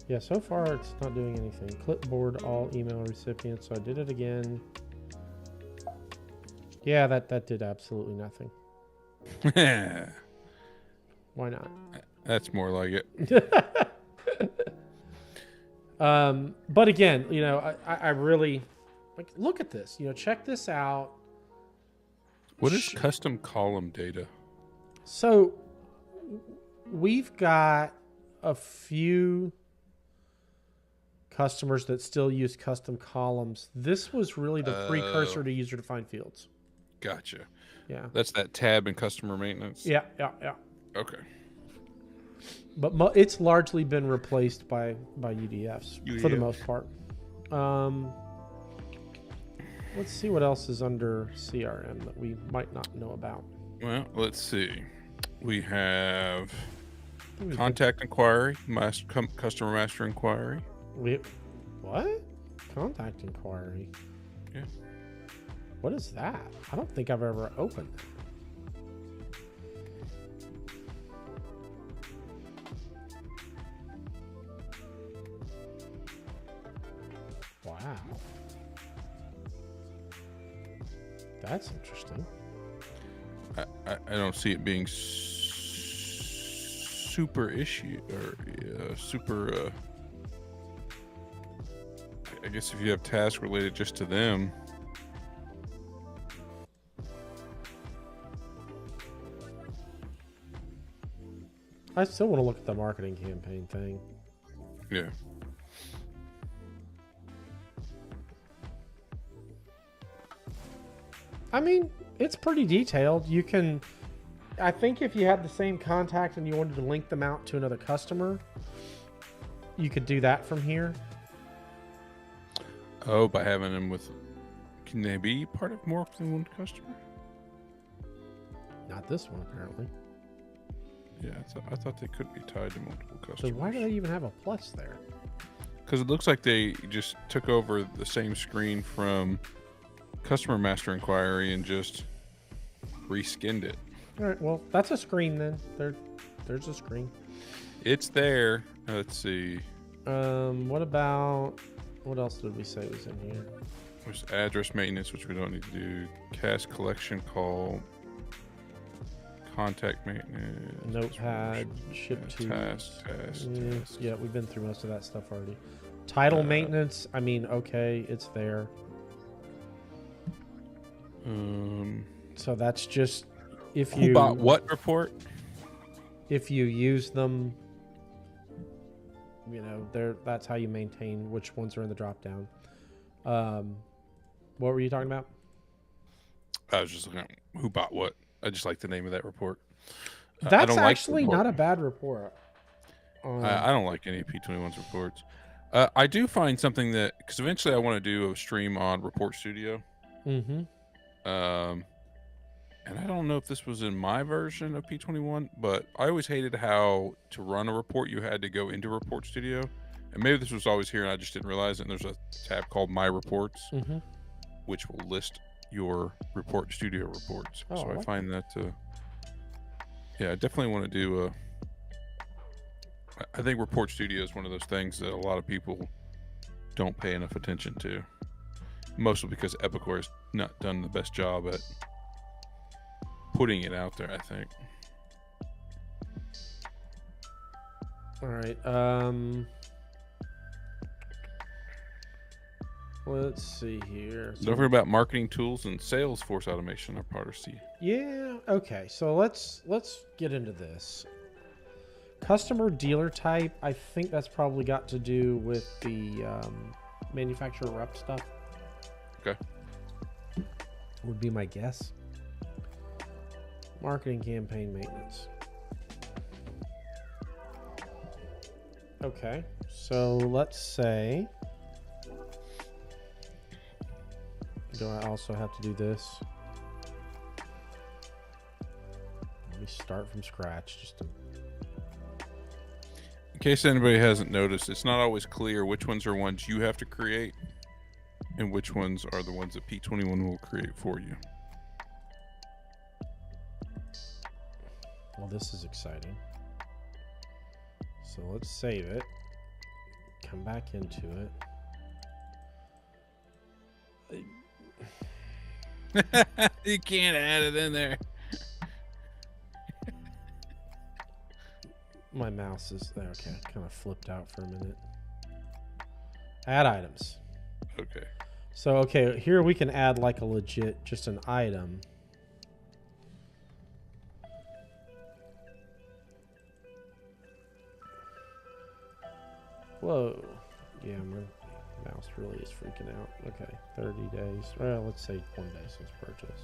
[SPEAKER 1] Yeah, so far it's not doing anything. Clipboard all email recipients. So I did it again. Yeah, that did absolutely nothing. Why not?
[SPEAKER 2] That's more like it.
[SPEAKER 1] But again, you know, I really like, look at this, you know, check this out.
[SPEAKER 2] What is custom column data?
[SPEAKER 1] So we've got a few customers that still use custom columns. This was really the precursor to user defined fields.
[SPEAKER 2] Gotcha.
[SPEAKER 1] Yeah.
[SPEAKER 2] That's that tab in customer maintenance.
[SPEAKER 1] Yeah.
[SPEAKER 2] Okay.
[SPEAKER 1] But it's largely been replaced by UDFs for the most part. Let's see what else is under CRM that we might not know about.
[SPEAKER 2] Well, let's see. We have Contact inquiry, customer master inquiry.
[SPEAKER 1] What? Contact inquiry.
[SPEAKER 2] Yeah.
[SPEAKER 1] What is that? I don't think I've ever opened that. Wow. That's interesting.
[SPEAKER 2] I don't see it being super issue or super. I guess if you have tasks related just to them.
[SPEAKER 1] I still want to look at the marketing campaign thing.
[SPEAKER 2] Yeah.
[SPEAKER 1] I mean, it's pretty detailed. You can, I think if you had the same contact and you wanted to link them out to another customer, you could do that from here.
[SPEAKER 2] Oh, by having them with, can they be part of more than one customer?
[SPEAKER 1] Not this one, apparently.
[SPEAKER 2] Yeah, I thought they could be tied to multiple customers.
[SPEAKER 1] So why do they even have a plus there?
[SPEAKER 2] Because it looks like they just took over the same screen from Customer Master Inquiry and just reskinned it.
[SPEAKER 1] All right, well, that's a screen then. There's a screen.
[SPEAKER 2] It's there. Let's see.
[SPEAKER 1] What else did we say was in here?
[SPEAKER 2] There's address maintenance, which we don't need to do. Cash collection call. Contact maintenance.
[SPEAKER 1] Notepad, ship to.
[SPEAKER 2] Task.
[SPEAKER 1] Yeah, we've been through most of that stuff already. Title maintenance, I mean, okay, it's there. So that's just if you.
[SPEAKER 2] Who bought what report?
[SPEAKER 1] If you use them, you know, that's how you maintain which ones are in the drop down. What were you talking about?
[SPEAKER 2] I was just looking at who bought what. I just like the name of that report.
[SPEAKER 1] That's actually not a bad report.
[SPEAKER 2] I don't like any P21's reports. I do find something that, because eventually I want to do a stream on Report Studio.
[SPEAKER 1] Mm-hmm.
[SPEAKER 2] And I don't know if this was in my version of P21, but I always hated how to run a report you had to go into Report Studio. And maybe this was always here and I just didn't realize it. And there's a tab called My Reports, which will list your Report Studio reports.
[SPEAKER 1] Oh,
[SPEAKER 2] so I find that yeah, I definitely want to do I think Report Studio is one of those things that a lot of people don't pay enough attention to, mostly because Epicor has not done the best job at putting it out there, I think.
[SPEAKER 1] All right. Let's see here.
[SPEAKER 2] Don't forget about marketing tools and Salesforce automation are part of C.
[SPEAKER 1] Yeah. Okay. So let's get into this. Customer dealer type. I think that's probably got to do with the manufacturer rep stuff.
[SPEAKER 2] Okay.
[SPEAKER 1] Would be my guess. Marketing campaign maintenance. Okay. So let's say. Do I also have to do this? Let me start from scratch. Just to...
[SPEAKER 2] In case anybody hasn't noticed, it's not always clear which ones are ones you have to create and which ones are the ones that P21 will create for you.
[SPEAKER 1] Well, this is exciting. So let's save it. Come back into it.
[SPEAKER 2] You can't add it in there.
[SPEAKER 1] My mouse is there. Okay, kind of flipped out for a minute. Add items.
[SPEAKER 2] Okay.
[SPEAKER 1] So, okay, here we can add like a legit, just an item. Whoa. Yeah, my mouse really is freaking out. Okay, 30 days. Well, let's say 1 day since purchase.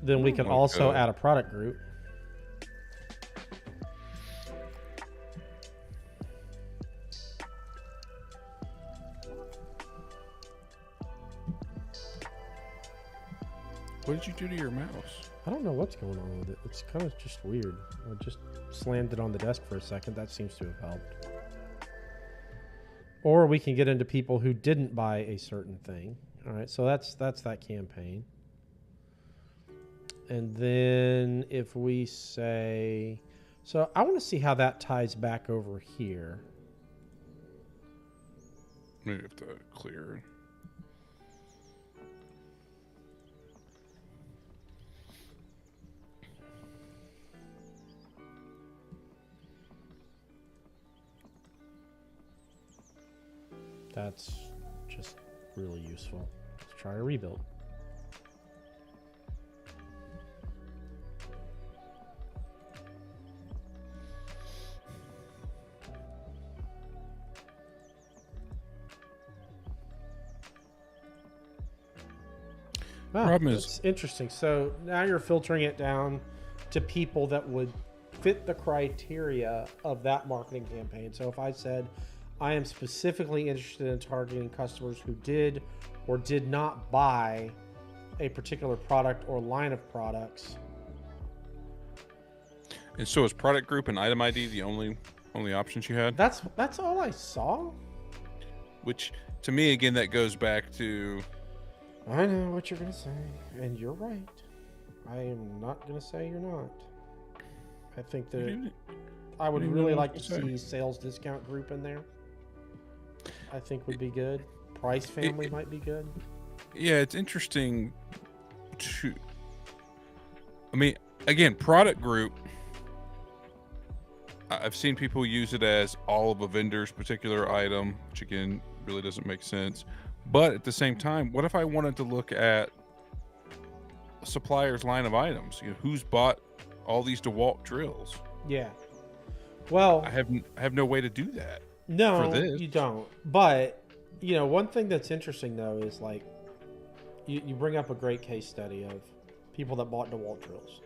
[SPEAKER 1] Then we can also add a product group.
[SPEAKER 2] What did you do to your mouse?
[SPEAKER 1] I don't know what's going on with it. It's kind of just weird. I just slammed it on the desk for a second. That seems to have helped. Or we can get into people who didn't buy a certain thing. All right, so that's that campaign. And then if we say, so I want to see how that ties back over here.
[SPEAKER 2] Maybe have to clear.
[SPEAKER 1] That's just really useful. Let's try a rebuild.
[SPEAKER 2] Problem is,
[SPEAKER 1] it's interesting. So now you're filtering it down to people that would fit the criteria of that marketing campaign. So if I said, I am specifically interested in targeting customers who did or did not buy a particular product or line of products.
[SPEAKER 2] and so is product group and item ID the only options you had?
[SPEAKER 1] That's all I saw.
[SPEAKER 2] Which, to me, again, that goes back to...
[SPEAKER 1] I know what you're going to say, and you're right. I am not going to say you're not. I think that I would really like to see sales discount group in there. I think would be good. Price family might be good.
[SPEAKER 2] Yeah, it's interesting to... I mean, again, product group, I've seen people use it as all of a vendor's particular item, which again, really doesn't make sense. But at the same time, what if I wanted to look at a supplier's line of items? You know, who's bought all these DeWalt drills?
[SPEAKER 1] Yeah. Well,
[SPEAKER 2] I have no way to do that.
[SPEAKER 1] No,
[SPEAKER 2] for this.
[SPEAKER 1] You don't. But, you know, one thing that's interesting, though, is like you bring up a great case study of people that bought DeWalt drills.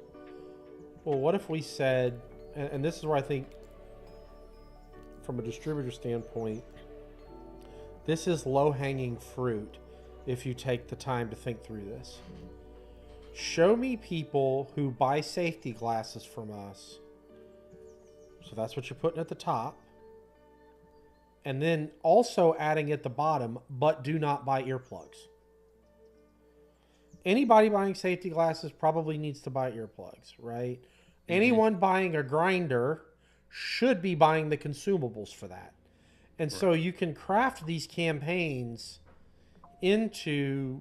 [SPEAKER 1] Well, what if we said, and this is where I think from a distributor standpoint, this is low-hanging fruit if you take the time to think through this. Show me people who buy safety glasses from us. So that's what you're putting at the top. And then also adding at the bottom, but do not buy earplugs. Anybody buying safety glasses probably needs to buy earplugs, right? Mm-hmm. Anyone buying a grinder should be buying the consumables for that. And right. So you can craft these campaigns into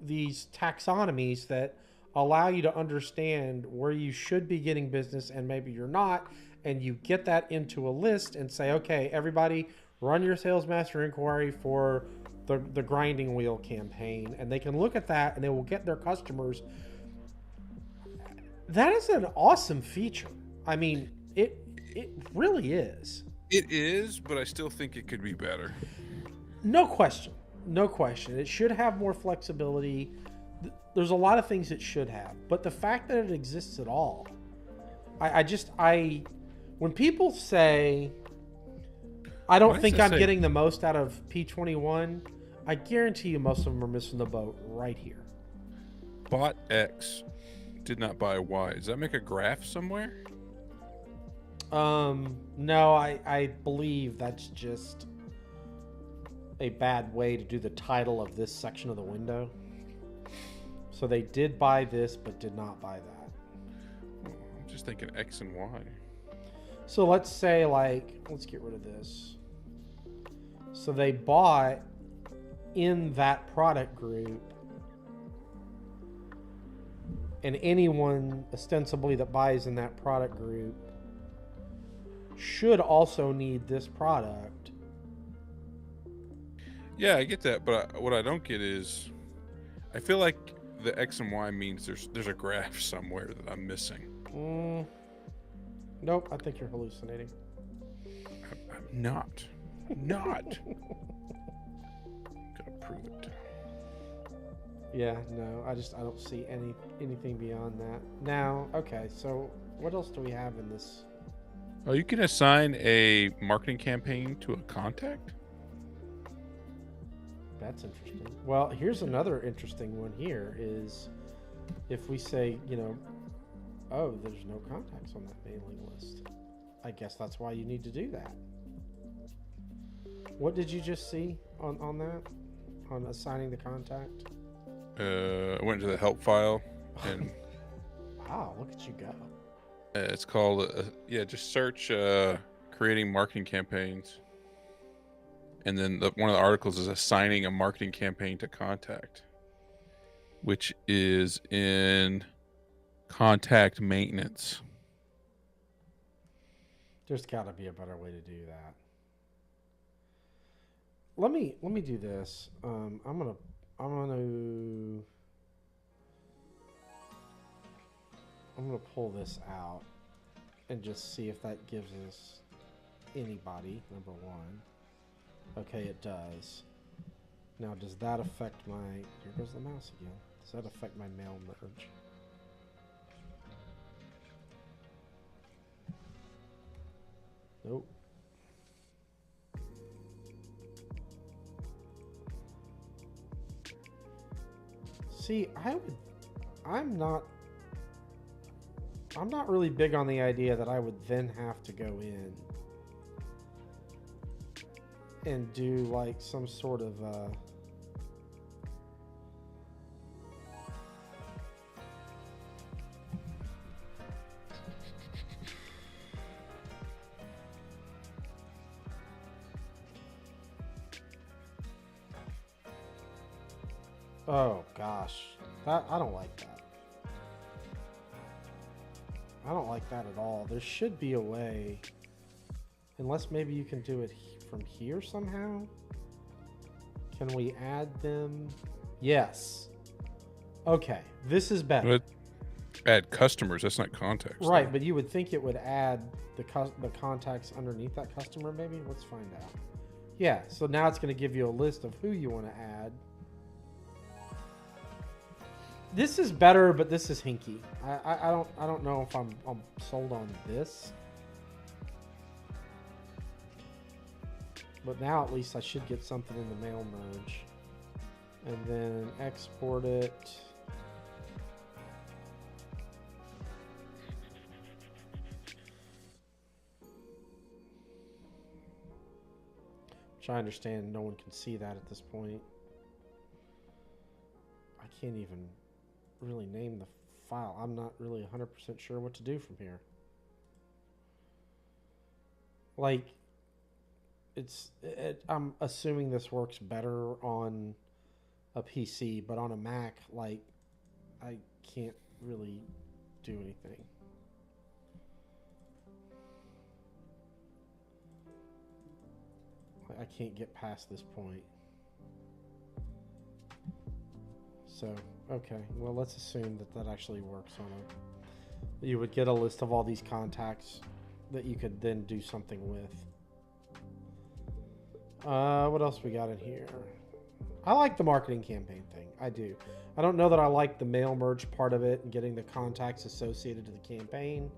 [SPEAKER 1] these taxonomies that allow you to understand where you should be getting business and maybe you're not. And you get that into a list and say, okay, everybody run your sales master inquiry for the grinding wheel campaign. And they can look at that and they will get their customers. That is an awesome feature. I mean, it really is.
[SPEAKER 2] It is, but I still think it could be better.
[SPEAKER 1] No question. No question. It should have more flexibility. There's a lot of things it should have. But the fact that it exists at all, when people say, I don't think I'm getting the most out of P21, I guarantee you most of them are missing the boat right here.
[SPEAKER 2] Bought X, did not buy Y. Does that make a graph somewhere?
[SPEAKER 1] No, I believe that's just a bad way to do the title of this section of the window. So they did buy this, but did not buy that.
[SPEAKER 2] I'm just thinking X and Y.
[SPEAKER 1] So let's say, let's get rid of this. So they bought in that product group, and anyone ostensibly that buys in that product group should also need this product.
[SPEAKER 2] Yeah, I get that, but what I don't get is, I feel like the X and Y means there's a graph somewhere that I'm missing.
[SPEAKER 1] Nope, I think you're hallucinating.
[SPEAKER 2] I'm not. Gotta prove it.
[SPEAKER 1] Yeah, no, I don't see anything beyond that. Now, okay, so what else do we have in this?
[SPEAKER 2] Oh, you can assign a marketing campaign to a contact?
[SPEAKER 1] That's interesting. Well, here's another interesting one here is if we say, oh, there's no contacts on that mailing list, I guess that's why you need to do that. What did you just see on that? On assigning the contact?
[SPEAKER 2] I went to the help file, and
[SPEAKER 1] wow, look at you go.
[SPEAKER 2] it's called, just search creating marketing campaigns. And then one of the articles is assigning a marketing campaign to contact, which is in contact maintenance.
[SPEAKER 1] There's got to be a better way to do that. Let me do this. I'm gonna pull this out and just see if that gives us anybody. Number one. Okay, it does. Now, does that affect my... Here goes the mouse again. Does that affect my mail merge? Nope. See, I'm not really big on the idea that I would then have to go in and do like some sort of oh gosh, that I don't like that. I don't like that at all. There should be a way, unless maybe you can do it from here somehow. Can we add them? Yes. Okay, this is better.
[SPEAKER 2] But add customers. That's not contacts.
[SPEAKER 1] Right, but you would think it would add the contacts underneath that customer. Maybe let's find out. Yeah. So now it's going to give you a list of who you want to add. This is better, but this is hinky. I don't know if I'm sold on this. But now at least I should get something in the mail merge. And then export it. Which I understand no one can see that at this point. I can't even really name the file. I'm not really 100% sure what to do from here. Like, I'm assuming this works better on a PC, but on a Mac, like, I can't really do anything. I can't get past this point. So, okay, well, let's assume that actually works on a... You would get a list of all these contacts that you could then do something with. What else we got in here? I like the marketing campaign thing. I do. I don't know that I like the mail merge part of it and getting the contacts associated to the campaign,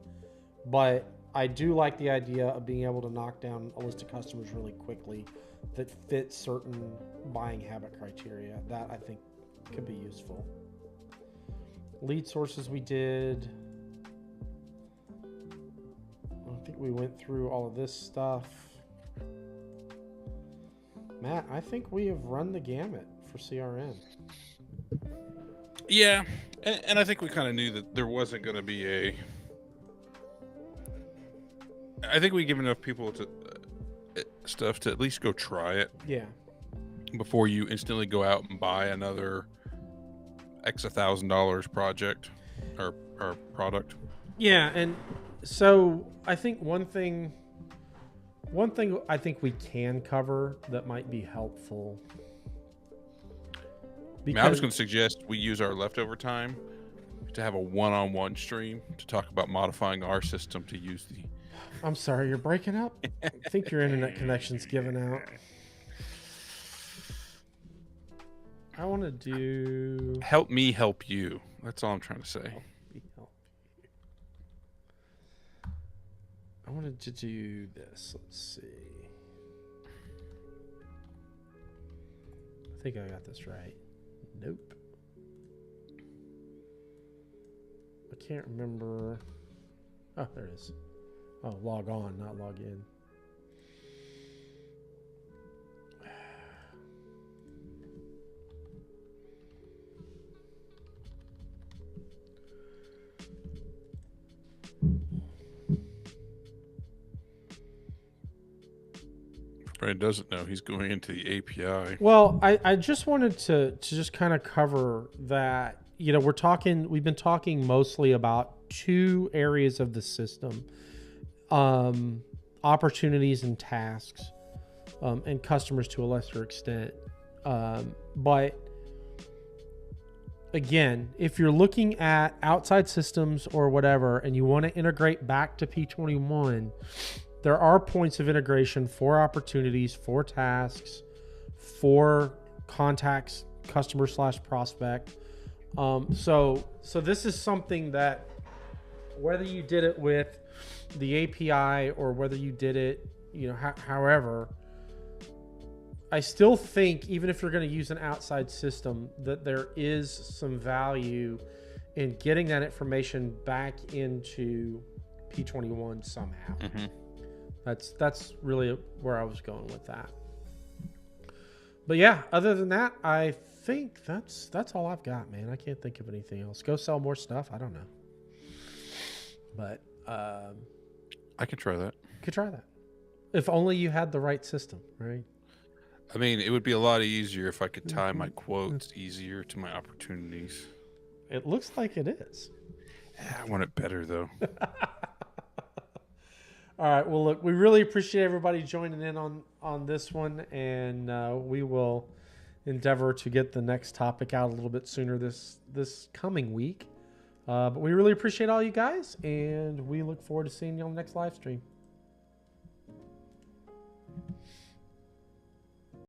[SPEAKER 1] but I do like the idea of being able to knock down a list of customers really quickly that fit certain buying habit criteria. That I think could be useful. Lead sources we did. I think we went through all of this stuff. Matt, I think we have run the gamut for CRM.
[SPEAKER 2] Yeah, and I think we kind of knew that there wasn't going to be a... I think we give enough people to stuff to at least go try it.
[SPEAKER 1] Yeah.
[SPEAKER 2] Before you instantly go out and buy another X $1,000 project or product.
[SPEAKER 1] Yeah, and so I think one thing I think we can cover that might be helpful.
[SPEAKER 2] I was going to suggest we use our leftover time to have a one-on-one stream to talk about modifying our system to use the...
[SPEAKER 1] I'm sorry, you're breaking up? I think your internet connection's giving out. I want to do...
[SPEAKER 2] Help me help you. That's all I'm trying to say.
[SPEAKER 1] Help you. I wanted to do this. Let's see. I think I got this right. Nope. can't remember. Oh, there it is. Oh, log on, not log in.
[SPEAKER 2] Brad doesn't know he's going into the API.
[SPEAKER 1] Well, I just wanted to just kind of cover that. You know, we've been talking mostly about two areas of the system, opportunities and tasks, and customers to a lesser extent. But again, if you're looking at outside systems or whatever, and you want to integrate back to P21, there are points of integration for opportunities, for tasks, for contacts, customer / prospect. So this is something that whether you did it with the API or whether you did it, you know, however, I still think even if you're going to use an outside system, that there is some value in getting that information back into P21 somehow. Mm-hmm. That's really where I was going with that. But yeah, other than that, I think that's all I've got, man. I can't think of anything else. Go sell more stuff. I don't know. But
[SPEAKER 2] I could try that.
[SPEAKER 1] Could try that. If only you had the right system, right?
[SPEAKER 2] I mean, it would be a lot easier if I could tie my quotes easier to my opportunities.
[SPEAKER 1] It looks like it is.
[SPEAKER 2] I want it better, though.
[SPEAKER 1] All right. Well, look, we really appreciate everybody joining in on this one, and we will endeavor to get the next topic out a little bit sooner this coming week. But we really appreciate all you guys, and we look forward to seeing you on the next live stream.